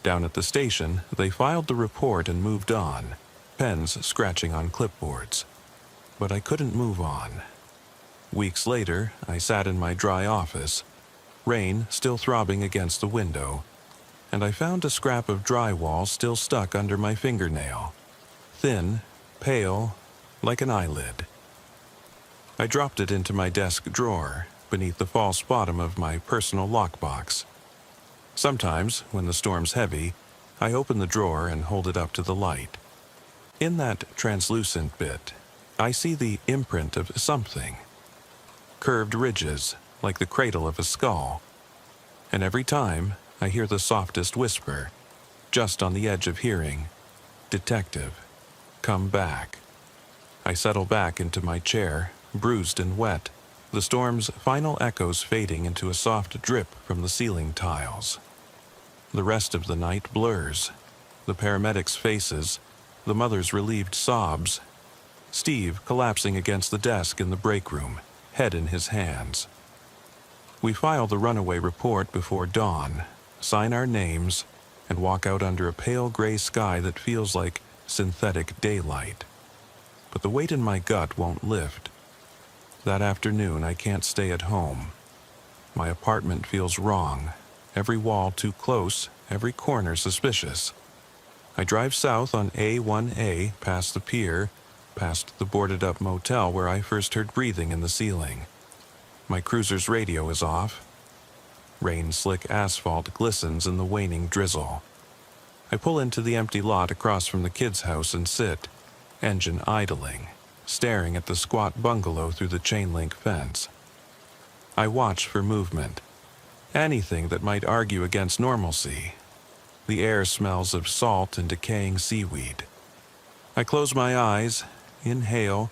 Down at the station, they filed the report and moved on, pens scratching on clipboards. But I couldn't move on. Weeks later, I sat in my dry office, rain still throbbing against the window, and I found a scrap of drywall still stuck under my fingernail, thin, pale, like an eyelid. I dropped it into my desk drawer, beneath the false bottom of my personal lockbox. Sometimes, when the storm's heavy, I open the drawer and hold it up to the light. In that translucent bit, I see the imprint of something. Curved ridges, like the cradle of a skull. And every time, I hear the softest whisper, just on the edge of hearing, "Detective, come back." I settle back into my chair, bruised and wet, the storm's final echoes fading into a soft drip from the ceiling tiles. The rest of the night blurs. The paramedics' faces, the mother's relieved sobs, Steve collapsing against the desk in the break room, head in his hands. We file the runaway report before dawn, sign our names, and walk out under a pale gray sky that feels like synthetic daylight. But the weight in my gut won't lift. That afternoon, I can't stay at home. My apartment feels wrong, every wall too close, every corner suspicious. I drive south on A1A, past the pier, past the boarded-up motel where I first heard breathing in the ceiling. My cruiser's radio is off. Rain-slick asphalt glistens in the waning drizzle. I pull into the empty lot across from the kids' house and sit, engine idling, staring at the squat bungalow through the chain-link fence. I watch for movement, anything that might argue against normalcy. The air smells of salt and decaying seaweed. I close my eyes, inhale,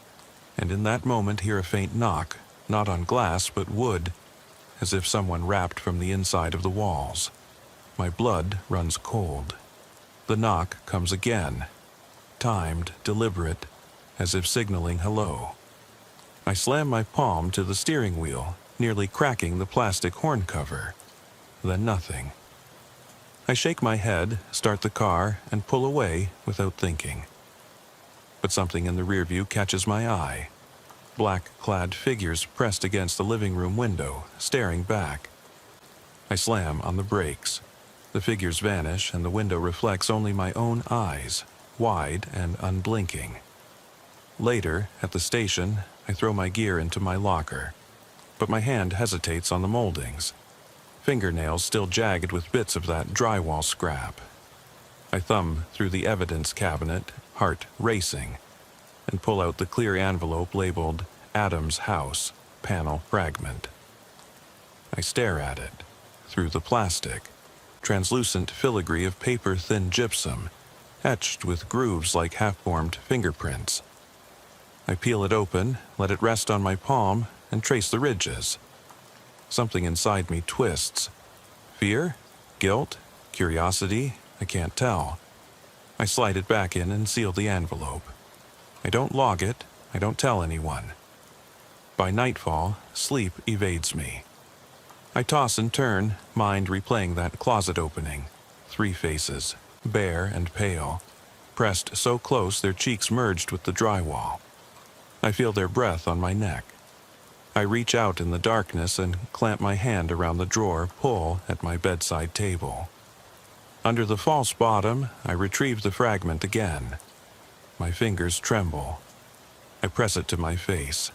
and in that moment hear a faint knock, not on glass but wood, as if someone rapped from the inside of the walls. My blood runs cold. The knock comes again, timed, deliberate, as if signaling hello. I slam my palm to the steering wheel, nearly cracking the plastic horn cover. Then nothing. I shake my head, start the car, and pull away without thinking. But something in the rearview catches my eye. Black-clad figures pressed against the living room window, staring back. I slam on the brakes. The figures vanish, and the window reflects only my own eyes, wide and unblinking. Later, at the station, I throw my gear into my locker, but my hand hesitates on the moldings. Fingernails still jagged with bits of that drywall scrap. I thumb through the evidence cabinet, heart racing, and pull out the clear envelope labeled Adam's House, panel fragment. I stare at it, through the plastic, translucent filigree of paper-thin gypsum, etched with grooves like half-formed fingerprints. I peel it open, let it rest on my palm, and trace the ridges. Something inside me twists. Fear? Guilt? Curiosity? I can't tell. I slide it back in and seal the envelope. I don't log it. I don't tell anyone. By nightfall, sleep evades me. I toss and turn, mind replaying that closet opening. 3 faces, bare and pale, pressed so close their cheeks merged with the drywall. I feel their breath on my neck. I reach out in the darkness and clamp my hand around the drawer pull at my bedside table. Under the false bottom, I retrieve the fragment again. My fingers tremble. I press it to my face.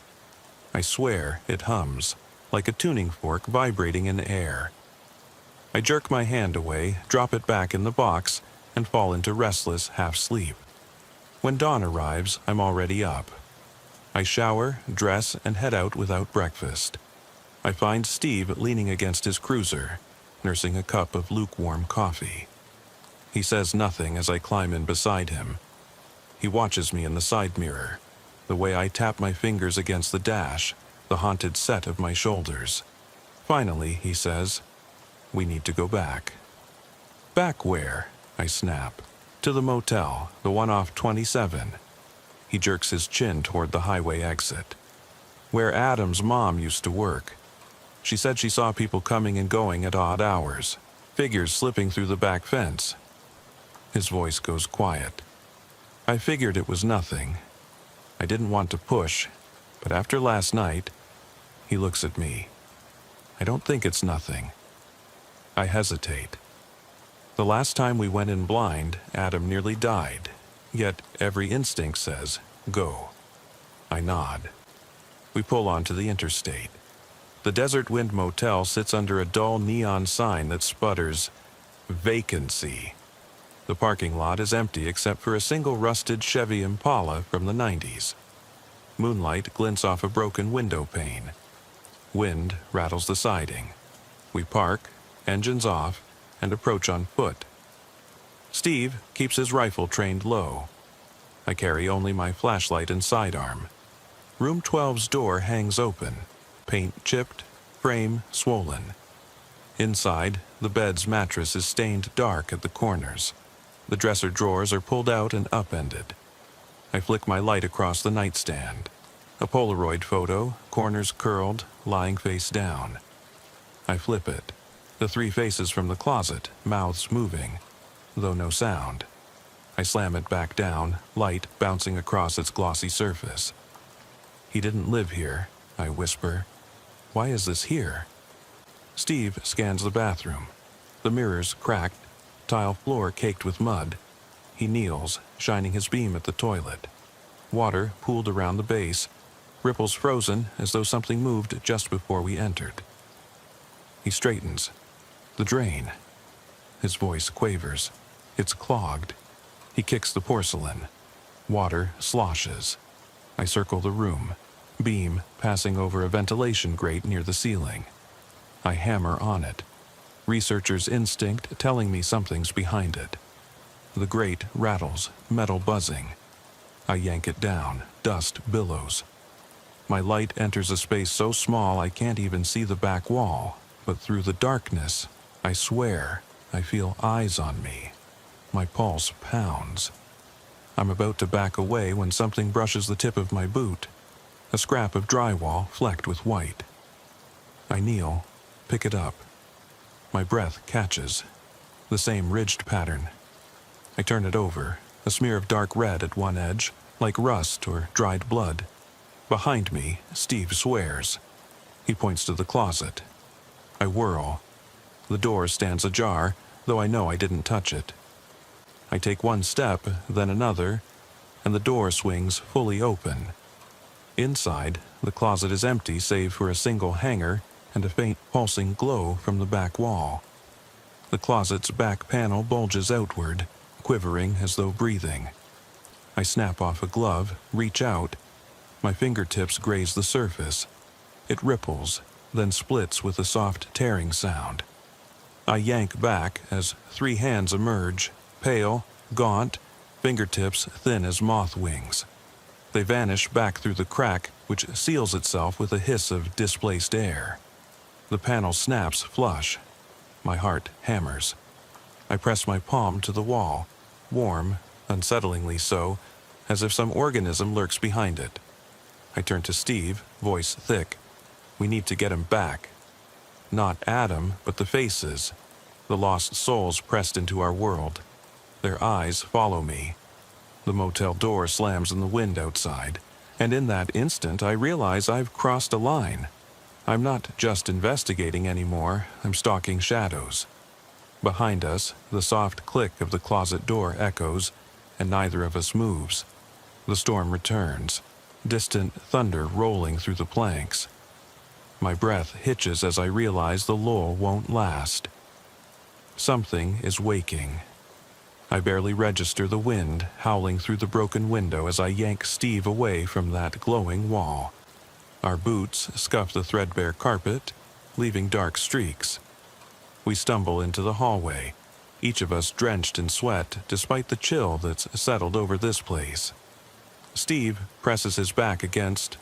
I swear it hums, like a tuning fork vibrating in air. I jerk my hand away, drop it back in the box, and fall into restless half-sleep. When dawn arrives, I'm already up. I shower, dress, and head out without breakfast. I find Steve leaning against his cruiser, nursing a cup of lukewarm coffee. He says nothing as I climb in beside him. He watches me in the side mirror, the way I tap my fingers against the dash, the haunted set of my shoulders. Finally, he says, "We need to go back." "Back where?" I snap. "To the motel, the one off 27. He jerks his chin toward the highway exit. "Where Adam's mom used to work. She said she saw people coming and going at odd hours, figures slipping through the back fence." His voice goes quiet. I figured it was nothing. I didn't want to push, but after last night, he looks at me. I don't think it's nothing. I hesitate. The last time we went in blind, Adam nearly died, yet every instinct says, go. I nod. We pull onto the interstate. The Desert Wind Motel sits under a dull neon sign that sputters, "Vacancy." The parking lot is empty except for a single rusted Chevy Impala from the 90s. Moonlight glints off a broken window pane. Wind rattles the siding. We park, engines off, and approach on foot. Steve keeps his rifle trained low. I carry only my flashlight and sidearm. Room 12's door hangs open, paint chipped, frame swollen. Inside, the bed's mattress is stained dark at the corners. The dresser drawers are pulled out and upended. I flick my light across the nightstand. A Polaroid photo, corners curled, lying face down. I flip it. The 3 faces from the closet, mouths moving, though no sound. I slam it back down, light bouncing across its glossy surface. "He didn't live here," I whisper. "Why is this here?" Steve scans the bathroom. The mirrors cracked, tile floor caked with mud. He kneels, shining his beam at the toilet. Water pooled around the base, ripples frozen as though something moved just before we entered. He straightens. "The drain." His voice quavers. "It's clogged." He kicks the porcelain. Water sloshes. I circle the room, beam passing over a ventilation grate near the ceiling. I hammer on it. Researcher's instinct telling me something's behind it. The grate rattles, metal buzzing. I yank it down, dust billows. My light enters a space so small I can't even see the back wall, but through the darkness, I swear, I feel eyes on me. My pulse pounds. I'm about to back away when something brushes the tip of my boot, a scrap of drywall flecked with white. I kneel, pick it up. My breath catches. The same ridged pattern. I turn it over, a smear of dark red at one edge, like rust or dried blood. Behind me, Steve swears. He points to the closet. I whirl. The door stands ajar, though I know I didn't touch it. I take one step, then another, and the door swings fully open. Inside, the closet is empty save for a single hanger and a faint pulsing glow from the back wall. The closet's back panel bulges outward, quivering as though breathing. I snap off a glove, reach out. My fingertips graze the surface. It ripples, then splits with a soft tearing sound. I yank back as 3 hands emerge, pale, gaunt, fingertips thin as moth wings. They vanish back through the crack, which seals itself with a hiss of displaced air. The panel snaps flush. My heart hammers. I press my palm to the wall, warm, unsettlingly so, as if some organism lurks behind it. I turn to Steve, voice thick. We need to get him back. Not Adam, but the faces. The lost souls pressed into our world. Their eyes follow me. The motel door slams in the wind outside, and in that instant I realize I've crossed a line. I'm not just investigating anymore, I'm stalking shadows. Behind us, the soft click of the closet door echoes, and neither of us moves. The storm returns, distant thunder rolling through the planks. My breath hitches as I realize the lull won't last. Something is waking. I barely register the wind howling through the broken window as I yank Steve away from that glowing wall. Our boots scuff the threadbare carpet, leaving dark streaks. We stumble into the hallway, each of us drenched in sweat despite the chill that's settled over this place. Steve presses his back against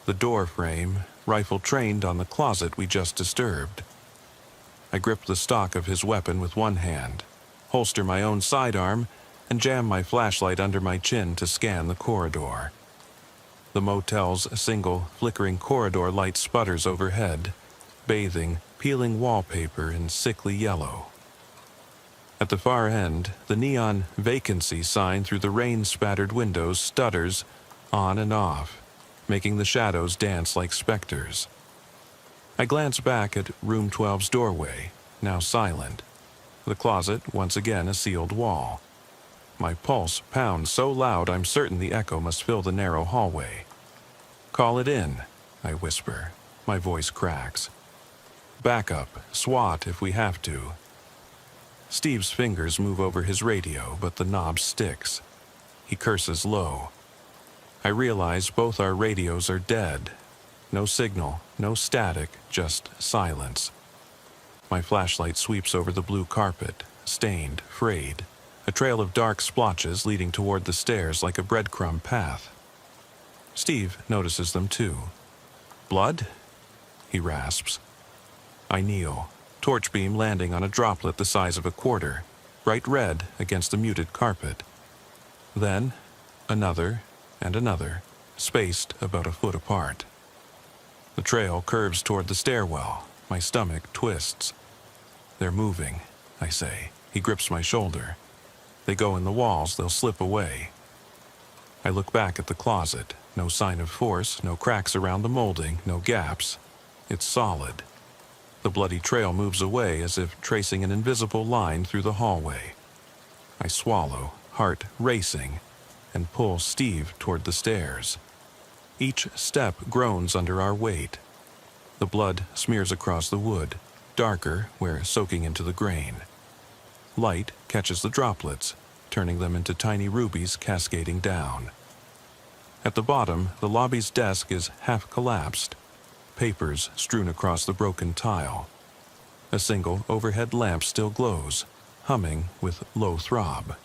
the door frame, rifle trained on the closet we just disturbed. I grip the stock of his weapon with one hand, holster my own sidearm, and jam my flashlight under my chin to scan the corridor. The motel's single, flickering corridor light sputters overhead, bathing, peeling wallpaper in sickly yellow. At the far end, the neon vacancy sign through the rain-spattered windows stutters on and off, making the shadows dance like specters. I glance back at room 12's doorway, now silent. The closet, once again a sealed wall. My pulse pounds so loud I'm certain the echo must fill the narrow hallway. "Call it in," I whisper. My voice cracks. "Back up, SWAT if we have to." Steve's fingers move over his radio, but the knob sticks. He curses low. I realize both our radios are dead. No signal, no static, just silence. My flashlight sweeps over the blue carpet, stained, frayed, a trail of dark splotches leading toward the stairs like a breadcrumb path. Steve notices them too. "Blood?" he rasps. I kneel, torch beam landing on a droplet the size of a quarter, bright red against the muted carpet. Then, another and another, spaced about a foot apart. The trail curves toward the stairwell. My stomach twists. "They're moving," I say. He grips my shoulder. "They go in the walls, they'll slip away." I look back at the closet. No sign of force, no cracks around the molding, no gaps. It's solid. The bloody trail moves away as if tracing an invisible line through the hallway. I swallow, heart racing, and pull Steve toward the stairs. Each step groans under our weight. The blood smears across the wood, darker where soaking into the grain. Light catches the droplets, turning them into tiny rubies cascading down. At the bottom, the lobby's desk is half collapsed, papers strewn across the broken tile. A single overhead lamp still glows, humming with low throb.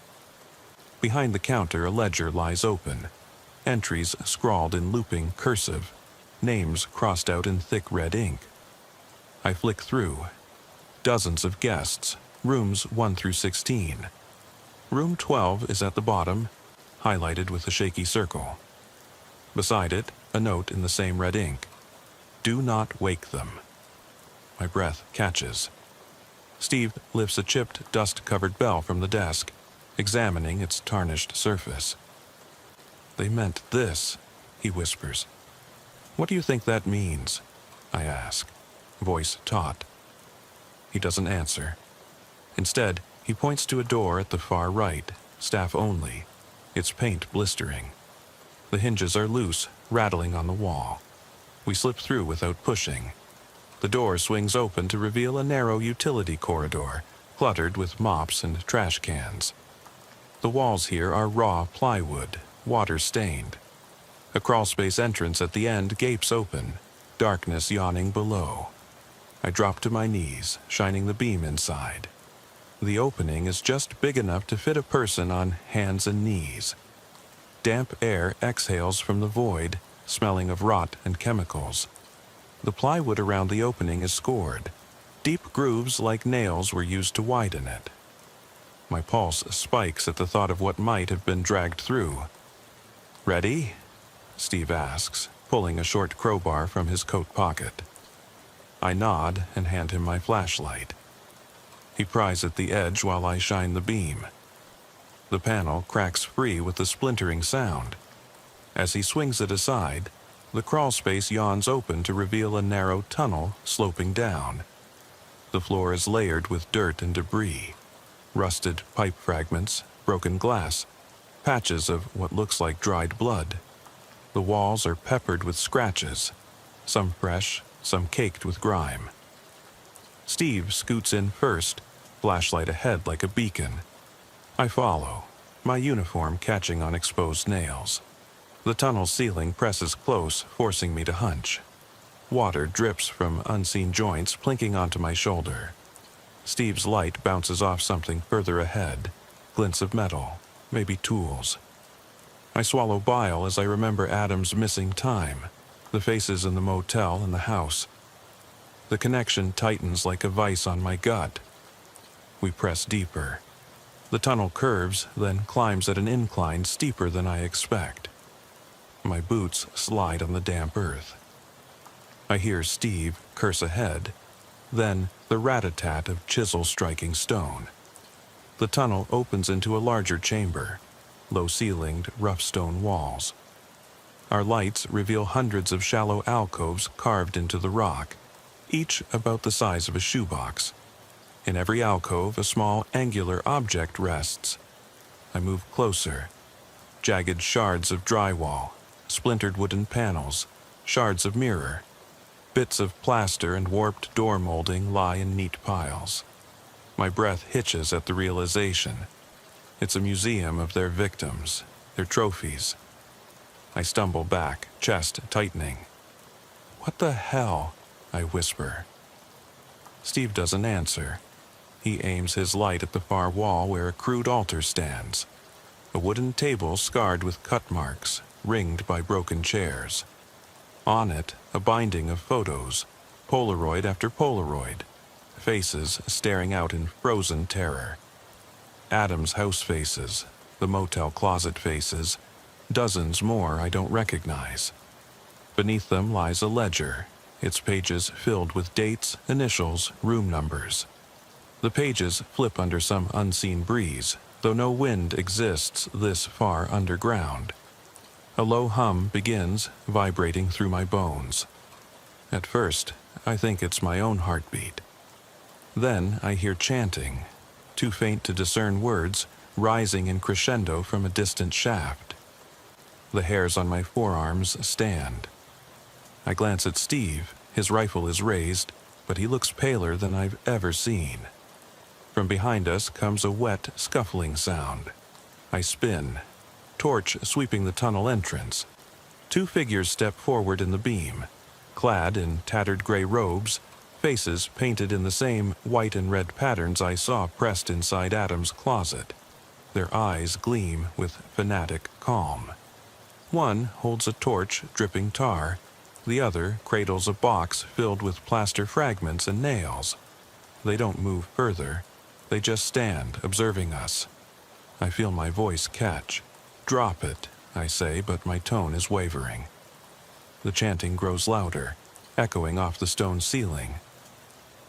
Behind the counter, a ledger lies open, entries scrawled in looping cursive, names crossed out in thick red ink. I flick through. Dozens of guests, rooms 1 through 16. Room 12 is at the bottom, highlighted with a shaky circle. Beside it, a note in the same red ink. "Do not wake them." My breath catches. Steve lifts a chipped, dust-covered bell from the desk, examining its tarnished surface. "They meant this," he whispers. "What do you think that means?" I ask, voice taut. He doesn't answer. Instead, he points to a door at the far right, staff only, its paint blistering. The hinges are loose, rattling on the wall. We slip through without pushing. The door swings open to reveal a narrow utility corridor, cluttered with mops and trash cans. The walls here are raw plywood, water-stained. A crawlspace entrance at the end gapes open, darkness yawning below. I drop to my knees, shining the beam inside. The opening is just big enough to fit a person on hands and knees. Damp air exhales from the void, smelling of rot and chemicals. The plywood around the opening is scored. Deep grooves like nails were used to widen it. My pulse spikes at the thought of what might have been dragged through. "Ready?" Steve asks, pulling a short crowbar from his coat pocket. I nod and hand him my flashlight. He pries at the edge while I shine the beam. The panel cracks free with a splintering sound. As he swings it aside, the crawlspace yawns open to reveal a narrow tunnel sloping down. The floor is layered with dirt and debris, rusted pipe fragments, broken glass, patches of what looks like dried blood. The walls are peppered with scratches, some fresh, some caked with grime. Steve scoots in first, flashlight ahead like a beacon. I follow, my uniform catching on exposed nails. The tunnel ceiling presses close, forcing me to hunch. Water drips from unseen joints, plinking onto my shoulder. Steve's light bounces off something further ahead, glints of metal, maybe tools. I swallow bile as I remember Adam's missing time, the faces in the motel and the house. The connection tightens like a vice on my gut. We press deeper. The tunnel curves, then climbs at an incline steeper than I expect. My boots slide on the damp earth. I hear Steve curse ahead, then the rat-a-tat of chisel striking stone. The tunnel opens into a larger chamber, low-ceilinged, rough stone walls. Our lights reveal hundreds of shallow alcoves carved into the rock, each about the size of a shoebox. In every alcove, a small, angular object rests. I move closer. Jagged shards of drywall, splintered wooden panels, shards of mirror. Bits of plaster and warped door molding lie in neat piles. My breath hitches at the realization. It's a museum of their victims, their trophies. I stumble back, chest tightening. "What the hell?" I whisper. Steve doesn't answer. He aims his light at the far wall where a crude altar stands. A wooden table scarred with cut marks, ringed by broken chairs. On it, a binding of photos, Polaroid after Polaroid, faces staring out in frozen terror. Adam's house faces, the motel closet faces, dozens more I don't recognize. Beneath them lies a ledger, its pages filled with dates, initials, room numbers. The pages flip under some unseen breeze, though no wind exists this far underground. A low hum begins, vibrating through my bones. At first, I think it's my own heartbeat. Then I hear chanting, too faint to discern words, rising in crescendo from a distant shaft. The hairs on my forearms stand. I glance at Steve. His rifle is raised, but he looks paler than I've ever seen. From behind us comes a wet, scuffling sound. I spin, torch sweeping the tunnel entrance. Two figures step forward in the beam, clad in tattered gray robes, faces painted in the same white and red patterns I saw pressed inside Adam's closet. Their eyes gleam with fanatic calm. One holds a torch dripping tar. The other cradles a box filled with plaster fragments and nails. They don't move further. They just stand, observing us. I feel my voice catch. "Drop it," I say, but my tone is wavering. The chanting grows louder, echoing off the stone ceiling.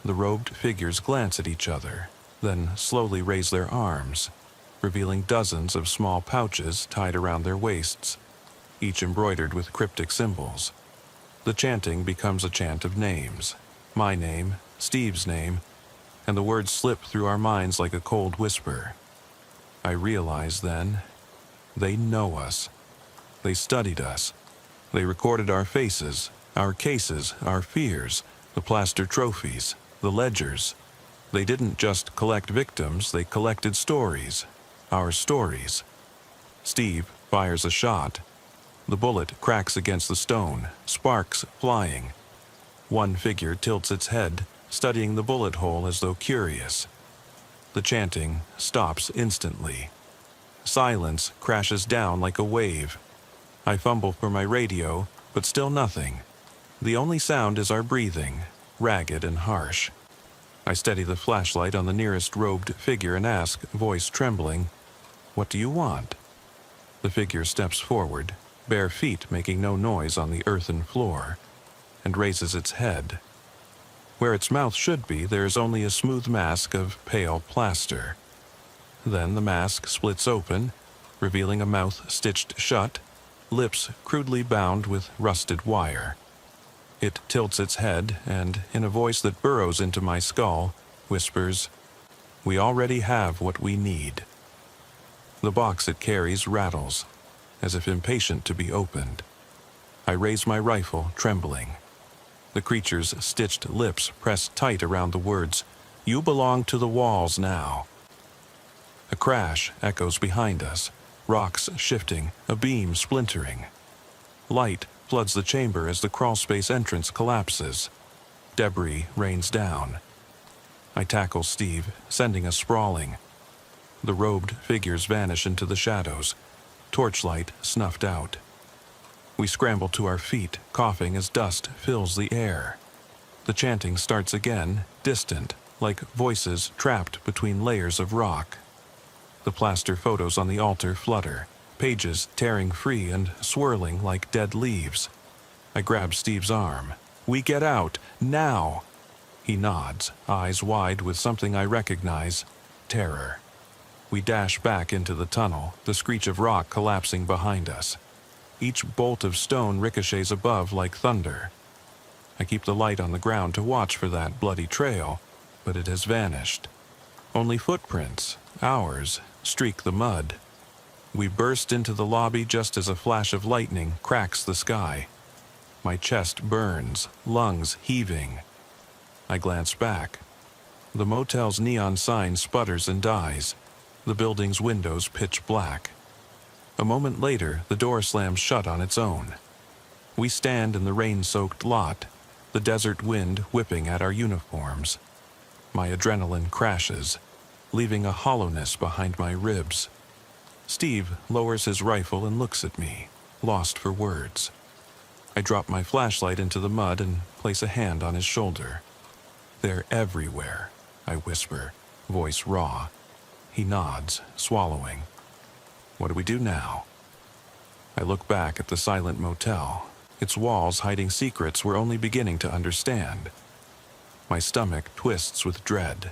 The robed figures glance at each other, then slowly raise their arms, revealing dozens of small pouches tied around their waists, each embroidered with cryptic symbols. The chanting becomes a chant of names. My name, Steve's name, and the words slip through our minds like a cold whisper. I realize then, they know us. They studied us. They recorded our faces, our cases, our fears, the plaster trophies, the ledgers. They didn't just collect victims, they collected stories. Our stories. Steve fires a shot. The bullet cracks against the stone, sparks flying. One figure tilts its head, studying the bullet hole as though curious. The chanting stops instantly. Silence crashes down like a wave. I fumble for my radio, but still nothing. The only sound is our breathing, ragged and harsh. I steady the flashlight on the nearest robed figure and ask, voice trembling, "What do you want?" The figure steps forward, bare feet making no noise on the earthen floor, and raises its head. Where its mouth should be, there is only a smooth mask of pale plaster. Then the mask splits open, revealing a mouth stitched shut, lips crudely bound with rusted wire. It tilts its head and, in a voice that burrows into my skull, whispers, "We already have what we need." The box it carries rattles, as if impatient to be opened. I raise my rifle, trembling. The creature's stitched lips press tight around the words, "You belong to the walls now." A crash echoes behind us, rocks shifting, a beam splintering. Light floods the chamber as the crawlspace entrance collapses. Debris rains down. I tackle Steve, sending us sprawling. The robed figures vanish into the shadows, torchlight snuffed out. We scramble to our feet, coughing as dust fills the air. The chanting starts again, distant, like voices trapped between layers of rock. The plaster photos on the altar flutter, pages tearing free and swirling like dead leaves. I grab Steve's arm. "We get out, now!" He nods, eyes wide with something I recognize, terror. We dash back into the tunnel, the screech of rock collapsing behind us. Each bolt of stone ricochets above like thunder. I keep the light on the ground to watch for that bloody trail, but it has vanished. Only footprints, ours, streak the mud. We burst into the lobby just as a flash of lightning cracks the sky. My chest burns, lungs heaving. I glance back. The motel's neon sign sputters and dies. The building's windows pitch black. A moment later, the door slams shut on its own. We stand in the rain-soaked lot, the desert wind whipping at our uniforms. My adrenaline crashes, leaving a hollowness behind my ribs. Steve lowers his rifle and looks at me, lost for words. I drop my flashlight into the mud and place a hand on his shoulder. "They're everywhere," I whisper, voice raw. He nods, swallowing. "What do we do now?" I look back at the silent motel, its walls hiding secrets we're only beginning to understand. My stomach twists with dread.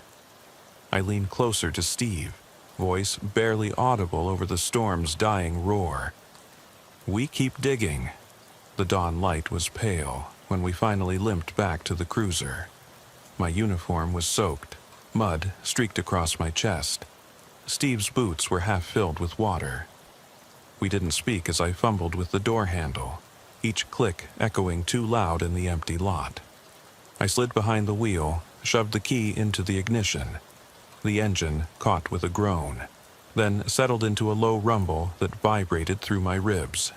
I lean closer to Steve, voice barely audible over the storm's dying roar. We keep digging. The dawn light was pale when we finally limped back to the cruiser. My uniform was soaked, mud streaked across my chest. Steve's boots were half filled with water. We didn't speak as I fumbled with the door handle, each click echoing too loud in the empty lot. I slid behind the wheel, shoved the key into the ignition. The engine caught with a groan, then settled into a low rumble that vibrated through my ribs.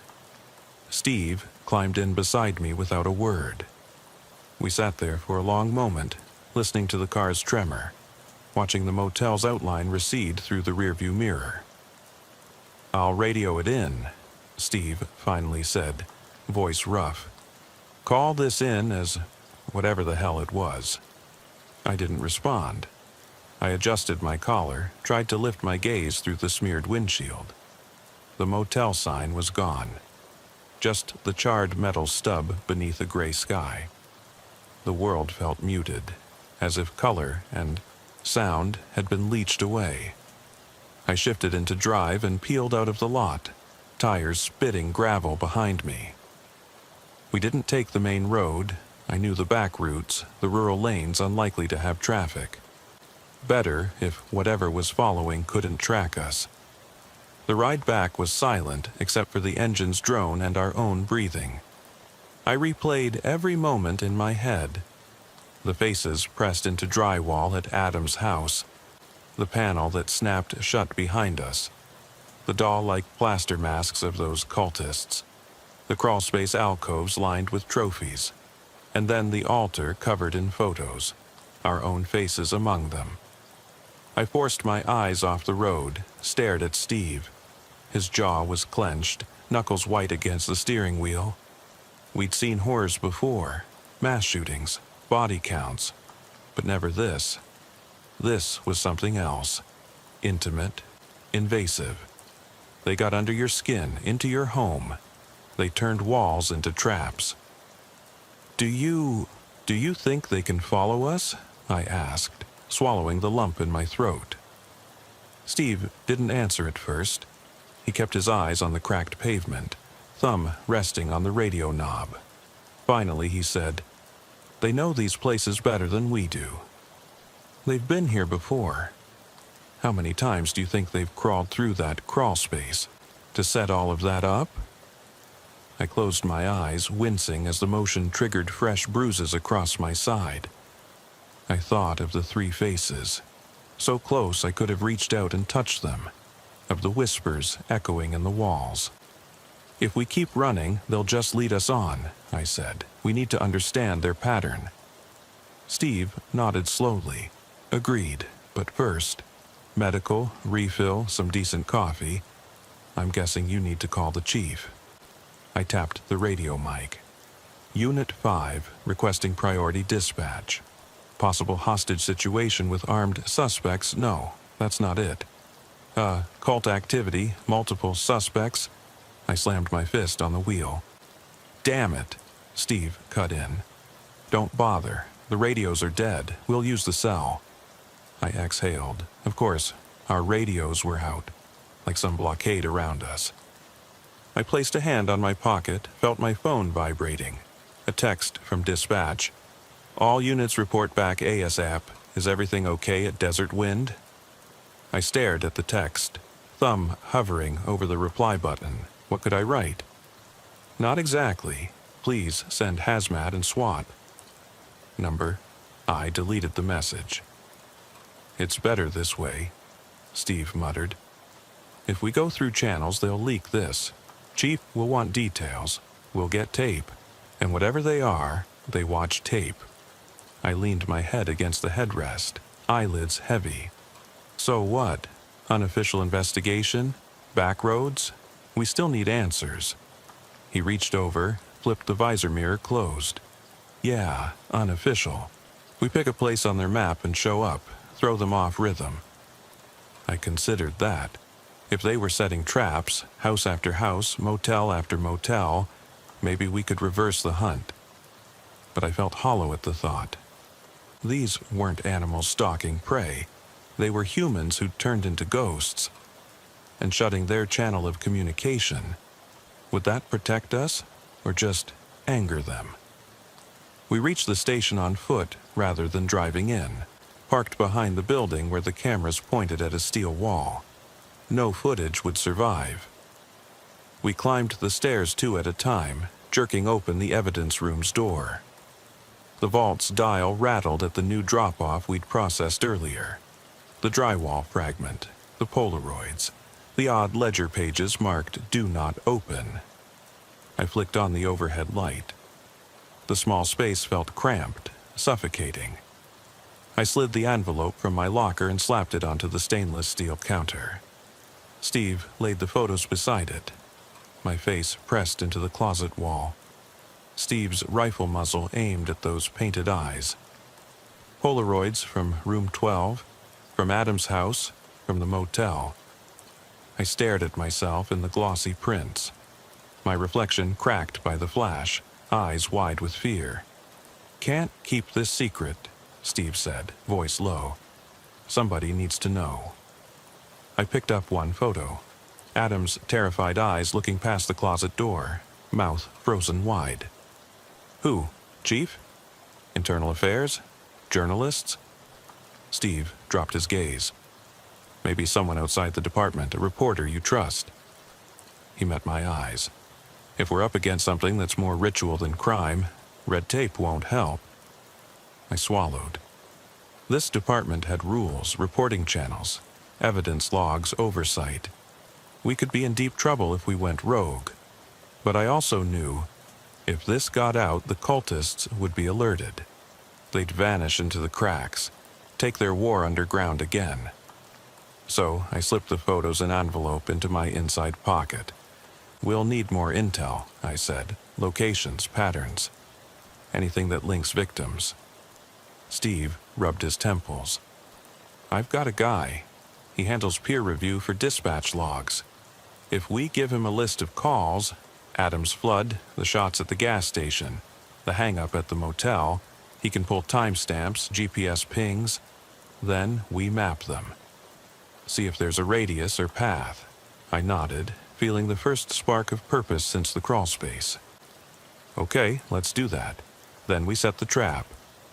Steve climbed in beside me without a word. We sat there for a long moment, listening to the car's tremor, watching the motel's outline recede through the rearview mirror. "I'll radio it in," Steve finally said, voice rough. "Call this in as whatever the hell it was." I didn't respond. I adjusted my collar, tried to lift my gaze through the smeared windshield. The motel sign was gone. Just the charred metal stub beneath a gray sky. The world felt muted, as if color and sound had been leached away. I shifted into drive and peeled out of the lot, tires spitting gravel behind me. We didn't take the main road. I knew the back routes, the rural lanes unlikely to have traffic. Better if whatever was following couldn't track us. The ride back was silent except for the engine's drone and our own breathing. I replayed every moment in my head. The faces pressed into drywall at Adam's house, the panel that snapped shut behind us, the doll-like plaster masks of those cultists, the crawlspace alcoves lined with trophies, and then the altar covered in photos, our own faces among them. I forced my eyes off the road, stared at Steve. His jaw was clenched, knuckles white against the steering wheel. We'd seen horrors before, mass shootings, body counts, but never this. This was something else. Intimate, invasive. They got under your skin, into your home. They turned walls into traps. Do you think they can follow us? I asked, swallowing the lump in my throat. Steve didn't answer at first. He kept his eyes on the cracked pavement, thumb resting on the radio knob. Finally, he said, "They know these places better than we do. They've been here before. How many times do you think they've crawled through that crawl space to set all of that up?" I closed my eyes, wincing as the motion triggered fresh bruises across my side. I thought of the three faces, so close I could have reached out and touched them, of the whispers echoing in the walls. "If we keep running, they'll just lead us on," I said. "We need to understand their pattern." Steve nodded slowly, agreed, but first, medical, refill, some decent coffee. "I'm guessing you need to call the chief." I tapped the radio mic. "Unit 5, requesting priority dispatch. Possible hostage situation with armed suspects? No, that's not it. Cult activity, multiple suspects." I slammed my fist on the wheel. "Damn it," Steve cut in. "Don't bother. The radios are dead. We'll use the cell." I exhaled. Of course, our radios were out, like some blockade around us. I placed a hand on my pocket, felt my phone vibrating. A text from dispatch. "All units report back ASAP. Is everything okay at Desert Wind?" I stared at the text, thumb hovering over the reply button. What could I write? "Not exactly. Please send hazmat and SWAT." Number. I deleted the message. "It's better this way," Steve muttered. "If we go through channels, they'll leak this. Chief will want details. We'll get tape. And whatever they are, they watch tape." I leaned my head against the headrest, eyelids heavy. "So what? Unofficial investigation? Back roads? We still need answers." He reached over, flipped the visor mirror closed. "Yeah, unofficial. We pick a place on their map and show up, throw them off rhythm." I considered that. If they were setting traps, house after house, motel after motel, maybe we could reverse the hunt. But I felt hollow at the thought. These weren't animals stalking prey. They were humans who'd turned into ghosts. And shutting their channel of communication, would that protect us, or just anger them? We reached the station on foot rather than driving in, parked behind the building where the cameras pointed at a steel wall. No footage would survive. We climbed the stairs two at a time, jerking open the evidence room's door. The vault's dial rattled at the new drop-off we'd processed earlier. The drywall fragment, the Polaroids, the odd ledger pages marked "Do Not Open." I flicked on the overhead light. The small space felt cramped, suffocating. I slid the envelope from my locker and slapped it onto the stainless steel counter. Steve laid the photos beside it. My face pressed into the closet wall. Steve's rifle muzzle aimed at those painted eyes. Polaroids from room 12, from Adam's house, from the motel. I stared at myself in the glossy prints. My reflection cracked by the flash, eyes wide with fear. "Can't keep this secret," Steve said, voice low. "Somebody needs to know." I picked up one photo. Adam's terrified eyes looking past the closet door, mouth frozen wide. "Who? Chief? Internal Affairs? Journalists?" Steve dropped his gaze. "Maybe someone outside the department, a reporter you trust." He met my eyes. "If we're up against something that's more ritual than crime, red tape won't help." I swallowed. This department had rules, reporting channels, evidence logs, oversight. We could be in deep trouble if we went rogue. But I also knew, if this got out, the cultists would be alerted. They'd vanish into the cracks, take their war underground again. So I slipped the photos and envelope into my inside pocket. "We'll need more intel," I said. "Locations, patterns. Anything that links victims." Steve rubbed his temples. "I've got a guy. He handles peer review for dispatch logs. If we give him a list of calls, Adam's flood, the shots at the gas station, the hang-up at the motel, he can pull timestamps, GPS pings. Then we map them. See if there's a radius or path." I nodded, feeling the first spark of purpose since the crawlspace. "Okay, let's do that. Then we set the trap.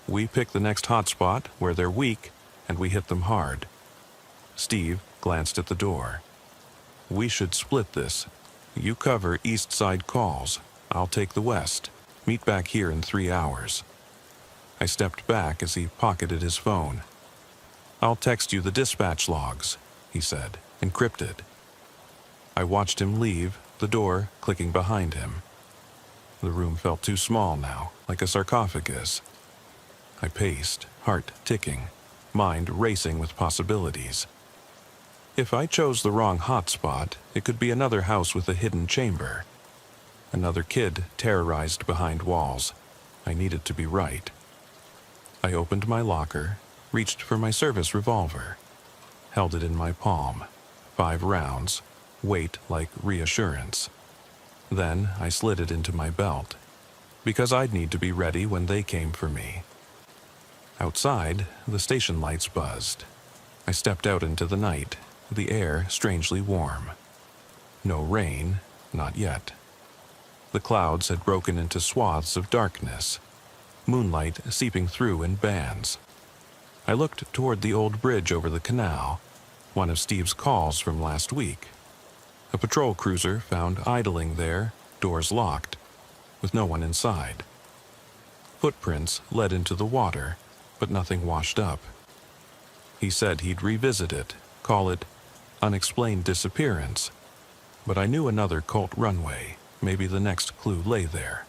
We pick the next hotspot where they're weak, and we hit them hard." Steve glanced at the door. "We should split this. You cover east side calls. I'll take the west. Meet back here in 3 hours." I stepped back as he pocketed his phone. "I'll text you the dispatch logs," he said, "encrypted." I watched him leave, the door clicking behind him. The room felt too small now, like a sarcophagus. I paced, heart ticking, mind racing with possibilities. If I chose the wrong hotspot, it could be another house with a hidden chamber. Another kid terrorized behind walls. I needed to be right. I opened my locker, reached for my service revolver, held it in my palm. 5 rounds, weight like reassurance. Then I slid it into my belt, because I'd need to be ready when they came for me. Outside, the station lights buzzed. I stepped out into the night, the air strangely warm. No rain, not yet. The clouds had broken into swaths of darkness, moonlight seeping through in bands. I looked toward the old bridge over the canal, one of Steve's calls from last week. A patrol cruiser found idling there, doors locked, with no one inside. Footprints led into the water, but nothing washed up. He said he'd revisit it, call it unexplained disappearance, but I knew another cult runway, maybe the next clue lay there.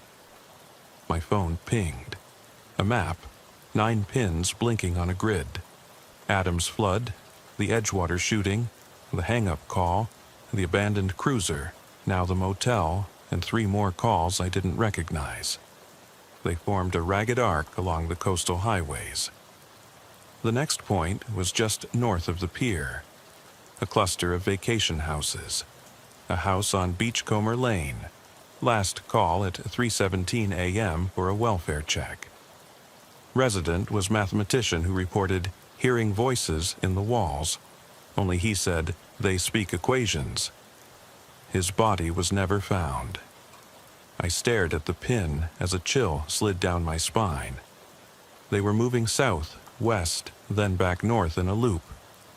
My phone pinged. A map, 9 pins blinking on a grid. Adam's flood, the Edgewater shooting, the hang-up call, the abandoned cruiser, now the motel, and 3 more calls I didn't recognize. They formed a ragged arc along the coastal highways. The next point was just north of the pier, a cluster of vacation houses. A house on Beachcomber Lane. Last call at 3:17 a.m. for a welfare check. Resident was mathematician who reported hearing voices in the walls, only he said they speak equations. His body was never found. I stared at the pin as a chill slid down my spine. They were moving south, west, then back north in a loop,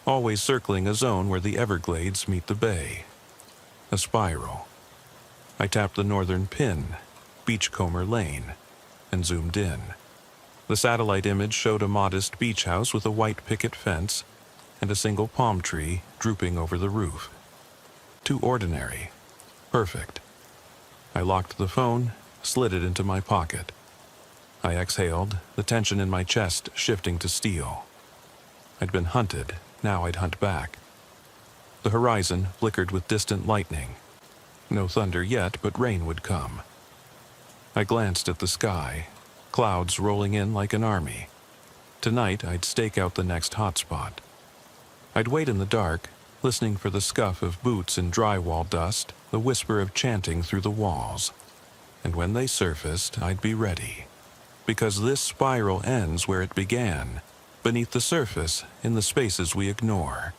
always circling a zone where the Everglades meet the bay. A spiral. I tapped the northern pin, Beachcomber Lane, and zoomed in. The satellite image showed a modest beach house with a white picket fence and a single palm tree drooping over the roof. Too ordinary. Perfect. I locked the phone, slid it into my pocket. I exhaled, the tension in my chest shifting to steel. I'd been hunted, now I'd hunt back. The horizon flickered with distant lightning. No thunder yet, but rain would come. I glanced at the sky, clouds rolling in like an army. Tonight I'd stake out the next hotspot. I'd wait in the dark, listening for the scuff of boots in drywall dust, the whisper of chanting through the walls. And when they surfaced, I'd be ready. because this spiral ends where it began, beneath the surface in the spaces we ignore.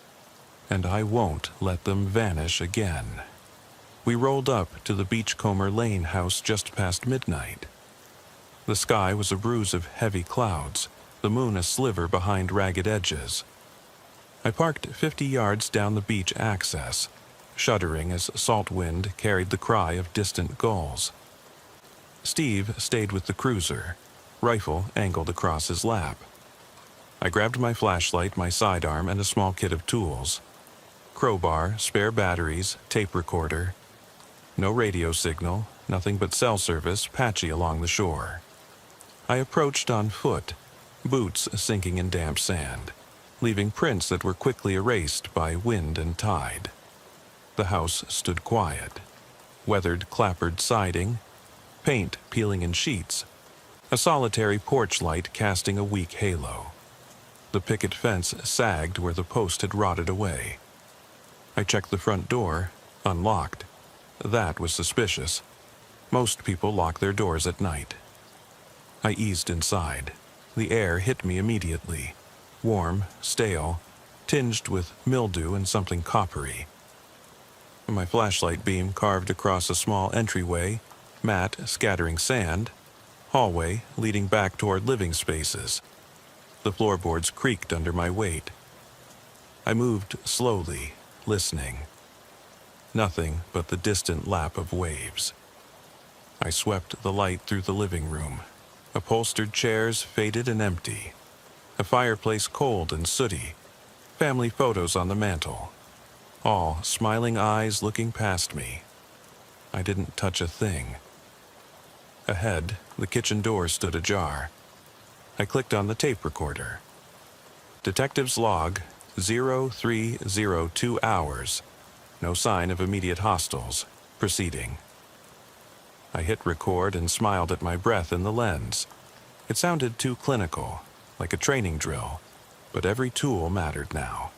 And I won't let them vanish again. We rolled up to the Beachcomber Lane house just past midnight. The sky was a bruise of heavy clouds, the moon a sliver behind ragged edges. I parked 50 yards down the beach access, shuddering as salt wind carried the cry of distant gulls. Steve stayed with the cruiser, rifle angled across his lap. I grabbed my flashlight, my sidearm, and a small kit of tools. Crowbar, spare batteries, tape recorder. No radio signal, nothing but cell service patchy along the shore. I approached on foot, boots sinking in damp sand, leaving prints that were quickly erased by wind and tide. The house stood quiet. Weathered clapboard siding, paint peeling in sheets, a solitary porch light casting a weak halo. The picket fence sagged where the post had rotted away. I checked the front door, unlocked. That was suspicious. Most people lock their doors at night. I eased inside. The air hit me immediately. Warm, stale, tinged with mildew and something coppery. My flashlight beam carved across a small entryway, mat scattering sand, hallway leading back toward living spaces. The floorboards creaked under my weight. I moved slowly, listening. Nothing but the distant lap of waves. I swept the light through the living room. Upholstered chairs faded and empty. A fireplace cold and sooty. Family photos on the mantel. All smiling eyes looking past me. I didn't touch a thing. Ahead, the kitchen door stood ajar. I clicked on the tape recorder. Detective's log, 0302 hours. No sign of immediate hostiles. Proceeding. I hit record and smiled at my breath in the lens. It sounded too clinical, like a training drill, but every tool mattered now.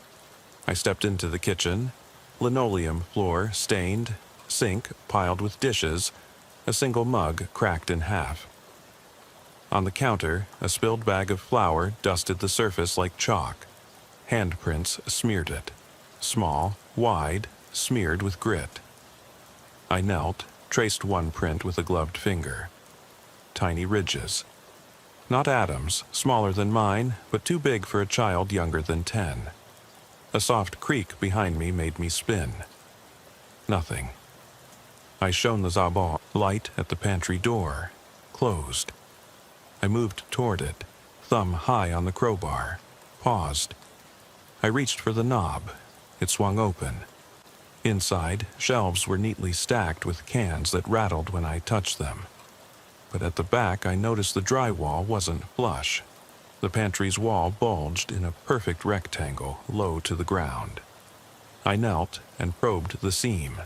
I stepped into the kitchen, linoleum floor stained, sink piled with dishes, a single mug cracked in half. On the counter, a spilled bag of flour dusted the surface like chalk. Handprints smeared it. Small, wide, smeared with grit. I knelt, traced one print with a gloved finger. Tiny ridges. Not atoms, smaller than mine, but too big for a child younger than 10. A soft creak behind me made me spin. Nothing. I shone the Zabal light at the pantry door. Closed. I moved toward it, thumb high on the crowbar. Paused. I reached for the knob. It swung open. Inside, shelves were neatly stacked with cans that rattled when I touched them. But at the back, I noticed the drywall wasn't flush. The pantry's wall bulged in a perfect rectangle, low to the ground. I knelt and probed the seam.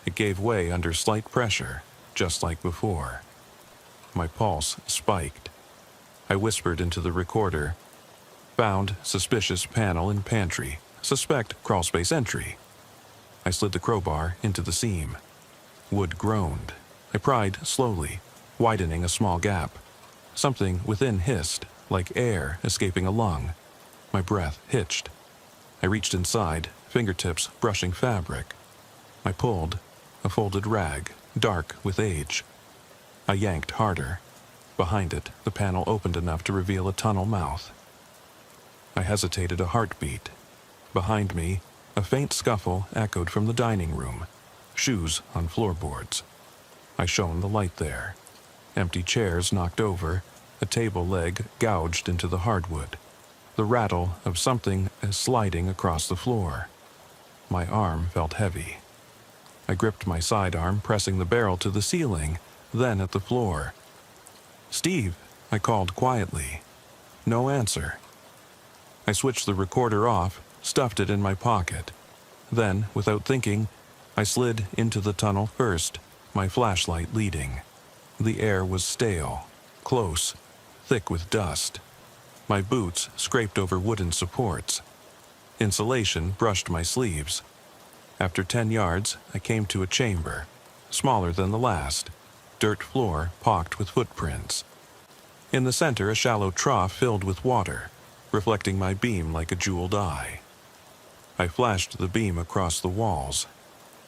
It gave way under slight pressure, just like before. My pulse spiked. I whispered into the recorder. Found suspicious panel in pantry. Suspect crawlspace entry. I slid the crowbar into the seam. Wood groaned. I pried slowly, widening a small gap. Something within hissed, like air escaping a lung. My breath hitched. I reached inside, fingertips brushing fabric. I pulled, a folded rag, dark with age. I yanked harder. Behind it, the panel opened enough to reveal a tunnel mouth. I hesitated, a heartbeat. Behind me, a faint scuffle echoed from the dining room. Shoes on floorboards. I shone the light there. Empty chairs knocked over, a table leg gouged into the hardwood. The rattle of something sliding across the floor. My arm felt heavy. I gripped my sidearm, pressing the barrel to the ceiling, then at the floor. "Steve," I called quietly. No answer. I switched the recorder off, stuffed it in my pocket. Then, without thinking, I slid into the tunnel first, my flashlight leading. The air was stale, close, thick with dust. My boots scraped over wooden supports. Insulation brushed my sleeves. After 10 yards, I came to a chamber, smaller than the last, dirt floor pocked with footprints. In the center, a shallow trough filled with water, reflecting my beam like a jeweled eye. I flashed the beam across the walls.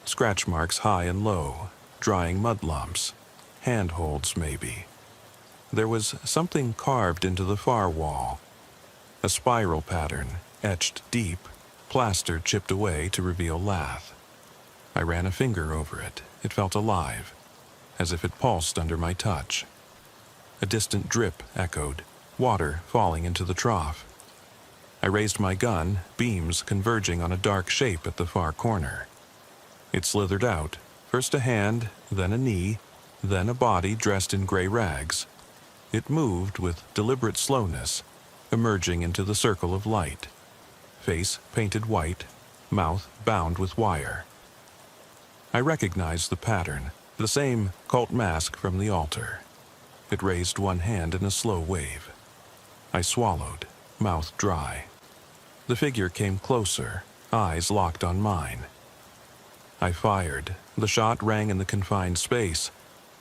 Scratch marks high and low, drying mud lumps, handholds maybe. There was something carved into the far wall, a spiral pattern, etched deep, plaster chipped away to reveal lath. I ran a finger over it. It felt alive, as if it pulsed under my touch. A distant drip echoed, water falling into the trough. I raised my gun, beams converging on a dark shape at the far corner. It slithered out, first a hand, then a knee, then a body dressed in gray rags. It moved with deliberate slowness, emerging into the circle of light. Face painted white, mouth bound with wire. I recognized the pattern, the same cult mask from the altar. It raised one hand in a slow wave. I swallowed, mouth dry. The figure came closer, eyes locked on mine. I fired. The shot rang in the confined space,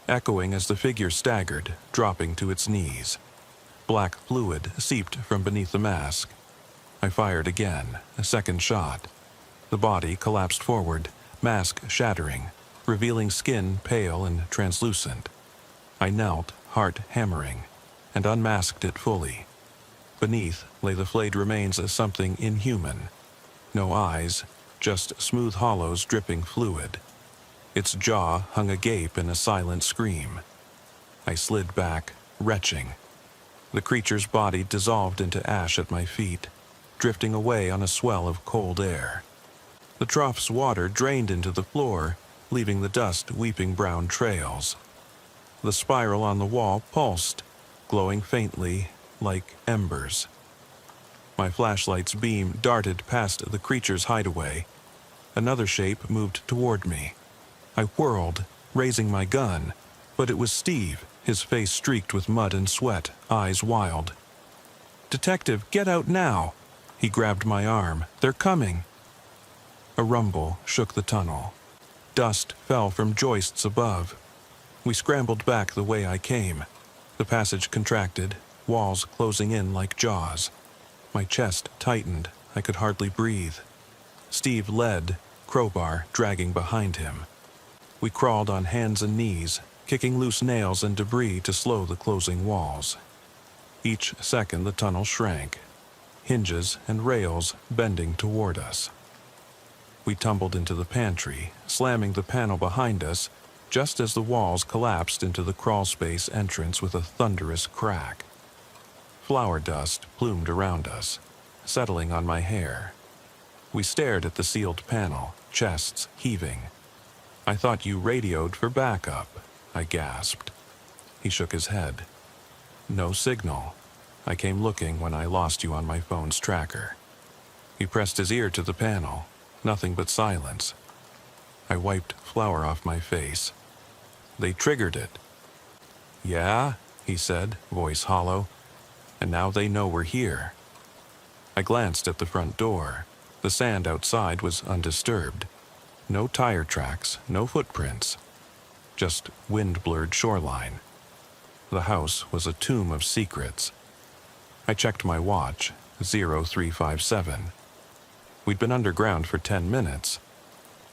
echoing as the figure staggered, dropping to its knees. Black fluid seeped from beneath the mask. I fired again, a second shot. The body collapsed forward, mask shattering, revealing skin pale and translucent. I knelt, heart hammering, and unmasked it fully. Beneath lay the flayed remains of something inhuman. No eyes, just smooth hollows dripping fluid. Its jaw hung agape in a silent scream. I slid back, retching. The creature's body dissolved into ash at my feet, drifting away on a swell of cold air. The trough's water drained into the floor, leaving the dust weeping brown trails. The spiral on the wall pulsed, glowing faintly, like embers. My flashlight's beam darted past the creature's hideaway. Another shape moved toward me. I whirled, raising my gun, but it was Steve, his face streaked with mud and sweat, eyes wild. "Detective, get out now!" He grabbed my arm. "They're coming!" A rumble shook the tunnel. Dust fell from joists above. We scrambled back the way I came. The passage contracted, walls closing in like jaws. My chest tightened. I could hardly breathe. Steve led, crowbar dragging behind him. We crawled on hands and knees, kicking loose nails and debris to slow the closing walls. Each second the tunnel shrank, hinges and rails bending toward us. We tumbled into the pantry, slamming the panel behind us, just as the walls collapsed into the crawlspace entrance with a thunderous crack. Flour dust plumed around us, settling on my hair. We stared at the sealed panel, chests heaving. "I thought you radioed for backup," I gasped. He shook his head. "No signal. I came looking when I lost you on my phone's tracker." He pressed his ear to the panel. Nothing but silence. I wiped flour off my face. "They triggered it." "Yeah," he said, voice hollow. "And now they know we're here." I glanced at the front door. The sand outside was undisturbed. No tire tracks, no footprints. Just wind-blurred shoreline. The house was a tomb of secrets. I checked my watch, 0357. We'd been underground for 10 minutes.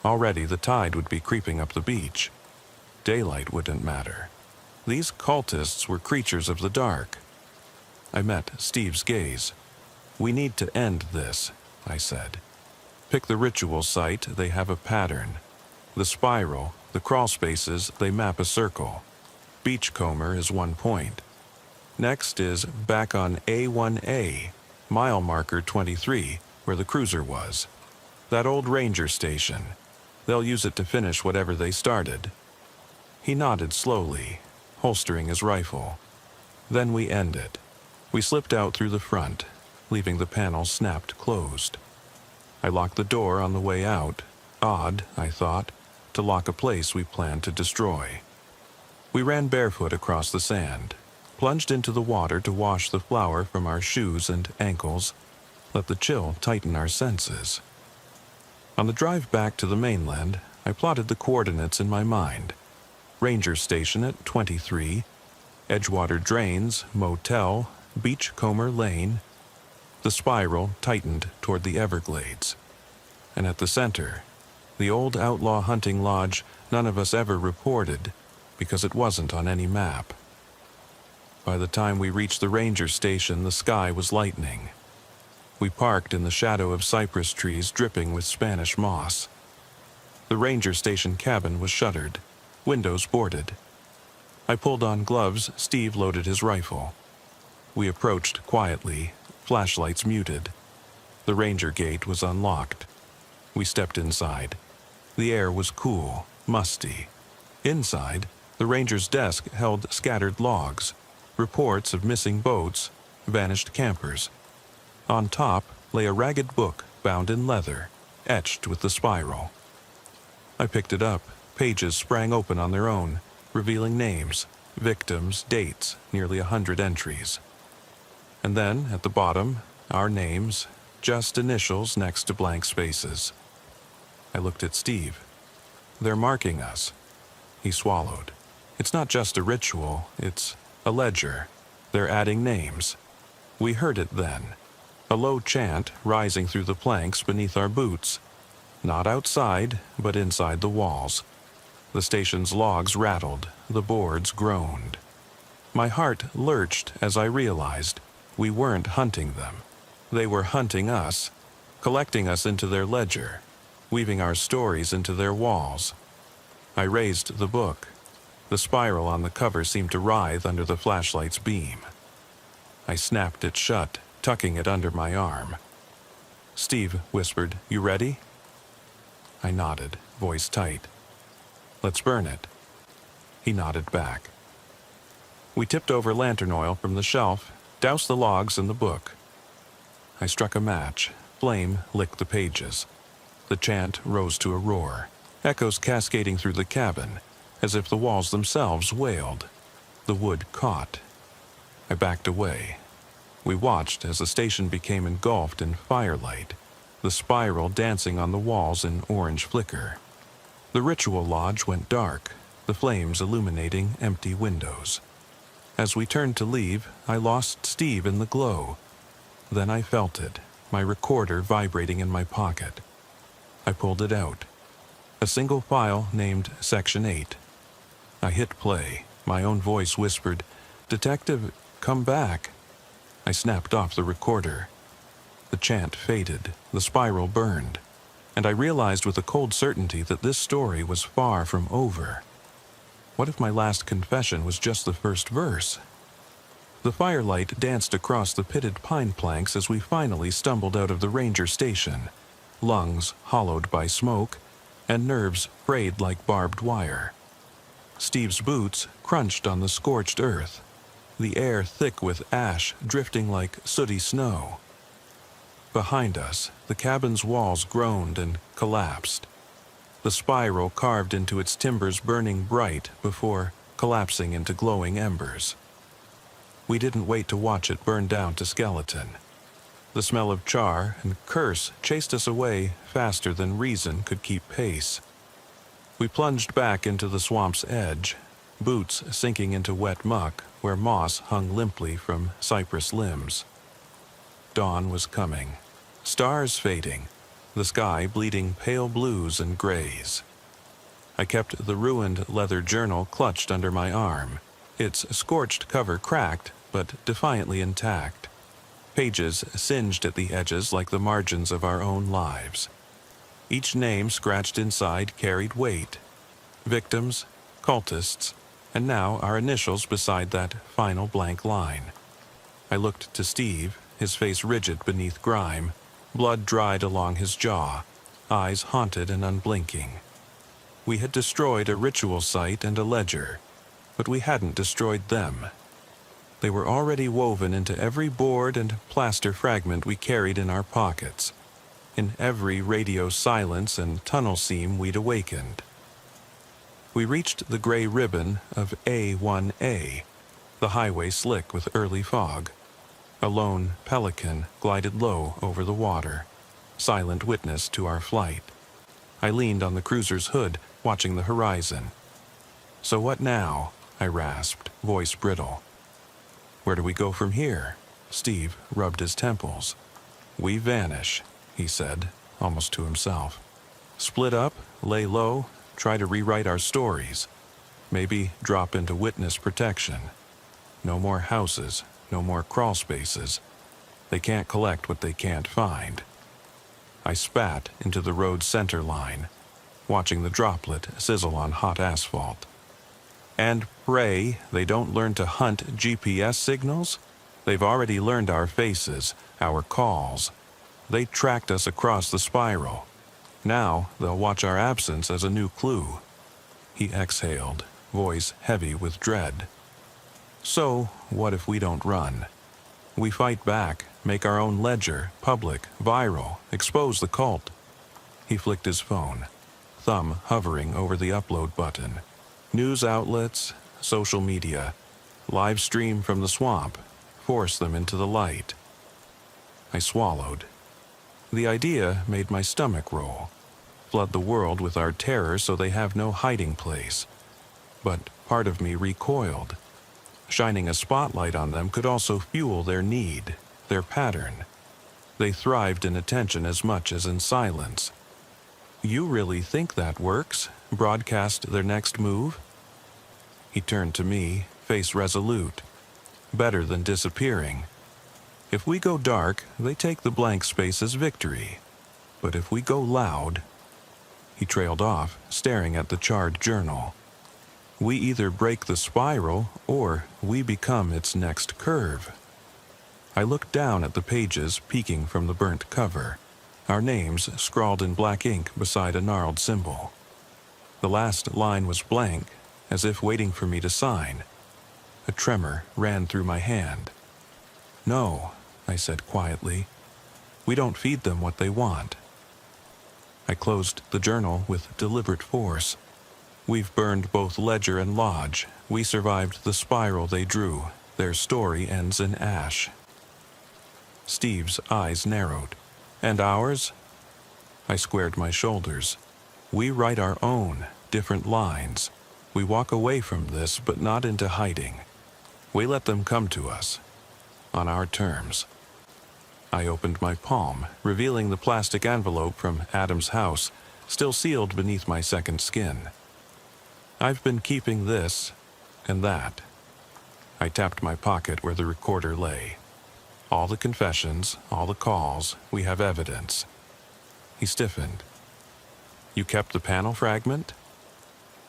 Already the tide would be creeping up the beach. Daylight wouldn't matter. These cultists were creatures of the dark. I met Steve's gaze. "We need to end this," I said. "Pick the ritual site, they have a pattern. The spiral, the crawl spaces, they map a circle. Beachcomber is one point. Next is back on A1A, mile marker 23, where the cruiser was. That old ranger station. They'll use it to finish whatever they started." He nodded slowly, holstering his rifle. Then we end it. We slipped out through the front, leaving the panel snapped closed. I locked the door on the way out. Odd, I thought, to lock a place we planned to destroy. We ran barefoot across the sand, plunged into the water to wash the flour from our shoes and ankles, let the chill tighten our senses. On the drive back to the mainland, I plotted the coordinates in my mind. Ranger station at 23, Edgewater Drains, Motel, Beachcomber Lane. The spiral tightened toward the Everglades. And at the center, the old outlaw hunting lodge none of us ever reported because it wasn't on any map. By the time we reached the ranger station, the sky was lightening. We parked in the shadow of cypress trees dripping with Spanish moss. The ranger station cabin was shuttered, windows boarded. I pulled on gloves, Steve loaded his rifle. We approached quietly, flashlights muted. The ranger gate was unlocked. We stepped inside. The air was cool, musty. Inside, the ranger's desk held scattered logs, reports of missing boats, vanished campers. On top lay a ragged book bound in leather, etched with the spiral. I picked it up. Pages sprang open on their own, revealing names, victims, dates, nearly 100 entries. And then, at the bottom, our names, just initials next to blank spaces. I looked at Steve. They're marking us. He swallowed. It's not just a ritual, it's a ledger. They're adding names. We heard it then. A low chant rising through the planks beneath our boots. Not outside, but inside the walls. The station's logs rattled, the boards groaned. My heart lurched as I realized we weren't hunting them. They were hunting us, collecting us into their ledger, weaving our stories into their walls. I raised the book. The spiral on the cover seemed to writhe under the flashlight's beam. I snapped it shut, tucking it under my arm. Steve whispered, "You ready?" I nodded, voice tight. "Let's burn it." He nodded back. We tipped over lantern oil from the shelf, doused the logs in the book. I struck a match. Flame licked the pages. The chant rose to a roar, echoes cascading through the cabin, as if the walls themselves wailed. The wood caught. I backed away. We watched as the station became engulfed in firelight, the spiral dancing on the walls in orange flicker. The ritual lodge went dark, the flames illuminating empty windows. As we turned to leave, I lost Steve in the glow. Then I felt it, my recorder vibrating in my pocket. I pulled it out. A single file named Section 8. I hit play. My own voice whispered, "Detective, come back." I snapped off the recorder. The chant faded, the spiral burned, and I realized with a cold certainty that this story was far from over. What if my last confession was just the first verse? The firelight danced across the pitted pine planks as we finally stumbled out of the ranger station, lungs hollowed by smoke, and nerves frayed like barbed wire. Steve's boots crunched on the scorched earth, the air thick with ash drifting like sooty snow. Behind us, the cabin's walls groaned and collapsed. The spiral carved into its timbers burning bright before collapsing into glowing embers. We didn't wait to watch it burn down to skeleton. The smell of char and curse chased us away faster than reason could keep pace. We plunged back into the swamp's edge, boots sinking into wet muck where moss hung limply from cypress limbs. Dawn was coming, stars fading, the sky bleeding pale blues and grays. I kept the ruined leather journal clutched under my arm, its scorched cover cracked but defiantly intact, pages singed at the edges like the margins of our own lives. Each name scratched inside carried weight. Victims, cultists, and now our initials beside that final blank line. I looked to Steve, his face rigid beneath grime, blood dried along his jaw, eyes haunted and unblinking. We had destroyed a ritual site and a ledger, but we hadn't destroyed them. They were already woven into every board and plaster fragment we carried in our pockets, in every radio silence and tunnel seam we'd awakened. We reached the gray ribbon of A1A, the highway slick with early fog. A lone pelican glided low over the water, silent witness to our flight. I leaned on the cruiser's hood, watching the horizon. "So what now?" I rasped, voice brittle. Where do we go from here? Steve rubbed his temples. We vanish, he said, almost to himself. Split up, lay low, try to rewrite our stories. Maybe drop into witness protection. No more houses, no more crawl spaces. They can't collect what they can't find. I spat into the road's center line, watching the droplet sizzle on hot asphalt. And pray they don't learn to hunt GPS signals? They've already learned our faces, our calls. They tracked us across the spiral. Now they'll watch our absence as a new clue. He exhaled, voice heavy with dread. So, what if we don't run? We fight back, make our own ledger, public, viral, expose the cult. He flicked his phone, thumb hovering over the upload button. News outlets, social media, live stream from the swamp, force them into the light. I swallowed. The idea made my stomach roll. Flood the world with our terror so they have no hiding place. But part of me recoiled. Shining a spotlight on them could also fuel their need, their pattern. They thrived in attention as much as in silence. You really think that works? Broadcast their next move? He turned to me, face resolute. Better than disappearing. If we go dark, they take the blank space as victory. But if we go loud... He trailed off, staring at the charred journal. We either break the spiral, or we become its next curve. I looked down at the pages peeking from the burnt cover, our names scrawled in black ink beside a gnarled symbol. The last line was blank, as if waiting for me to sign. A tremor ran through my hand. No, I said quietly. We don't feed them what they want. I closed the journal with deliberate force. We've burned both ledger and lodge. We survived the spiral they drew. Their story ends in ash. Steve's eyes narrowed. And ours? I squared my shoulders. We write our own, different lines. We walk away from this, but not into hiding. We let them come to us. On our terms. I opened my palm, revealing the plastic envelope from Adam's house, still sealed beneath my second skin. I've been keeping this and that. I tapped my pocket where the recorder lay. All the confessions, all the calls, we have evidence. He stiffened. You kept the panel fragment?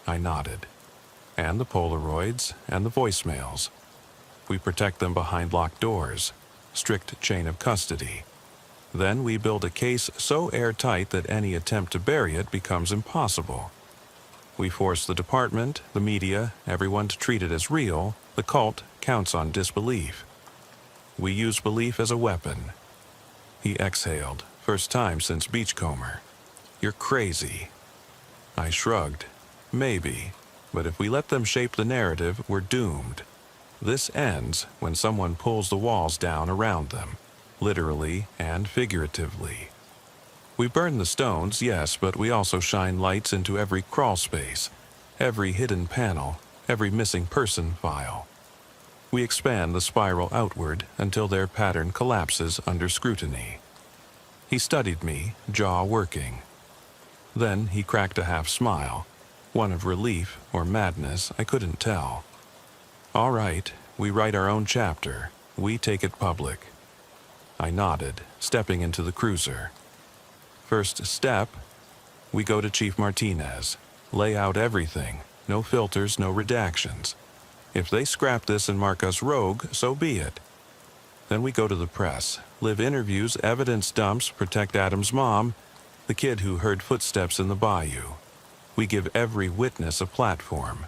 I nodded. And the Polaroids, and the voicemails. We protect them behind locked doors. Strict chain of custody. Then we build a case so airtight that any attempt to bury it becomes impossible. We force the department, the media, everyone to treat it as real. The cult counts on disbelief. We use belief as a weapon. He exhaled, first time since Beachcomber. You're crazy. I shrugged. Maybe, but if we let them shape the narrative, we're doomed. This ends when someone pulls the walls down around them, literally and figuratively. We burn the stones, yes, but we also shine lights into every crawl space, every hidden panel, every missing person file. We expand the spiral outward until their pattern collapses under scrutiny. He studied me, jaw working. Then he cracked a half smile, one of relief or madness, I couldn't tell. All right, we write our own chapter. We take it public. I nodded, stepping into the cruiser. First step, we go to Chief Martinez. Lay out everything. No filters, no redactions. If they scrap this and mark us rogue, so be it. Then we go to the press. Live interviews, evidence dumps, protect Adam's mom, the kid who heard footsteps in the bayou. We give every witness a platform.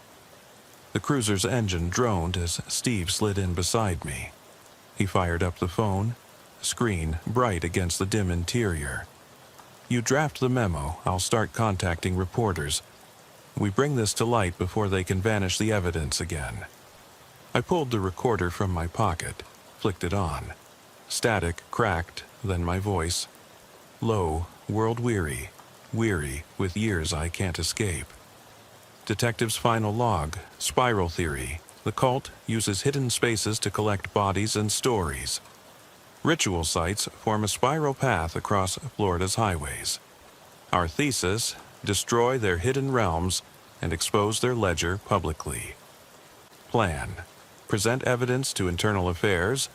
The cruiser's engine droned as Steve slid in beside me. He fired up the phone, screen bright against the dim interior. You draft the memo, I'll start contacting reporters. We bring this to light before they can vanish the evidence again. I pulled the recorder from my pocket, flicked it on. Static cracked, then my voice. Low, world weary with years I can't escape. Detective's final log, spiral theory. The cult uses hidden spaces to collect bodies and stories. Ritual sites form a spiral path across Florida's highways. Our thesis, destroy their hidden realms and expose their ledger publicly. Plan, present evidence to internal affairs,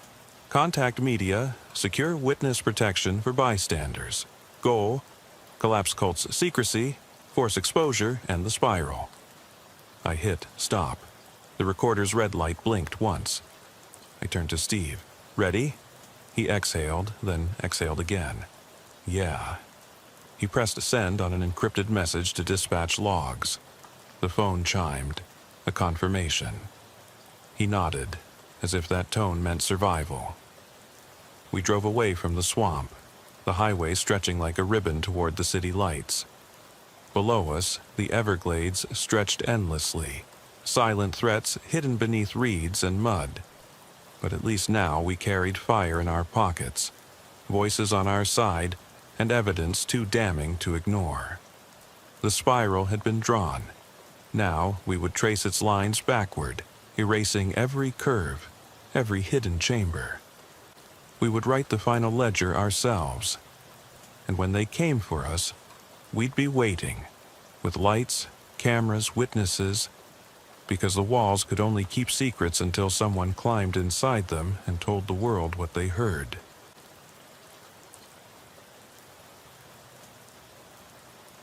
contact media, secure witness protection for bystanders. Goal, collapse cult's secrecy, force exposure, and the spiral. I hit stop. The recorder's red light blinked once. I turned to Steve. Ready? He exhaled, then exhaled again. Yeah. He pressed send on an encrypted message to dispatch logs. The phone chimed, a confirmation. He nodded, as if that tone meant survival. We drove away from the swamp, the highway stretching like a ribbon toward the city lights. Below us, the Everglades stretched endlessly, silent threats hidden beneath reeds and mud. But at least now we carried fire in our pockets, voices on our side, and evidence too damning to ignore. The spiral had been drawn. Now we would trace its lines backward, erasing every curve, every hidden chamber. We would write the final ledger ourselves. And when they came for us, we'd be waiting, with lights, cameras, witnesses, because the walls could only keep secrets until someone climbed inside them and told the world what they heard.